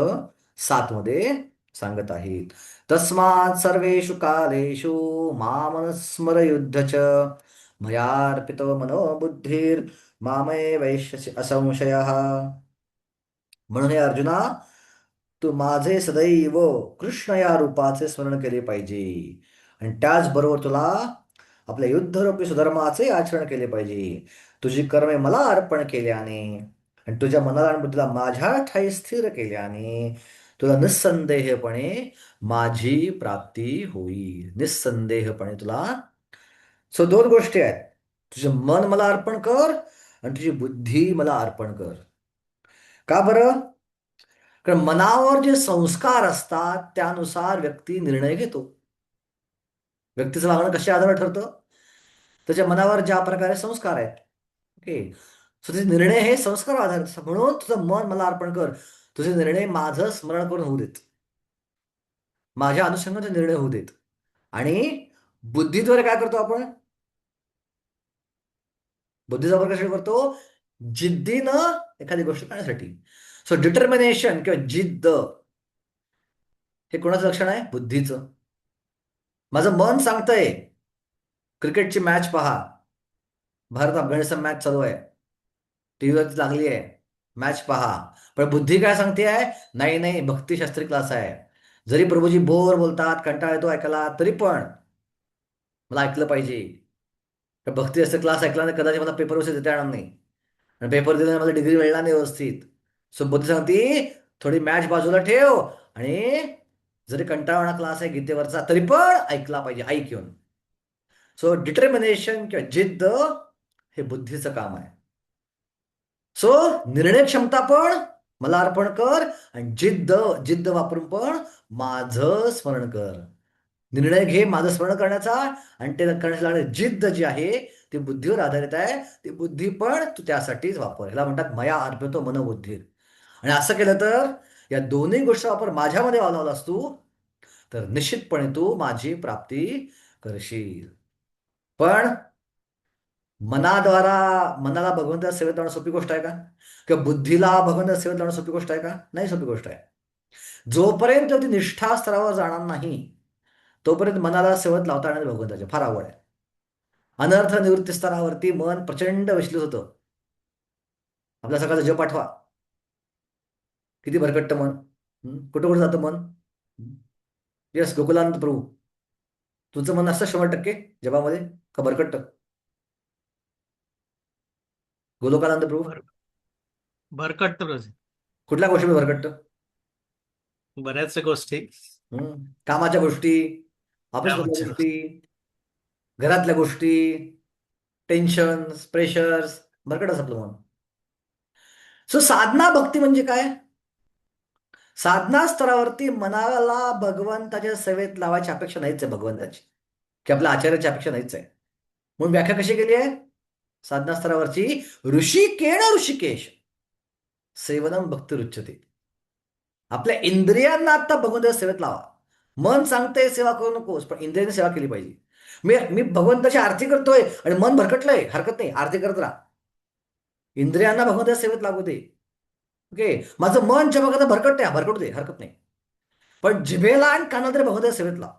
7 मध्ये सांगत आहेत. तस्मात सर्वेषु कालेषु मामनुस्मर युद्धच मयार्पितो मनोबुद्धिर मामे वैश्यसि असंशयः. म्हणून हे अर्जुना, तू माझे सदैव कृष्ण या रूपाचे स्मरण केले पाहिजे, आणि त्याचबरोबर तुला आपल्या युद्धरूपी सुधर्माचे आचरण केले पाहिजे. तुझी कर्मे मला अर्पण केल्याने आणि तुझ्या मनाला आणि बुद्धीला माझ्या ठाई स्थिर केल्याने तुला निस्संदेहपणे माझी प्राप्ती होईल. निस्संदेहपणे तुला. सो 2 गोष्टी आहेत, तुझे मन मला अर्पण कर आणि तुझी बुद्धी मला अर्पण कर. का बरं? कारण मनावर जे संस्कार असतात त्यानुसार व्यक्ती निर्णय घेतो. व्यक्तीचं वागणं कशा आधारावर ठरतं? त्याच्या मनावर ज्या प्रकारे संस्कार आहेत. ओके. सो तुझे निर्णय हे संस्कार आधारित असतात. म्हणून तुझं मन मला अर्पण कर, तुझे निर्णय माझं स्मरण करून होऊ देत, माझ्या अनुषंगाचे निर्णय होऊ देत. आणि बुद्धीद्वारे काय करतो आपण? बुद्धीचा वापर कशासाठी करतो? जिद्दीनं एखादी गोष्ट करण्यासाठी. सो डिटर्मिनेशन किंवा जिद्द हे कोणाचं लक्षण आहे? बुद्धीचं. माझं मन सांगतंय क्रिकेटची मॅच पहा, भारत अफगाणिस्तान मॅच चालू आहे, टीव्हीवर लागली आहे, मॅच पहा. पण बुद्धी काय सांगते आहे? नाही नाही, भक्तिशास्त्री क्लास आहे. जरी प्रभूजी बोर बोलतात, कंटाळा येतो ऐकायला, तरी पण मला ऐकलं पाहिजे. भक्तिशास्त्र क्लास ऐकला नाही कदाचित मला पेपर व्यवस्थित देता येणार नाही, आणि पेपर दिल्याने मला डिग्री मिळणार नाही व्यवस्थित. सो बुद्धी सांगते थोडी मॅच बाजूला ठेव आणि जरी कंटाळवाणा क्लास आहे गीतेवरचा तरी पण ऐकला पाहिजे, ऐक येऊन. सो डिटर्मिनेशन किंवा जिद्द हे बुद्धीचं काम आहे. सो निर्णय क्षमता पण मला अर्पण कर, आणि जिद्द जिद्द वापरून पण माझं स्मरण कर. निर्णय घे माझं स्मरण करण्याचा, आणि ते करण्याची लागणारी जिद्द जी आहे ती बुद्धीवर आधारित आहे. ती बुद्धी पण तू त्यासाठीच वापर. ह्याला म्हणतात मया अर्पितो मनोबुद्धी. आणि असं केलं तर या दोन्ही गोष्टी वापर माझ्यामध्ये लावलास तू, तर निश्चितपणे तू माझी प्राप्ती करशील. पण मनाला भगवंताच्या सेवेत लावणं सोपी गोष्ट आहे का? किंवा बुद्धीला भगवंताच्या सेवेत लावणं सोपी गोष्ट आहे का? नाही सोपी गोष्ट आहे. जोपर्यंत ती निष्ठा स्तरावर जाणार नाही तोपर्यंत मनाला सेवेत लावता येणार भगवंताच्या फार आवड आहे. अनर्थ निवृत्ती स्तरावरती मन प्रचंड विचलित होतं. आपल्या सकाळचा जप आठवा, किती भरकटतं मन. कुठं कुठं जातं मन. येस गोकुलानंद प्रभू, तुझं मन असतं 100% जपामध्ये का भरकटतं? गोलोकानंद प्रभू, भर भरकटतं रोज. कुठल्या गोष्टीमध्ये भरकटतं? बऱ्याचशा गोष्टी. कामाच्या गोष्टी, ऑफिसमधल्या कामाच्या गोष्टी, घरातल्या गोष्टी, टेन्शन्स, प्रेशर्स, भरकटच आपलं मन. सो साधना भक्ती म्हणजे काय? साधना स्तरावरती मनाला भगवंताच्या सेवेत लावायची अपेक्षा नाहीच आहे भगवंताची, की आपल्या आचार्याची अपेक्षा नाहीच आहे. म्हणून व्याख्या कशी केली आहे साधना स्तरावरची? ऋषिकेण ऋषिकेश सेवनम भक्ती रुच्यते. आपल्या इंद्रियांना आता भगवंताच्या सेवेत लावा. मन सांगते सेवा करू नकोस, पण इंद्रियांनी सेवा केली पाहिजे. मी भगवंताची आरती करतोय आणि मन भरकटलंय, हरकत नाही, आरती करत राहा. इंद्रियांना भगवंताच्या सेवेत लागू दे. ओके, माझं मन जेव्हा करता भरकटू दे, हरकत नाही. पण जिभेला आणि कानाला तरी भगवंताच्या सेवेत लाव.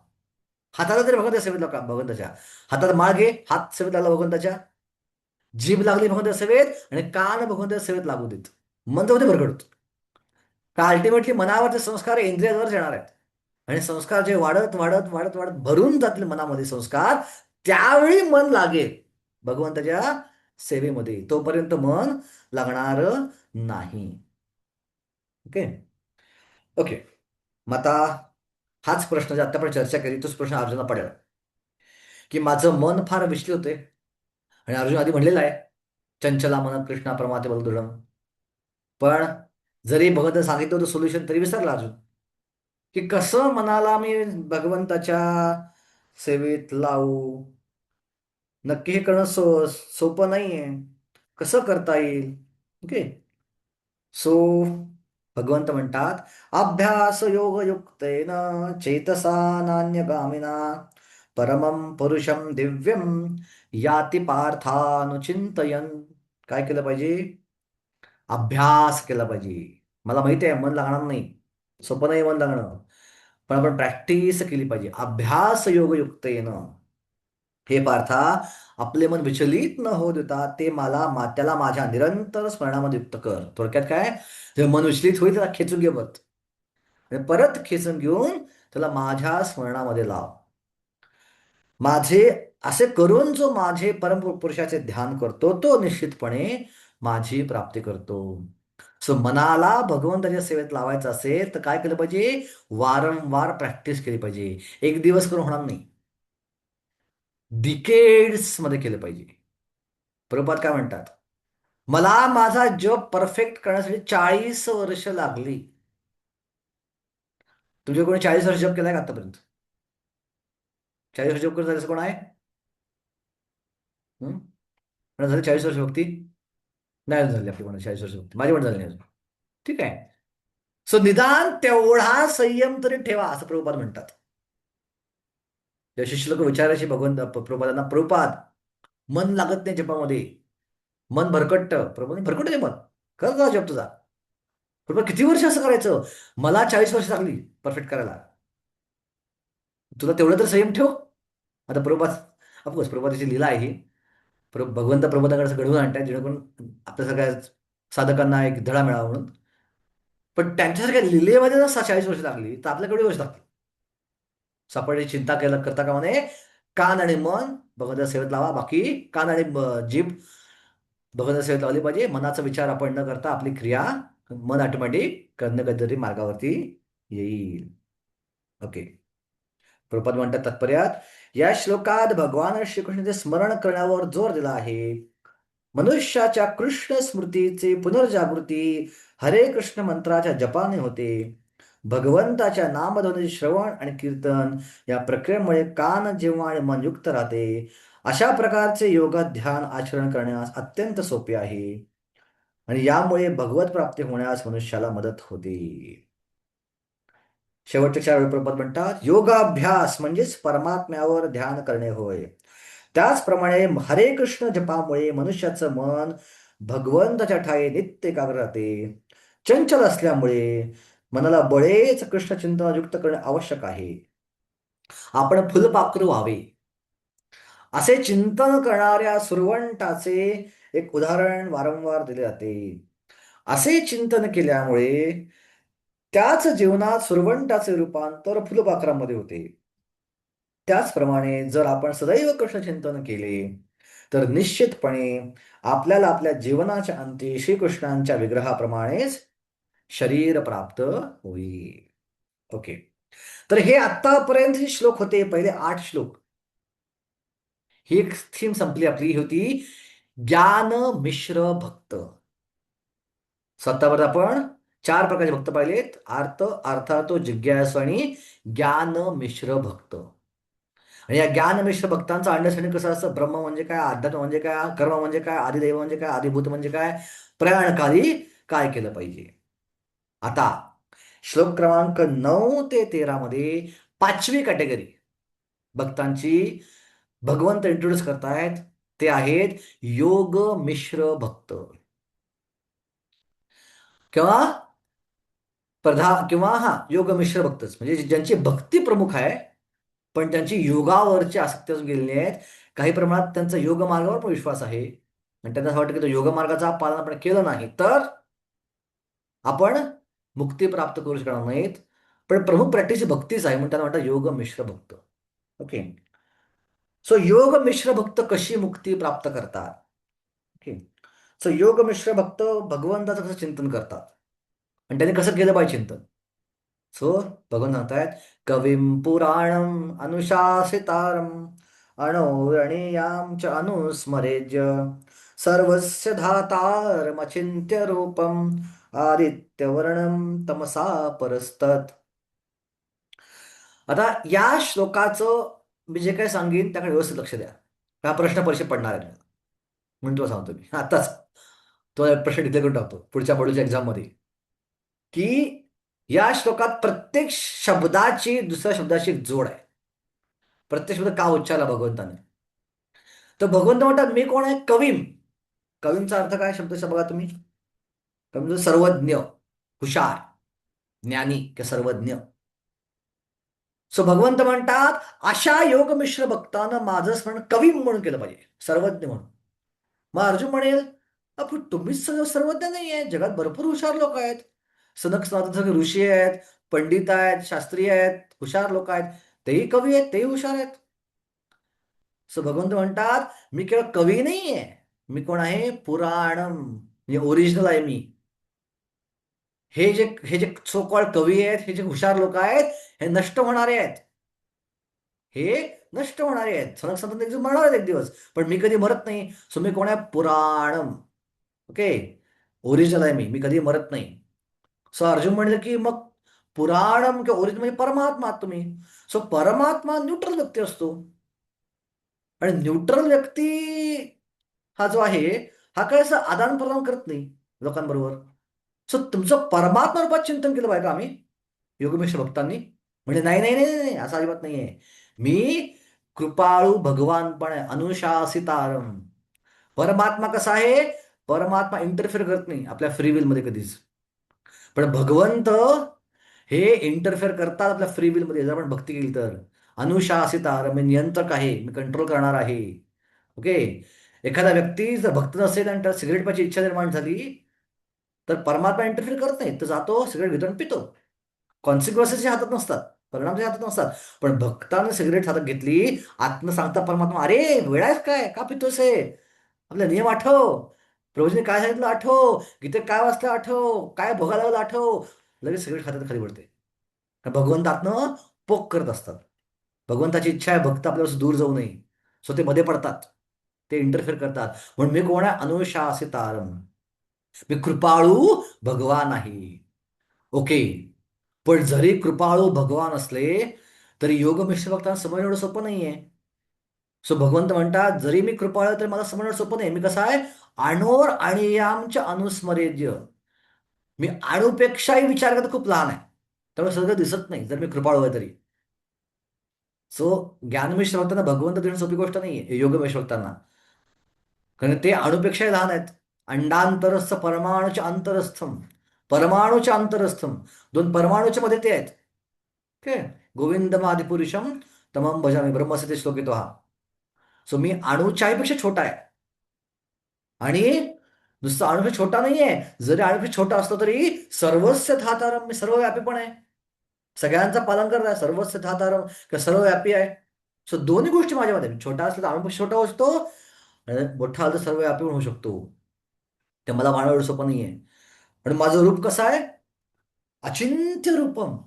हाताला तरी भगवंताच्या सेवेत लाव. भगवंताच्या हातात माळ घे, हात सेवेत लागला भगवंताच्या, जीभ लागली भगवंताच्या सेवेत, आणि कान भगवंताच्या सेवेत लागू देत. मन तर भरकटत का? अल्टिमेटली मनावरचे संस्कार इंद्रियावर येणार आहेत, आणि संस्कार जे वाढत वाढत वाढत वाढत भरून जातील मनामध्ये संस्कार, त्यावेळी मन लागेल भगवंताच्या सेवेमध्ये. तोपर्यंत मन लागणार नाही. Okay okay. मग आता हाच प्रश्न जे आता आपण चर्चा केली तोच प्रश्न अर्जुना पडेल, की माझं मन फार विचलित होते. आणि अर्जुन आधी म्हणलेलं आहे चंचला मन कृष्णा परमाते बल दृढम. पण जरी भगवंत सांगितलं होतं सोल्युशन तरी विसरला अर्जुन, की कसं मनाला मी भगवंताच्या सेवेत लावू. नक्की हे करणं सोपं नाहीये, कसं करता येईल. ओके. सो भगवंत म्हणतात अभ्यास योग युक्तेन चेतसा नान्यगामिना परमं पुरुषं दिव्यं याति पार्थानुचिंतयन्. काय केलं पाहिजे? अभ्यास केला पाहिजे. मला माहिती आहे मन लागणार नाही, सोपं नाही मन लागणं, पण आपण प्रॅक्टिस केली पाहिजे. अभ्यास योग युक्तेनं. हे पार्था, आपले मन विचलित न होऊ देता त्याला माझ्या निरंतर स्मरणामध्ये युक्त कर. थोडक्यात काय, जेव्हा मन विचलित होईल त्याला खेचून घे आणि परत खेचून घेऊन त्याला माझ्या स्मरणामध्ये लाव. माझे असे करून जो माझे परमपुरुषाचे ध्यान करतो तो निश्चितपणे माझी प्राप्ती करतो. सो मनाला भगवंताच्या सेवेत लावायचं असेल तर काय केलं पाहिजे? वारंवार प्रॅक्टिस केली पाहिजे. एक दिवस करून होणार नाही, डिकेड्स मध्ये केलं पाहिजे. प्रभुपाद काय म्हणतात, मला माझा जप परफेक्ट करण्यासाठी 40 वर्ष लागली. तुझे कोणी 40 वर्ष जप केलाय का आतापर्यंत? 40 वर्ष जप करत झालं कोण आहे? झाली 40 वर्ष भक्ती? नाही अजून झाली आपली कोणा 40 वर्ष भक्ती, माझी पण झाली नाही अजून. ठीक आहे. सो निदान तेवढा संयम तरी ठेवा, असं प्रभुपाद म्हणतात. जेव्हा शिष्य लोक विचारायचे प्रभुपादांना, प्रभुपाद मन लागत नाही जपामध्ये, मन भरकटतं. प्रभू भरकटते मन, कर का जप तुझा. प्रभू किती वर्ष असं करायचं? मला 40 वर्ष लागली परफेक्ट करायला, तुला तेवढं तर संयम ठेव. आता प्रभुपाद, ऑफकोर्स प्रभुपादाची लीला आहे ही. भगवंत प्रबोधाकडे असं घडवून आणतात जेणेकरून आपल्यासारख्या साधकांना एक धडा मिळावा म्हणून. पण त्यांच्यासारख्या लिलेमध्ये जर 40 वर्ष लागली तर आपल्याला केवढी वर्ष लागतील? सापडण्याची चिंता करता कामा नये. कान आणि मन भगवंताच्या सेवेत लावा. बाकी कान आणि जीभ भगवंताच्या सेवेत लावली पाहिजे. मनाचा विचार आपण न करता आपली क्रिया, मन ऑटोमॅटिक कधीतरी मार्गावरती येईल. ओके. प्रभुपाद म्हणतात तात्पर्यात, या श्लोकात भगवान श्रीकृष्णाचे स्मरण करण्यावर जोर दिला आहे. मनुष्याच्या कृष्ण स्मृतीचे पुनर्जागृती हरे कृष्ण मंत्राच्या जपाने होते. भगवंताच्या नामध्वनीचे श्रवण आणि कीर्तन या प्रक्रियेमुळे कान, जिव्हा आणि मन युक्त राहते. अशा प्रकारचे योग ध्यान आचरण करण्यास अत्यंत सोपे आहे आणि यामुळे भगवत प्राप्ती होण्यास मनुष्याला मदत होते. शेवटच्या 4 वेळी प्रभुपाद म्हणतात, योगाभ्यास म्हणजेच परमात्म्यावर ध्यान करणे होय. त्याचप्रमाणे हरे कृष्ण जपामुळे मनुष्याचं मन भगवंताच्या ठाई नित्य एकाग्र राहते. चंचल असल्यामुळे मनाला बळेच कृष्ण चिंतन युक्त करणे आवश्यक आहे. आपण फुलपाखरू व्हावे असे चिंतन करणाऱ्या सुरवंटाचे एक उदाहरण वारंवार दिले जाते. असे चिंतन केल्यामुळे त्याच जीवनात सुरवंटाचे रूपांतर फुलपाखरामध्ये होते. त्याचप्रमाणे जर आपण सदैव कृष्ण चिंतन केले तर निश्चितपणे आपल्याला आपल्या जीवनाच्या अंती श्रीकृष्णांच्या विग्रहाप्रमाणेच शरीर प्राप्त होईल. ओके. तर हे आतापर्यंत श्लोक होते, पहिले 8 श्लोक. ही एक थीम संपली आपली. ही होती ज्ञान मिश्र भक्त. स्वतःवर आपण 4 प्रकारचे भक्त पाहिलेत: आर्त, अर्थातो, जिज्ञासू आणि ज्ञान मिश्र भक्त. आणि या ज्ञान मिश्र भक्तांचं अंडरस्टँडिंग कसं असतं? ब्रह्म म्हणजे काय, अध्यात्म म्हणजे काय, कर्म म्हणजे काय, आदिदैव म्हणजे काय, आदिभूत म्हणजे काय, प्रयाणकाली काय केलं पाहिजे. आता श्लोक क्रमांक 9 ते 13 मध्ये 5वी कॅटेगरी भक्तांची भगवंत इंट्रोड्यूस करतायत. ते आहेत योग मिश्र भक्त किंवा योग मिश्र भक्तच, म्हणजे ज्यांची भक्ती प्रमुख आहे पण त्यांची योगावरची आसक्ती अजून गेलेली आहेत. काही प्रमाणात त्यांचा योग मार्गावर पण विश्वास आहे आणि त्यांना असं वाटतं की तो योग मार्गाचा पालन आपण केलं नाही तर आपण मुक्ती प्राप्त करू शकणार नाहीत. पण प्रमुख प्रॅक्टिस भक्तीच आहे म्हणून त्यांना वाटतं योग मिश्र भक्त. ओके. सो योग मिश्र भक्त कशी मुक्ती प्राप्त करतात? ओके. सो योग मिश्र भक्त भगवंताचं कसं चिंतन करतात आणि त्यांनी कसं केलं पाहिजे चिंतन? सो भगवान सांगतायत, कविम पुराणम अनुशासितारम अणोरणीयाम च अनुस्मरेज्य सर्वस्य धातारमचिन्त्य रूपम आदित्यवर्णम तमसा परस्तत. आता या श्लोकाचं मी जे काही सांगेन त्याकडे व्यवस्थित लक्ष द्या. हा प्रश्न परीक्षेत पडणार आहे म्हणून तुला सांगतो मी आताच. तो प्रश्न डिक्लेअर करून टाकतो पुढच्या मॉड्यूलच्या एक्झाममध्ये की या श्लोकात प्रत्येक शब्दाची दुसऱ्या शब्दाची एक जोड आहे. प्रत्येक शब्द का उच्चारला भगवंताने? तर भगवंत म्हणतात मी कोण आहे? कविम. कविमचा अर्थ काय शब्दाचा बघा तुम्ही. कविम म्हणजे सर्वज्ञ, हुशार, ज्ञानी किंवा सर्वज्ञ. सो भगवंत म्हणतात अशा योग मिश्र भक्तानं माझं स्मरण कविम म्हणून केलं पाहिजे, सर्वज्ञ म्हणून. मग अर्जुन म्हणेल आपण तुम्हीच सर्वज्ञ नाही आहे, जगात भरपूर हुशार लोक आहेत. सनक सनातन ऋषी आहेत, पंडित आहेत, शास्त्री आहेत, हुशार लोक आहेत, तेही कवी आहेत, तेही हुशार आहेत. सो भगवंत म्हणतात मी केवळ कवी नाही आहे, मी कोण आहे? पुराणम, म्हणजे ओरिजिनल आहे मी. हे जे सो कॉल्ड कवी आहेत, हे जे हुशार लोक आहेत, हे नष्ट होणारे आहेत. हे नष्ट होणारे आहेत. सनक सनातन एक दिवस मरणार आहेत एक दिवस, पण मी कधी मरत नाही. सो मी कोण आहे? पुराणम. ओके. ओरिजिनल आहे मी कधी मरत नाही. सो अर्जुन म्हणलं की मग पुराणम किंवा ओरिजिनल म्हणजे परमात्मा आहात तुम्ही. सो परमात्मा न्यूट्रल व्यक्ती असतो आणि न्यूट्रल व्यक्ती हा जो आहे हा काय असं आदान प्रदान करत नाही लोकांबरोबर. सो तुमचं परमात्मा रूपात चिंतन केलं पाहिजे का आम्ही योगमेश्वर भक्तांनी? म्हणजे नाही नाही नाही नाही असं अजिबात नाहीये. मी कृपाळू भगवान पण आहे, अनुशासितारम. परमात्मा कसा आहे? परमात्मा इंटरफेअर करत नाही आपल्या फ्री विल मध्ये कधीच. पण भगवंत हे इंटरफेअर करतात आपल्या फ्री विल मध्ये जर आपण भक्ती केली तर. अनुशासितारम, मी नियंत्रक आहे, मी कंट्रोल करणार आहे. ओके. एखादा व्यक्ती जर भक्त नसेल आणि त्याला सिगरेट प्यायची इच्छा निर्माण झाली तर परमात्मा इंटरफेअर करत नाही, तर जातो सिगरेट घेतो आणि पितो. कॉन्सिक्वेन्सेसच्या हातात नसतात, परिणाम त्याच्या हातात नसतात. पण भक्तानं सिगरेट हातात घेतली, आत्म सांगता परमात्मा अरे वेळाच काय का पितोस हे? आपला नियम आठव, प्रभूजीने काय सांगितलं आठव, गीतेत काय वाचलं आठव, काय भोगायला लागलं आठव. लगेच सिगरेट खात्यात खाली पडते. भगवंतातनं पोक करत असतात. भगवंताची इच्छा आहे भक्त आपल्यापासून दूर जाऊ नये, सो ते मध्ये पडतात, ते इंटरफेअर करतात. म्हणून मी कोण आहे? अनुशासितारम, मी कृपाळू भगवान आहे. ओके, पण जरी कृपाळू भगवान असले तरी योग मिश्र भक्तांना समजणं एवढं सोपं नाहीये. सो भगवंत म्हणतात जरी मी कृपाळ आहे, तरी मला समजणं सोपं नाही. मी कसा आहे? अणोर आणियामच्या अनुस्मरेद्य, मी अणुपेक्षाही विचार करता खूप लहान आहे, त्यामुळे सगळं दिसत नाही जर मी कृपाळू आहे तरी. सो ज्ञानमिश्र भक्तांना भगवंत देणं सोपी गोष्ट नाहीये योगमिश्र भक्तांना, कारण ते अणुपेक्षाही लहान आहेत. अंडांतरस्थ परमाणूच्या अंतरस्थम, परमाणूच्या अंतरस्थम, दोन परमाणूच्या मध्ये ते आहेत. ओके, गोविंदम आदिपुरुषम तमम भजामी, ब्रह्मसते श्लोक येतो हा. सो मी अणुच्याही पेक्षा छोटा आहे. आणि नुसतं अणुपेक्षा छोटा नाहीये, जरी अणुपेक्षा छोटा असलो तरी सर्वस्य धातारम, मी सर्वव्यापी पण आहे, सगळ्यांचं पालन करत आहे. सर्वस्य धातारम किंवा सर्वव्यापी आहे. सो दोन्ही गोष्टी माझ्यामध्ये, छोटा असला तर अणुपेक्षा छोटा होऊ शकतो, आणि मोठा आला तर सर्वव्यापी पण होऊ शकतो. ते मला मानव एवढं सोपं नाहीये. पण माझं रूप कसं आहे? अचिंत्य रूपम,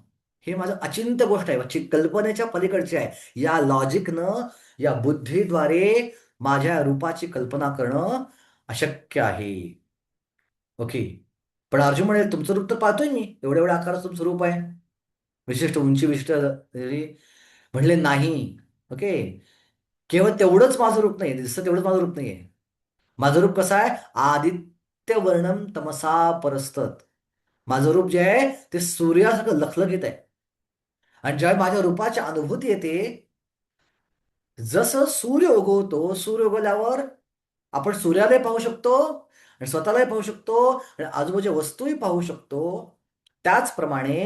हे माझं अचिंत्य गोष्ट आहे, कल्पनेच्या पलीकडची आहे. या लॉजिकनं, या बुद्धीद्वारे माझ्या रूपाची कल्पना करणं अशक्य आहे. ओके, पण अर्जुन म्हणेल तुमचं रूप तर पाहतोय मी, एवढ्या एवढ्या आकाराचं तुमचं रूप आहे, विशिष्ट उंची विशिष्ट तरी. म्हणले नाही. ओके, केवळ तेवढंच माझं रूप नाही दिसतं, तेवढंच माझं रूप नाहीये. माझं रूप कसं आहे? आदित्य वर्णम तमसा परस्तत, माझं रूप जे आहे ते सूर्यासारखं लखलखीत आहे. आणि ज्यावेळी माझ्या रूपाची अनुभूती येते, जसं सूर्य उगवतो, सूर्य उगवल्यावर आपण सूर्यालाही पाहू शकतो आणि स्वतःलाही पाहू शकतो आणि आजूबाजूच्या वस्तूही पाहू शकतो, त्याचप्रमाणे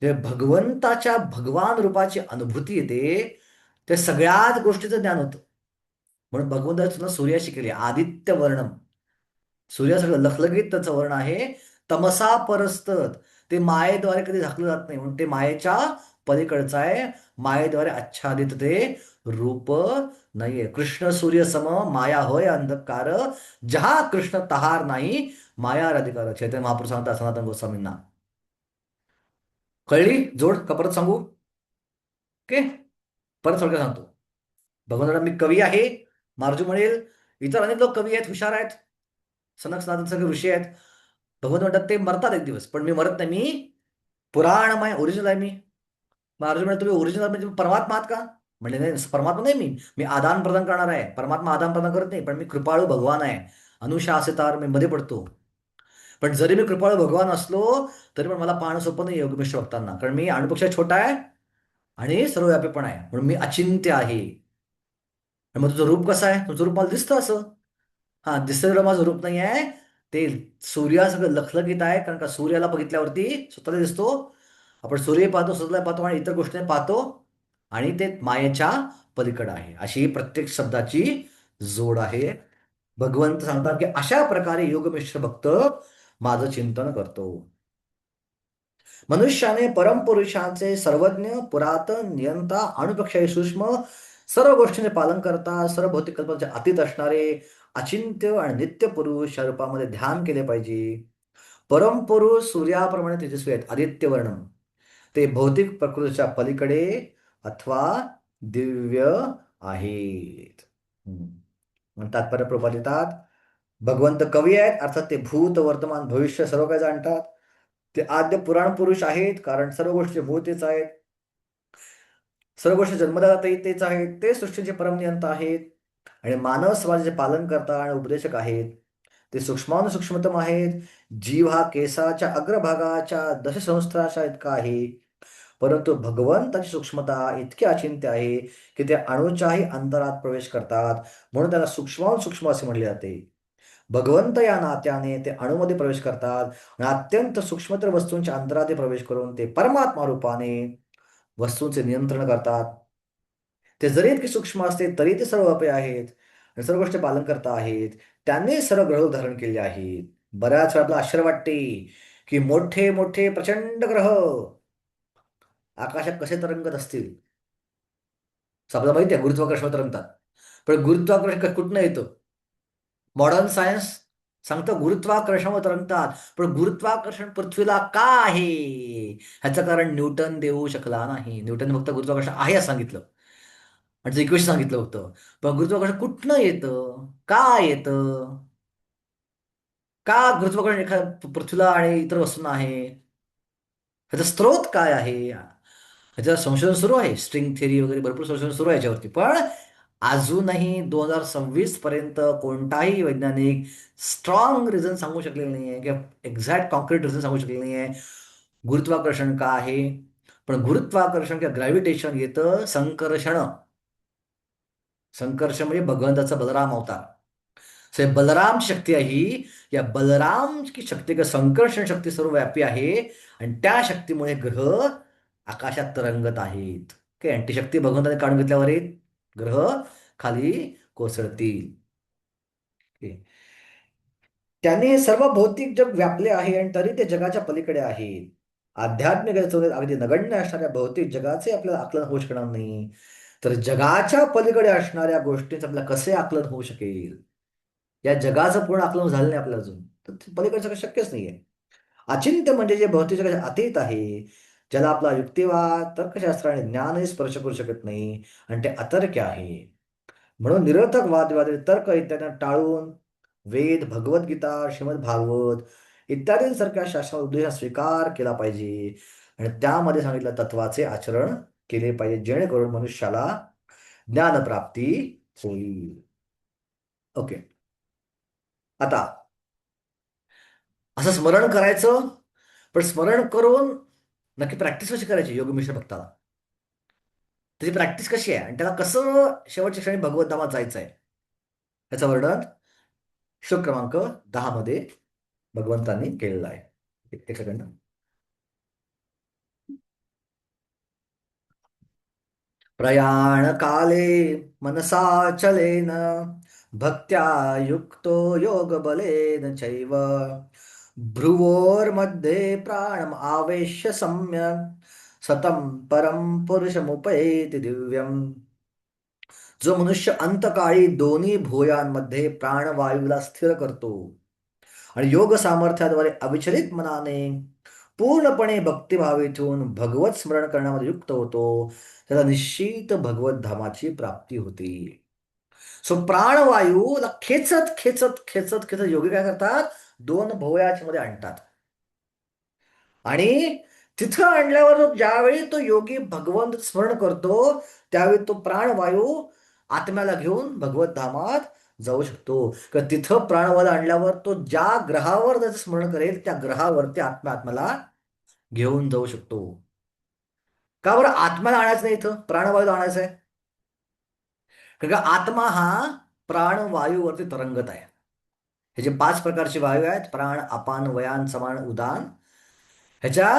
जे भगवंताच्या भगवान रूपाची अनुभूती येते, ते सगळ्याच गोष्टीचं ज्ञान होतं. म्हणून भगवंताचं सूर्याशी केले आदित्य वर्णम, सूर्यासारखं लखलखीत त्याचं वर्ण आहे. तमसा परस्तत, ते मायेद्वारे कधी झाकलं जात नाही, म्हणून ते मायेच्या पलीकडचं आहे. मायेद्वारे आच्छादित ते रूप नाहीये. कृष्ण सूर्य सम माया होय अंधकार, जहा कृष्ण तहार नाही माया अधिकार. चैतन्य महाप्रभू सांगतात सनातन गोस्वामींना. कळली जोड का परत सांगू? ओके, परत थोडक्यात सांगतो. भगवंताला मी कवी आहे, मार्जू म्हणेल इतर अनेक लोक कवी आहेत, हुशार आहेत, सनक सनातन सगळे ऋषी आहेत. भगवंत म्हणतात ते मरतात एक दिवस, पण मी मरत नाही, मी पुराणमय ओरिजिनल आहे मी. मग अर्जुन म्हणतो तुम्ही ओरिजिनल म्हणजे तुम्ही परमात्मा आहात का? म्हणजे नाही, परमात्मा नाही मी, मी आदान प्रदान करणार आहे. परमात्मा आदान प्रदान करत नाही, पण मी कृपाळू भगवान आहे. अनुशासितार मी मध्ये पडतो. पण जरी मी कृपाळू भगवान असलो तरी पण मला पाहणं सोपं नाही योगमिश्र भक्तांना, कारण मी अणुपेक्षा छोटा आहे आणि सर्वव्यापी पण आहे, म्हणून मी अचिंत्य आहे. आणि मग तुझं रूप कसं आहे? तुझं रूप मला दिसतं असं, हा दिसतं एवढं माझं रूप नाही आहे, ते सूर्यासारखं लखलखीत आहे. कारण का सूर्याला बघितल्यावरती स्वतःला दिसतो, आपण सूर्य पाहतो, स्वतःला पाहतो आणि इतर गोष्टी पाहतो, आणि ते मायेच्या पलीकडे आहे. अशी ही प्रत्येक शब्दाची जोड आहे. भगवंत सांगतात की अशा प्रकारे योगमिश्र भक्त माझं चिंतन करतो. मनुष्याने परमपुरुषांचे सर्वज्ञ, पुरातन, नियंता, अणुपेक्षाही सूक्ष्म, सर्व गोष्टींचे पालन करता, सर्व भौतिक कल्पनेचे अतीत असणारे अचिंत्य आणि नित्य पुरुष या रूपामध्ये ध्यान केले पाहिजे. परमपुरुष सूर्याप्रमाणे तेजस्वी आहेत, आदित्य वर्णम, ते भौतिक प्रकृतीच्या पलीकडे अथवा दिव्य आहेत. तात्पर्य प्रभुपाद लिहितात, भगवंत कवी आहेत, अर्थात ते भूत, वर्तमान, भविष्य सर्व काही जाणतात. ते आद्य पुराण पुरुष आहेत, कारण सर्व गोष्टी मूळ तेच आहेत, सर्व गोष्टी जन्मदाता तेच आहेत, ते सृष्टीचे परमनियंता आहेत आणि मानव समाजाचे पालन करता आणि उपदेशक आहेत. ते सूक्ष्मानुसूक्ष्मतम आहेत. जीव हा केसाच्या अग्रभागाच्या दशसहस्राच्या इतका आहे, परंतु भगवंताची सूक्ष्मता इतकी अचिंत्य आहे की ते अणूच्याही अंतरात प्रवेश करतात, म्हणून त्याला सूक्ष्मानुसूक्ष्म असे म्हणले जाते. भगवंत या नात्याने ते अणूमध्ये प्रवेश करतात आणि अत्यंत सूक्ष्मतर वस्तूंच्या अंतरात प्रवेश करून ते परमात्मा रूपाने वस्तूंचे नियंत्रण करतात. ते जरी इतके सूक्ष्म असते तरी ते सर्वव्यापी आहेत आणि सर्व गोष्टी पालन करता आहेत. त्यांनी सर्व ग्रह धारण केले आहेत. बऱ्याच वेळा आपल्याला आश्चर्य वाटते की मोठे मोठे प्रचंड ग्रह आकाशात कसे तरंगत असतील. आपल्याला माहिती आहे गुरुत्वाकर्षण तरंगतात, पण गुरुत्वाकर्षण कुठनं येतं? मॉडर्न सायन्स सांगतं गुरुत्वाकर्षणावर तरंगतात, पण गुरुत्वाकर्षण पृथ्वीला का आहे ह्याचं कारण न्यूटन देऊ शकला नाही. न्यूटन फक्त गुरुत्वाकर्षण आहे असं सांगितलं आणि इक्वेशन सांगितलं होतं. पण गुरुत्वाकर्षण कुठनं येतं, का येतं, का गुरुत्वाकर्षण पृथ्वीला आणि इतर वस्तूंना आहे, ह्याचा स्रोत काय आहे, ह्याचं संशोधन सुरू आहे. स्ट्रिंग थिअरी वगैरे भरपूर संशोधन सुरू आहे याच्यावरती. पण अजूनही 2026 पर्यंत कोणताही वैज्ञानिक स्ट्रॉंग रिझन सांगू शकलेलं नाही आहे किंवा एक्झॅक्ट कॉन्क्रीट रिझन सांगू शकलेलं नाही आहे गुरुत्वाकर्षण का आहे. पण गुरुत्वाकर्षण किंवा ग्रॅव्हिटेशन येतं संकर्षण. संकर्षण म्हणजे भगवंताचा बलराम अवतार. सो हे बलरामची शक्ती आहे ही. या बलरामची शक्ती किंवा संकर्षण शक्ती सर्वव्यापी आहे आणि त्या शक्तीमुळे ग्रह आकाशात तरंगत आहेत. ओके, आणि ती शक्ती भगवंताने काढून घेतल्यावर हे ग्रह खाली कोसळतील. ओके. त्याने हे सर्व भौतिक जग व्यापले आहे आणि तरी ते जगाच्या पलीकडे आहेत. आध्यात्मिक याच्यामध्ये अगदी नगण्य असणाऱ्या भौतिक जगाचे आपल्याला आकलन होऊ शकणार नाही, तर जगाच्या पलीकडे असणाऱ्या गोष्टींचं आपल्याला कसे आकलन होऊ शकेल. या जगाचं पूर्ण आकलन झालं नाही आपल्याला अजून, तर ते पलीकडचं काही शक्यच नाहीये. अचिंत्य म्हणजे जे भौतिक जगाच्या अतीत आहे, ज्याला आपला युक्तिवाद तर्कशास्त्र आणि ज्ञानही स्पर्श करू शकत नाही आणि ते अतर्क्य आहे. म्हणून निरर्थक वादविवाद तर्क इत्यादी टाळून वेद, भगवद्गीता, श्रीमद भागवत इत्यादींसारख्या शास्त्राचा उद्देश स्वीकार केला पाहिजे आणि त्यामध्ये सांगितलेल्या तत्वाचे आचरण केले पाहिजे, जेणेकरून मनुष्याला ज्ञानप्राप्ती होईल. ओके, आता असं स्मरण करायचं, पण स्मरण करून नक्की प्रॅक्टिस कशी करायची योग मिश्र भक्ताला, त्याची प्रॅक्टिस कशी आहे आणि त्याला कसं शेवटच्या क्षणी भगवत धामात जायचं आहे याचं वर्णन श्लोक क्रमांक 10 मध्ये भगवंतांनी केलेलं आहे. एक सेकंड. प्रयाण काले मनसाचलेन भक्त्या युक्तो योग बलेन चैव भ्रुवोर्मध्ये प्राणम आवेश्य सम्यक सतम परम पुरुषमुपैति दिव्यम. जो मनुष्य अंतकाळी दोन्ही भुवयांमध्ये प्राणवायूला स्थिर करतो आणि योग सामर्थ्याद्वारे अविचलित मनाने पूर्णपणे भक्तिभावेतून भगवत स्मरण करण्यामध्ये युक्त होतो, त्याला निश्चित भगवत धामाची प्राप्ती होते. सो प्राणवायूला खेचत खेचत खेचत खेचत योगी काय करतात, दोन भुवयाच्या मध्ये आणतात आणि तिथं आणल्यावर ज्यावेळी तो योगी भगवंत स्मरण करतो त्यावेळी तो प्राणवायू आत्म्याला घेऊन भगवत धामात जाऊ शकतो. किंवा तिथं प्राणवायू आणल्यावर तो ज्या ग्रहावर त्याचं स्मरण करेल त्या ग्रहावरती आत्म्याला घेऊन जाऊ शकतो. का बरं आत्म्याला आणायचं नाही, इथं प्राणवायू आणायचं आहे? कारण का आत्मा हा प्राणवायूवरती तरंगत आहे. हे जे 5 प्रकारचे वायू आहेत, प्राण, अपान, वयान, समान, उदान, ह्याच्या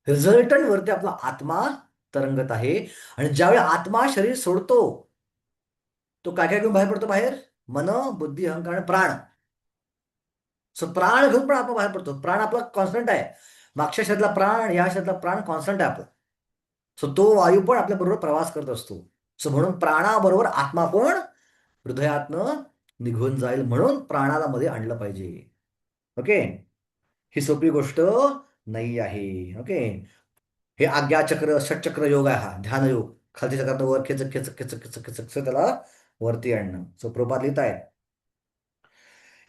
रिझल्टंट वरती आपला आत्मा तरंगत आहे. आणि ज्यावेळी आत्मा शरीर सोडतो तो काय काय घेऊन बाहेर पडतो, बाहेर मन, बुद्धी, अहंकार आणि प्राण. सो प्राण घेऊन पण आपण बाहेर पडतो. प्राण आपला कॉन्स्टंट आहे. मागच्या शरीरातला प्राण, या शरीरातला प्राण कॉन्स्टंट आहे आपला. सो तो वायू पण आपल्या बरोबर प्रवास करत असतो. सो म्हणून प्राणाबरोबर आत्मा पण हृदयातनं निघून जाईल, म्हणून प्राणाला मध्ये आणलं पाहिजे. ओके, ही सोपी गोष्ट नाही आहे. ओके, हे आज्ञाचक्र षटचक्र योग आहे, हा ध्यान योग. खालती चक्रात वर खेचक खेचक खेचक खेचक खेचक खेचक त्याला वरती आणणं. सो प्रभुपाद लिहित आहेत,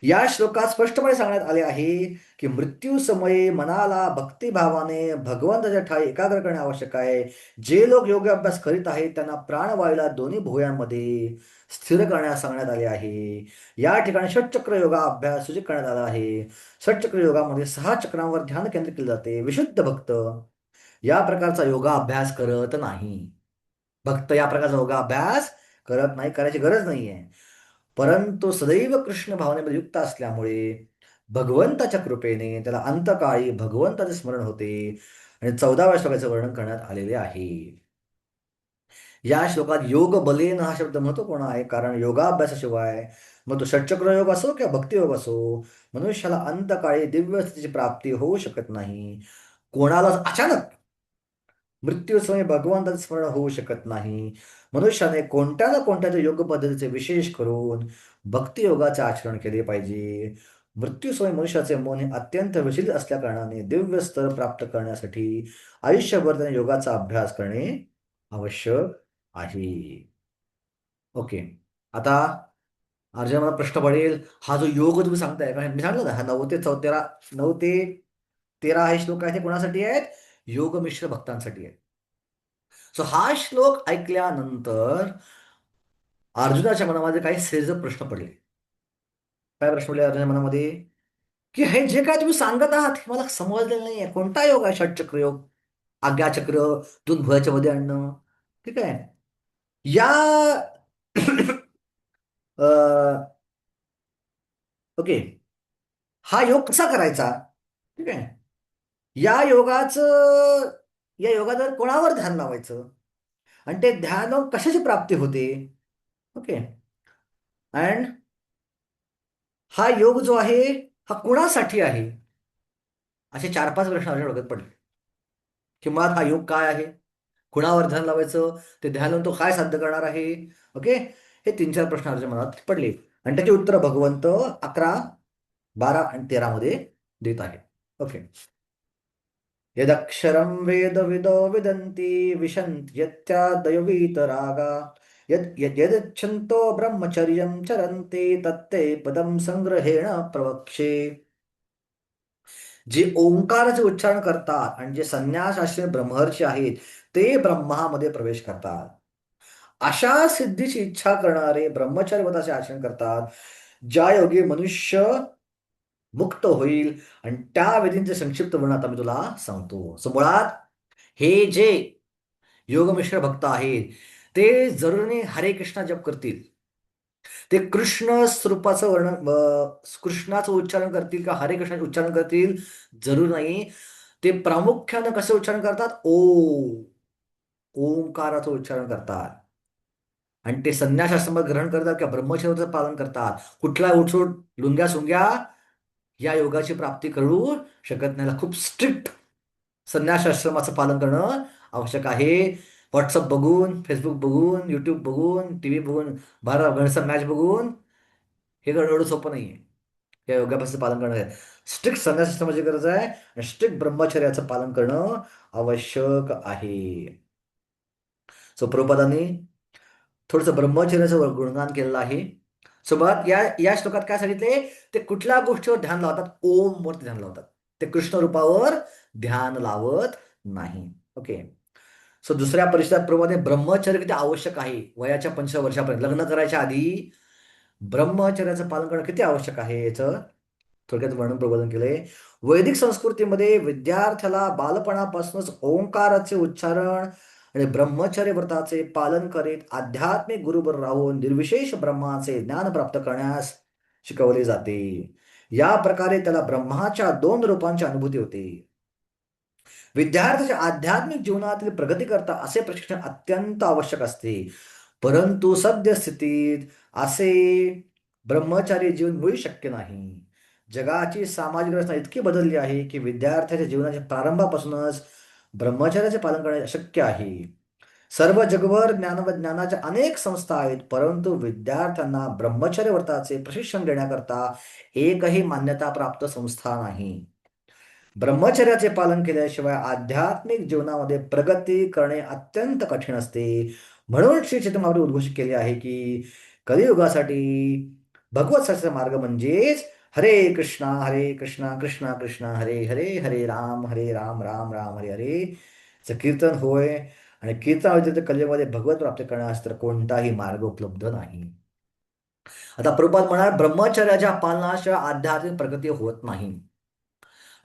या श्लोकात स्पष्टपणे सांगण्यात आले आहे की मृत्यू समयी मनाला भक्तिभावाने भगवंताच्या ठाई एकाग्र करणे आवश्यक आहे. जे लोक योगाभ्यास करीत आहेत त्यांना प्राणवायूला दोन्ही भुवयांमध्ये स्थिर करण्यास सांगण्यात आले आहे. या ठिकाणी षटचक्र योगा अभ्यास सूचित करण्यात आला आहे. षटचक्र योगामध्ये 6 चक्रांवर ध्यान केंद्रित केले जाते. विशुद्ध भक्त या प्रकारचा योगा अभ्यास करत नाही. भक्त या प्रकारचा योगा अभ्यास करत नाही, करायची गरज नाहीये. परंतु सदैव कृष्ण भावनेमध्ये युक्त असल्यामुळे भगवंताच्या कृपेने त्याला अंतकाळी भगवंताचे स्मरण होते आणि 14व्या श्लोकाचे वर्णन करण्यात आलेले आहे. या श्लोकात योग बलेन हा शब्द महत्वपूर्ण आहे, कारण योगाभ्यासाशिवाय मग तो षटचक्र योग असो किंवा भक्तियोग असो, मनुष्याला अंतकाळी दिव्य स्थितीची प्राप्ती होऊ शकत नाही. कोणाला अचानक मृत्यू समय भगवंताचे स्मरण होऊ शकत नाही. मनुष्याने कोणत्या ना कोणत्या योग पद्धतीचे विशेष करून भक्तियोगाचे आचरण केले पाहिजे. मृत्यूसमयी मनुष्याचे मन हे अत्यंत विचलित असल्याकारणाने दिव्य स्तर प्राप्त करण्यासाठी आयुष्यभर त्याने योगाचा अभ्यास करणे आवश्यक आहे. ओके. आता अर्जुन मला प्रश्न पडेल, हा जो योग तुम्ही सांगताय, कारण मी सांगितलं ना, हा 9 ते 13 हे श्लोक आहेत, ते कोणासाठी आहेत? योगमिश्र भक्तांसाठी आहेत. सो हा श्लोक ऐकल्यानंतर अर्जुनाच्या मनामध्ये काही सहज प्रश्न पडले. काय प्रश्न पडले अर्जुनाच्या मनामध्ये? की हे जे काय तुम्ही सांगत आहात हे मला समजलेलं नाहीये. कोणता योग आहे? षटचक्र योग, आज्ञाचक्र, दोन भुजाच्या मध्ये आणणं. ठीक आहे. या अ, ओके, हा योग कसा करायचा? ठीक आहे. या योगाचं या योगाचं कोणावर ध्यान लावायचं आणि ते ध्यान लावून कशाची प्राप्ती होते? ओके. अँड हा योग जो आहे हा कुणासाठी आहे? असे 4-5 प्रश्न अर्जुन डोक्यात पडले. की मुळात हा योग काय आहे, कुणावर ध्यान लावायचं, ते ध्यान लावून तो काय साध्य करणार आहे? ओके. हे 3-4 प्रश्न अर्जुन मनात पडले आणि त्याची उत्तर भगवंत 11, 12 आणि 13 मध्ये देत आहे. ओके. यदक्षरं वेदविदो विदन्ति विशन्त्यत्यादयो वीतरागा यदच्छन्तो ब्रह्मचर्यं चरन्ति तत्ते पदं संग्रहेण प्रवक्षे. जे ओंकाराचे उच्चारण करतात आणि जे संन्यास आश्रमी ब्रह्मर्षी आहेत ते ब्रह्मामध्ये प्रवेश करतात. अशा सिद्धीची इच्छा करणारे ब्रह्मचर्य व्रताचे आचरण करतात, ज्या योगी मनुष्य मुक्त होईल. आणि त्या विधींचे संक्षिप्त वर्णन आता मी तुला सांगतो. सो मुळात हे जे योगमिश्र भक्त आहेत ते जरुरी हरे कृष्णा जप करतील, ते कृष्ण स्वरूपाचं वर्णन कृष्णाचं उच्चारण करतील का हरे कृष्णाचे उच्चारण करतील? जरूर नाही. ते प्रामुख्यानं कसं उच्चारण करतात? ओंकाराचं उच्चारण करतात. आणि ते संन्यास आश्रमात ग्रहण करतात किंवा ब्रह्मचर्याचं पालन करतात. कुठला उठसूट लुंग्या सुंग्या या योगाची प्राप्ती करू शकत नाही. खूप स्ट्रिक्ट संन्यास आश्रमाचं पालन करणं आवश्यक आहे. व्हॉट्सअप बघून, फेसबुक बघून, युट्यूब बघून, टीव्ही बघून, भारत अफगाणिस्तान मॅच बघून हे करणं एवढं सोपं नाहीये. या योगाभ्यासाचं पालन करणं आहे. स्ट्रिक्ट संन्यास आश्रमाची गरज आहे आणि स्ट्रिक्ट ब्रह्मचर्याचं पालन करणं आवश्यक आहे. सो प्रभुपादांनी थोडंसं ब्रह्मचर्याचं गुणगान केलेलं आहे. सोबत या या श्लोकात काय सांगितले? ते कुठल्या गोष्टीवर ध्यान लावतात? ओमवरती ध्यान लावतात. ते कृष्ण रूपावर ध्यान लावत नाही. ओके. सो दुसऱ्या परिषदात प्रभूने ब्रह्मचर्य किती आवश्यक आहे, वयाच्या 25 वर्षापर्यंत लग्न करायच्या आधी ब्रह्मचर्याचं पालन करणं किती आवश्यक आहे याचं थोडक्यात वर्णन प्रबोधन केलंय. वैदिक संस्कृतीमध्ये विद्यार्थ्याला बालपणापासूनच ओंकाराचे उच्चारण आणि ब्रह्मचर्य व्रताचे पालन करीत आध्यात्मिक गुरुबर राहून निर्विशेष ब्रह्माचे ज्ञान प्राप्त करण्यास शिकवले जाते. या प्रकारे त्याला ब्रह्माच्या 2 रूपांची अनुभूती होते. विद्यार्थ्याच्या आध्यात्मिक जीवनातील प्रगती करता असे प्रशिक्षण अत्यंत आवश्यक असते. परंतु सद्यस्थितीत असे ब्रह्मचारी जीवन मुळी शक्य नाही. जगाची सामाजिक रचना इतकी बदलली आहे की विद्यार्थ्याच्या जीवनाच्या प्रारंभापासूनच ब्रह्मचर्याचे पालन करणे अशक्य आहे. सर्व जगभर ज्ञानाच्या अनेक संस्था आहेत, परंतु विद्यार्थ्यांना ब्रह्मचर्य व्रताचे प्रशिक्षण देण्याकरता एकही मान्यता प्राप्त संस्था नाही. ब्रह्मचर्याचे पालन केल्याशिवाय आध्यात्मिक जीवनामध्ये प्रगती करणे अत्यंत कठीण असते. म्हणून श्री चैतन्य महाप्रभू उद्घोषित केले आहे की कलियुगासाठी भगवत साचा मार्ग म्हणजेच हरे कृष्णा कृष्णा कृष्णा हरे हरे, हरे राम राम राम हरे हरे च कीर्तन होय. आणि कीर्तन व्यतिरिक्त कलियुगामध्ये भगवत प्राप्त करण्यास तर कोणताही मार्ग उपलब्ध नाही. आता प्रभुपाद म्हणाल ब्रह्मचर्याच्या पालनाशिवाय आध्यात्मिक प्रगती होत नाही.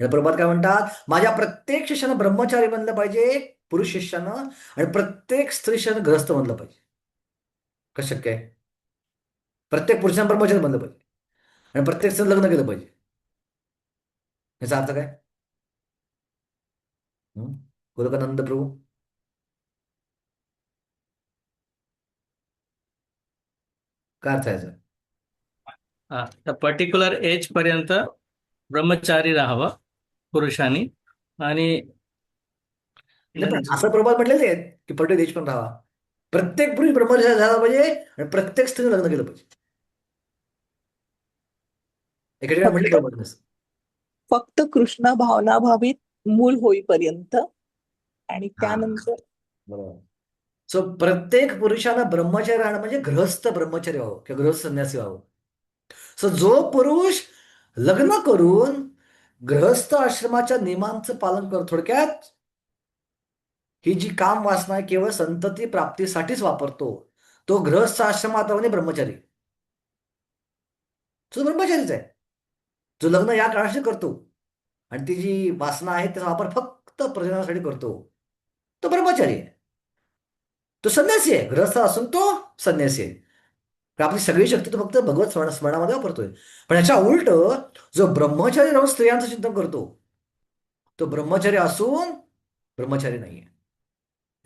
आणि प्रभुपाद काय म्हणतात? माझ्या प्रत्येक शिष्यानं ब्रह्मचारी बनलं पाहिजे, पुरुष शिष्यानं, आणि प्रत्येक स्त्री शिष्यानं गृहस्थ बनलं पाहिजे. कसं शक्य आहे? प्रत्येक पुरुषानं ब्रह्मचारी बनलं पाहिजे आणि प्रत्येक स्त्रीनं लग्न केलं पाहिजे. याचा अर्थ काय? गोलकानंद प्रभू काय अर्थ आहे याचा? त्या पर्टिक्युलर एज पर्यंत ब्रह्मचारी राहावं पुरुषांनी. आणि नाही, पण असं प्रभात म्हटलेले आहेत की प्रत्येक देश पण राहावा, प्रत्येक पुरुष ब्रह्मचारी झाला पाहिजे आणि प्रत्येक स्त्रीने लग्न केलं पाहिजे. एखादी वेळा फक्त म्हणजे बरोबर नसतं. फक्त कृष्ण भावनाभावित मूल होईपर्यंत आणि हा, त्यानंतर बरोबर. सो प्रत्येक पुरुषानं ब्रह्मचर्य राहणं म्हणजे गृहस्थ ब्रह्मचर्य व्हावं किंवा गृहस्थ संन्यासी व्हावं. सो जो पुरुष लग्न करून गृहस्थ आश्रमाच्या नियमांचं पालन करतो, थोडक्यात ही जी काम वासना आहे केवळ संतती प्राप्तीसाठीच वापरतो, तो गृहस्थ आश्रमात म्हणजे ब्रह्मचारी. तो ब्रह्मचारीच आहे. जो लग्न या काळाशी करतो आणि ती जी वासना आहे त्याचा वापर फक्त प्रजननासाठी करतो, तो ब्रह्मचारी आहे. तो संन्यासी आहे. गृहस्थ असून तो संन्यासी आहे. तर आपली सगळी शक्ती तो फक्त भगवत स्मरणामध्ये वापरतोय. पण याच्या उलट जो ब्रह्मचारी राहून स्त्रियांचं चिंतन करतो, तो ब्रह्मचारी असून ब्रह्मचारी नाहीये.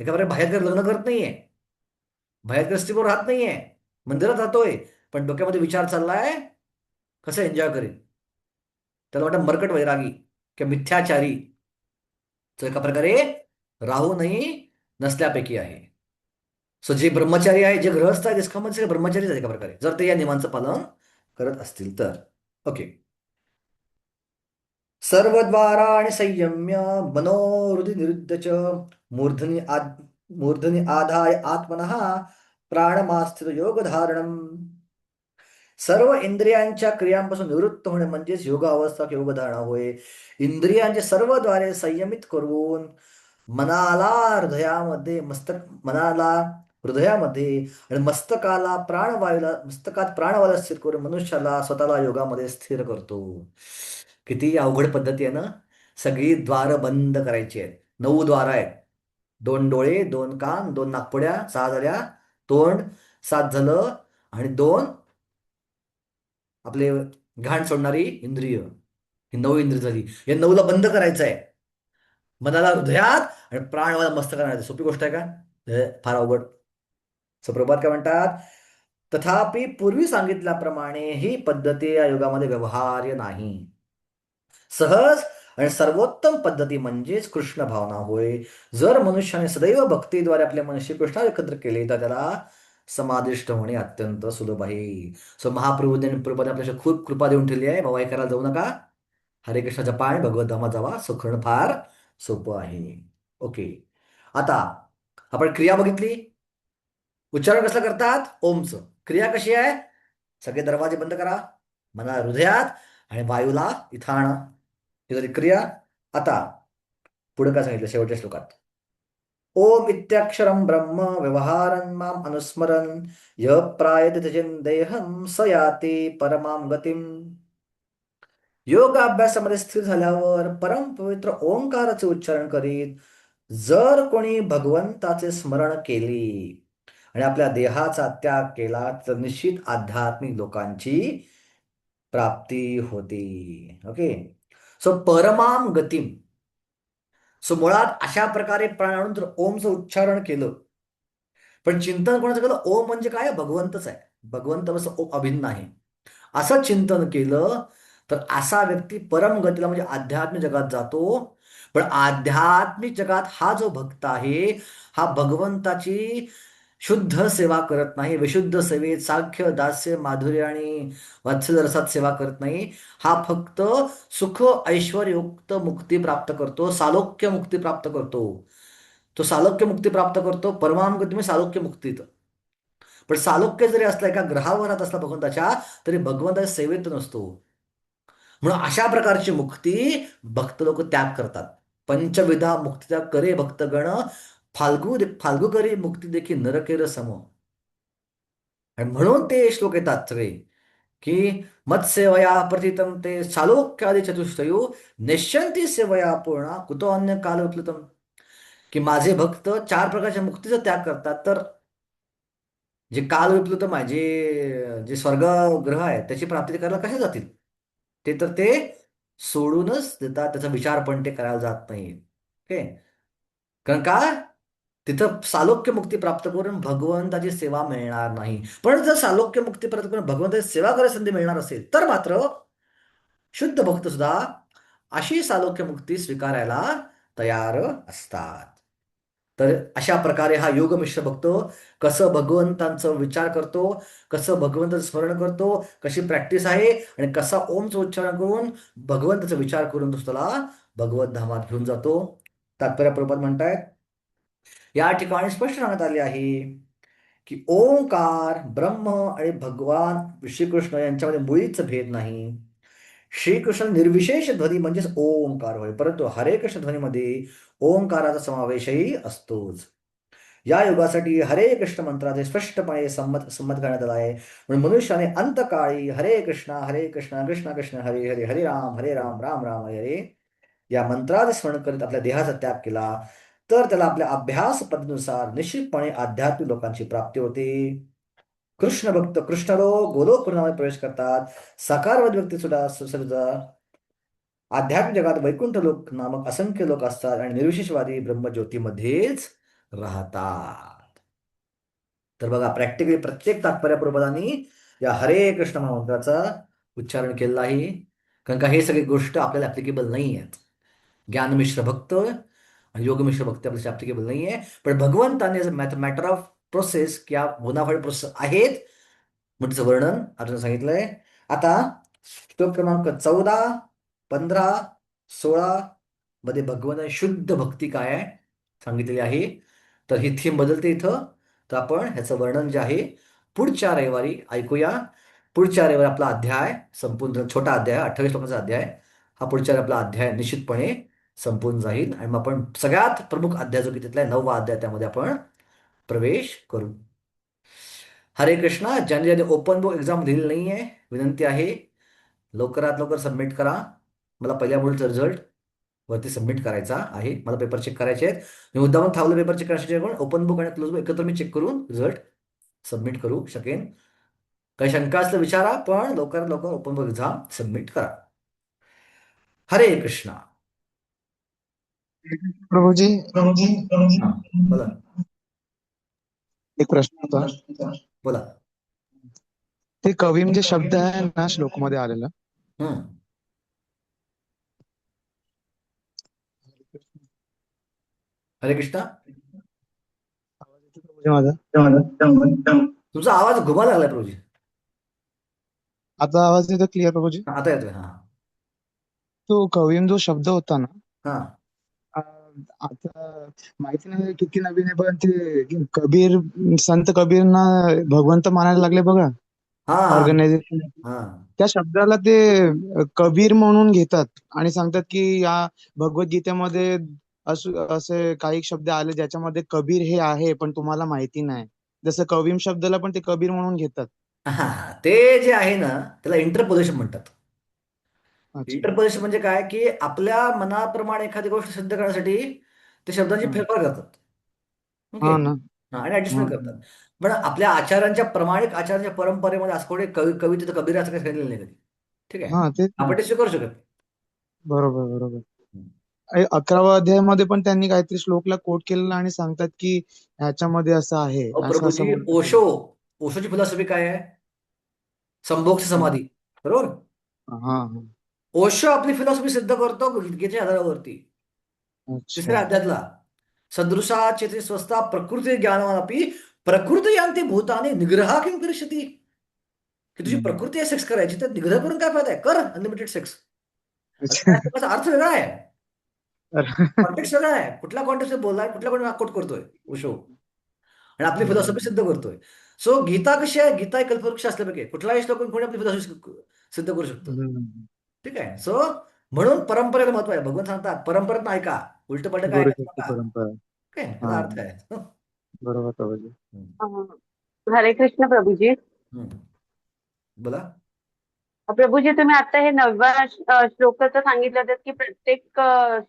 एका प्रकारे बाहेर लग्न करत नाहीये, बाहेर स्त्रीबरोबर राहत नाहीये, मंदिरात राहतोय, पण डोक्यामध्ये विचार चाललाय कसं एन्जॉय करेन. त्याला वाटतं मर्कट वैरागी किंवा मिथ्याचारी, जो एका प्रकारे राहूनही नसल्यापैकी आहे. सो जे ब्रह्मचारी आहे, जे गृहस्थ आहे, निष्काम सगळे ब्रह्मचारीच आहे एका प्रकारे, जर ते या नियमांचं पालन करत असतील तर. ओके. सर्वद्वाराणि संयम्य मनोहृदि निरुद्ध च मूर्धनि आधाय आत्मनः प्राणमास्थित योग धारणम. सर्व इंद्रियांच्या क्रियांपासून निवृत्त होणे म्हणजेच योग अवस्था किंवा योग धारणा होय. इंद्रियांचे सर्व द्वारे संयमित करून मनाला हृदयामध्ये आणि मस्तकात प्राणवायूला स्थिर करून मनुष्याला स्वतःला योगामध्ये स्थिर करतो. किती अवघड पद्धती आहे ना. सगळी द्वार बंद करायची आहेत. 9 द्वार आहेत. 2 डोळे, 2 कान, 2 नाकपुड्या, 6 झाल्या, तोंड 7 झालं, आणि 2 आपले घाण सोडणारी इंद्रिय, ही 9 इंद्रिय झाली. या 9ला बंद करायचं आहे. मनाला हृदयात आणि प्राणवाला मस्तकात. सोपी गोष्ट आहे का? फार अवघड. प्रभात काय म्हणतात? तथापि पूर्वी सांगितल्याप्रमाणे ही पद्धती या युगामध्ये व्यवहार्य नाही. सहज आणि सर्वोत्तम पद्धती म्हणजेच कृष्ण भावना होय. जर मनुष्याने सदैव भक्तीद्वारे आपल्या मनुष्य कृष्णाला एकत्र केले तर त्याला समादिष्ट होणे अत्यंत सुलभ आहे. सो महाप्रभूने आपल्याला खूप कृपा देऊन ठेवली आहे. बाबा करायला जाऊ नका, हरे कृष्ण जपा आणि भगवत धामात जावा. सुखण फार सोपं आहे. ओके. आता आपण क्रिया बघितली. उच्चारण कसं करतात? ओमचं. क्रिया कशी आहे? सगळे दरवाजे बंद करा, मनाला हृदयात आणि वायूला इथं आणा. ही झाली क्रिया. आता पुढे काय सांगितलं शेवटच्या श्लोकात? ओम इत्याक्षरम ब्रह्म व्यवहारन माम अनुस्मरन य प्रायते त्यजेन देहम स याति परमाम गतिम. योग अभ्यासामध्ये स्थिर झाल्यावर परम पवित्र ओंकाराचे उच्चारण करीत जर कोणी भगवंताचे स्मरण केले आणि आपल्या देहाचा त्याग केला तर निश्चित आध्यात्मिक लोकांची प्राप्ती होती. ओके. सो परमाम गतीम. सो मुळात अशा प्रकारे प्राण आणून जर ओमचं उच्चारण केलं, पण चिंतन कोणाचं केलं? ओम म्हणजे काय? भगवंतच आहे. भगवंत बस ओम अभिन्न आहे असं चिंतन केलं तर असा व्यक्ती परम गतीला म्हणजे आध्यात्मिक जगात जातो. पण आध्यात्मिक जगात हा जो भक्त आहे, हा भगवंताची शुद्ध सेवा करत नाही. विशुद्ध सेवेत साख्य, दास्य, माधुर्य आणि वात्सल्य रसात सेवा करत नाही. हा फक्त सुख ऐश्वर्युक्त मुक्ती प्राप्त करतो, सालोक्य मुक्ती प्राप्त करतो. तो सालोक्य मुक्ती प्राप्त करतो. परमाम गती म्हणजे सालोक्य मुक्तीत. पण सालोक्य जरी असला, एका ग्रहावर राहत असला भगवंताच्या, तरी भगवंताच्या सेवेत नसतो. म्हणून अशा प्रकारची मुक्ती भक्त लोक त्याग करतात. पंचविधा मुक्तीचा करे भक्तगण, फाल्गू करी मुक्ती देखील नरकेर सम. आणि म्हणून ते श्लोक येतात सगळे की मत्सेवया प्रतितम ते सालोक्यादि चतुष्टयू निश्चंती सेवया पूर्णा कुतो अन्य काल उपलतम. की माझे भक्त 4 प्रकारच्या मुक्तीचा त्याग करतात, तर जे काल विप्लुतम आहे, जे जे स्वर्ग ग्रह आहे त्याची प्राप्ती करायला कशा जातील? ते तर ते सोडूनच देतात. त्याचा विचार पण ते करायला जात नाही. ओके. कारण का? तिथं सालोक्य मुक्ती प्राप्त करून भगवंताची सेवा मिळणार नाही. पण जर सालोक्य मुक्ती प्राप्त करून भगवंताची सेवा करायची संधी मिळणार असेल तर मात्र शुद्ध भक्त सुद्धा अशी सालोक्य मुक्ती स्वीकारायला तयार असतात. तर अशा प्रकारे हा योगमिश्र भक्त कसं भगवंतांचा विचार करतो, कसं भगवंताचं स्मरण करतो, कशी प्रॅक्टिस आहे आणि कसा ओमचं उच्चारण करून भगवंताचा विचार करून तो त्याला भगवत धामात घेऊन जातो. तात्पर्य प्रभुपाद म्हणतायत या ठिकाणी स्पष्ट सांगण्यात आले आहे की ओंकार ब्रह्म आणि भगवान श्रीकृष्ण यांच्यामध्ये मुळीच भेद नाही. श्रीकृष्ण निर्विशेष ध्वनी म्हणजेच ओंकार होय, परंतु हरे कृष्ण ध्वनीमध्ये ओंकाराचा समावेशही असतोच. या युगासाठी हरे कृष्ण मंत्राचे स्पष्टपणे संमत करण्यात आला आहे. म्हणून मनुष्याने अंतकाळी हरे कृष्ण कृष्ण कृष्ण हरे हरे हरे राम राम राम हरे हरे या मंत्राचे स्मरण करीत आपल्या देहाचा त्याग केला तर त्याला आपल्या अभ्यास पद्धतीनुसार निश्चितपणे आध्यात्मिक लोकांची प्राप्ती होते. कृष्ण भक्त कृष्ण लोक गोलोक वृंदावनात प्रवेश करतात. साकारवाद व्यक्ती सुद्धा आध्यात्मिक जगात वैकुंठ लोक नामक असंख्य लोक असतात आणि निर्विशेषवादी ब्रह्मज्योतीमध्येच राहतात. तर बघा प्रॅक्टिकली प्रत्येक तात्पर्याप्रबोधाने या हरे कृष्ण महामंत्राचा उच्चारण केलेला आहे. कारण का हे सगळी गोष्ट आपल्याला ऍप्लिकेबल नाही आहेत. ज्ञानमिश्र भक्त आणि योगमिश्र भक्त आपल्याला ऍप्लिकेबल नाही आहे. पण भगवंताने मॅटर ऑफ प्रोसेस किंवा बोनाफाईड प्रोसेस आहेत म्हणून त्याचं वर्णन अर्जुन सांगितलंय. आता श्लोक क्रमांक 14, 15, 16 मध्ये भगवंताची शुद्ध भक्ती काय आहे सांगितलेली आहे. तर ही थीम बदलते इथं. तर आपण ह्याचं वर्णन जे आहे पुढच्या रविवारी ऐकूया. पुढच्या रविवारी आपला अध्याय संपूर्ण छोटा अध्याय 28 श्लोकांचा अध्याय हा पुढच्या आपला अध्याय निश्चितपणे संपून जाईल आणि मग आपण सगळ्यात प्रमुख अध्याय जो की तिथला 9वा अध्याय त्यामध्ये आपण प्रवेश करू. हरे कृष्णा. ज्यांनी ज्यांनी ओपन बुक एक्झाम दिली नाही आहे विनंती आहे लवकरात लवकर सबमिट करा. मला पहिल्या मुलीचा रिझल्ट वरती सबमिट करायचा आहे. मला पेपर चेक करायचे आहेत. मी मुद्दामून थांबलो पेपर चेक करायचे पण ओपन बुक आणि क्लोज बुक एकत्र मी चेक करून रिझल्ट सबमिट करू शकेन. काही शंका असलं विचारा पण लवकरात लवकर ओपन बुक एक्झाम सबमिट करा. हरे कृष्णा. प्रभूजी हा बोला एक प्रश्न होता. बोला. ते कवीम जे शब्द आहे ना श्लोकमध्ये आलेला हम्म हरे कृष्णा. आवाज येतो प्रभूजी माझा? तुमचा आवाज घुमायला लागलाय प्रभूजी. आता आवाज येतो क्लिअर प्रभूजी? आता येतोय. हा तो कवीम जो शब्द होता ना हा आता माहिती नाही किती नवीन आहे पण ते कबीर संत कबीरना भगवंत मानायला लागले बघा हा हा ऑर्गनायझेशन. हा त्या शब्दाला ते कबीर म्हणून घेतात आणि सांगतात की या भगवद्गीतेमध्ये असे काही शब्द आले ज्याच्यामध्ये कबीर हे आहे पण तुम्हाला माहिती नाही. जसं कवीम शब्दाला पण ते कबीर म्हणून घेतात. हा ते जे आहे ना त्याला इंटरपोलेशन म्हणतात. अच्छा. इंटरपोलेशन म्हणजे काय की आपल्या मनाप्रमाणे एखादी गोष्ट सिद्ध करण्यासाठी ते शब्दांची हा फेरफार करतात. ओके. हा ना. आणि ऍडजस्टमेंट हा. करतात. पण आपल्या आचार्यांच्या प्रमाणिक आचार्यांच्या परंपरेमध्ये असं कोणी कवितेचं कबीर असं काही सांगितलेलं नाही कधी. ठीक आहे. हा तेच ना. आपण ते स्वीकारू शकत नाही. बरोबर बरोबर. हम्म. 11व्या अध्यायामध्ये पण त्यांनी काहीतरी श्लोकला कोट केलेला आणि सांगतात की ह्याच्यामध्ये असं आहे अहो असं असं प्रभूजी म्हणतात. ओशोची फिलॉसॉफी काय आहे संभोग से समाधी. बरोबर. हा हा. ओशो आपली फिलॉसॉफी सिद्ध करतो गीतेच्या आधारावरती. अच्छा. तिसऱ्या अध्यायातला सदृशा चेते स्वस्ता प्रकृती ज्ञानापी प्रकृती यांती भूताने निग्रह किम करिष्यति. की तुझी हम्म. प्रकृती आहे सेक्स करायची तर निग्रह करून काय फायदा आहे. कर अनलिमिटेड सेक्स. अच्छा. त्याचा अर्थ वेगळा आहे. अरे. कॉन्टेक्स्ट वेगळा आहे. कुठल्या कॉन्टेक्स्ट बोललाय कुठल्या कोणी कोट करतोय ओशो आणि आपली फिलॉसॉफी सिद्ध करतोय. सो गीता कशी आहे गीता एक कल्पवृक्ष असल्यापैकी कुठलाही श्लोक कोणी आपली फिलॉसॉफी सिद्ध करू शकतो. हम्म. ठीक आहे. सो म्हणून परंपरेला महत्व आहे. भगवान सांगतात परंपरेत ऐका उलट पलट काय ऐकायचं गुरुशक्ती नका. परंपरा. ओके. हा याचा अर्थ आहे. बरोबर प्रभूजी. हम्म. हरे कृष्ण प्रभूजी. हम्म. बोला. प्रभूजी तुम्ही आता हे 9व्या श्लोकाचं सांगितलं होतं की प्रत्येक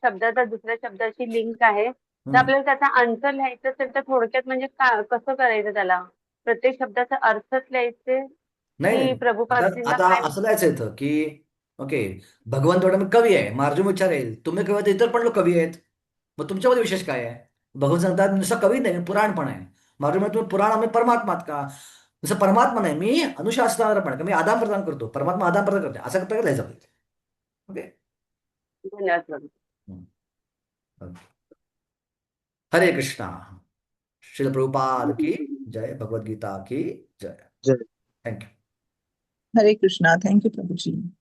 शब्दाचा दुसऱ्या शब्दाशी लिंक आहे. तर हम्म. आपल्याला त्याचा अर्थ लिहायचा असेल तर थोडक्यात म्हणजे कसं करायचं त्याला? प्रत्येक शब्दाचा अर्थच लिहायचे नाही की नाही प्रभुपादांना आता काय? असं लिहायचं इथं की ओके भगवंत मी कवी आहे मार्जुन विचारेल तुम्ही कवी तर इतर पण लोक कवी आहेत मग तुमच्यामध्ये विशेष काय आहे. भगवंत सांगतात नुसतं कवी नाही पुराण पण आहे. मार्जुन तुम्ही पुराण आम्ही परमात्मात का नुसतं परमात्मा नाही मी अनुशासनावर पण आहे का मी आदान प्रदान करतो परमात्मा आदान प्रदान करते असं प्रकारे लिहायचं पाहिजे. ओके. धन्यवाद प्रभू. हम्म. हरे कृष्णा। श्रील प्रभुपाद की जय, भगवद गीता की जय। जय थँक्यू। हरे कृष्णा. थँक्यू प्रभूजी.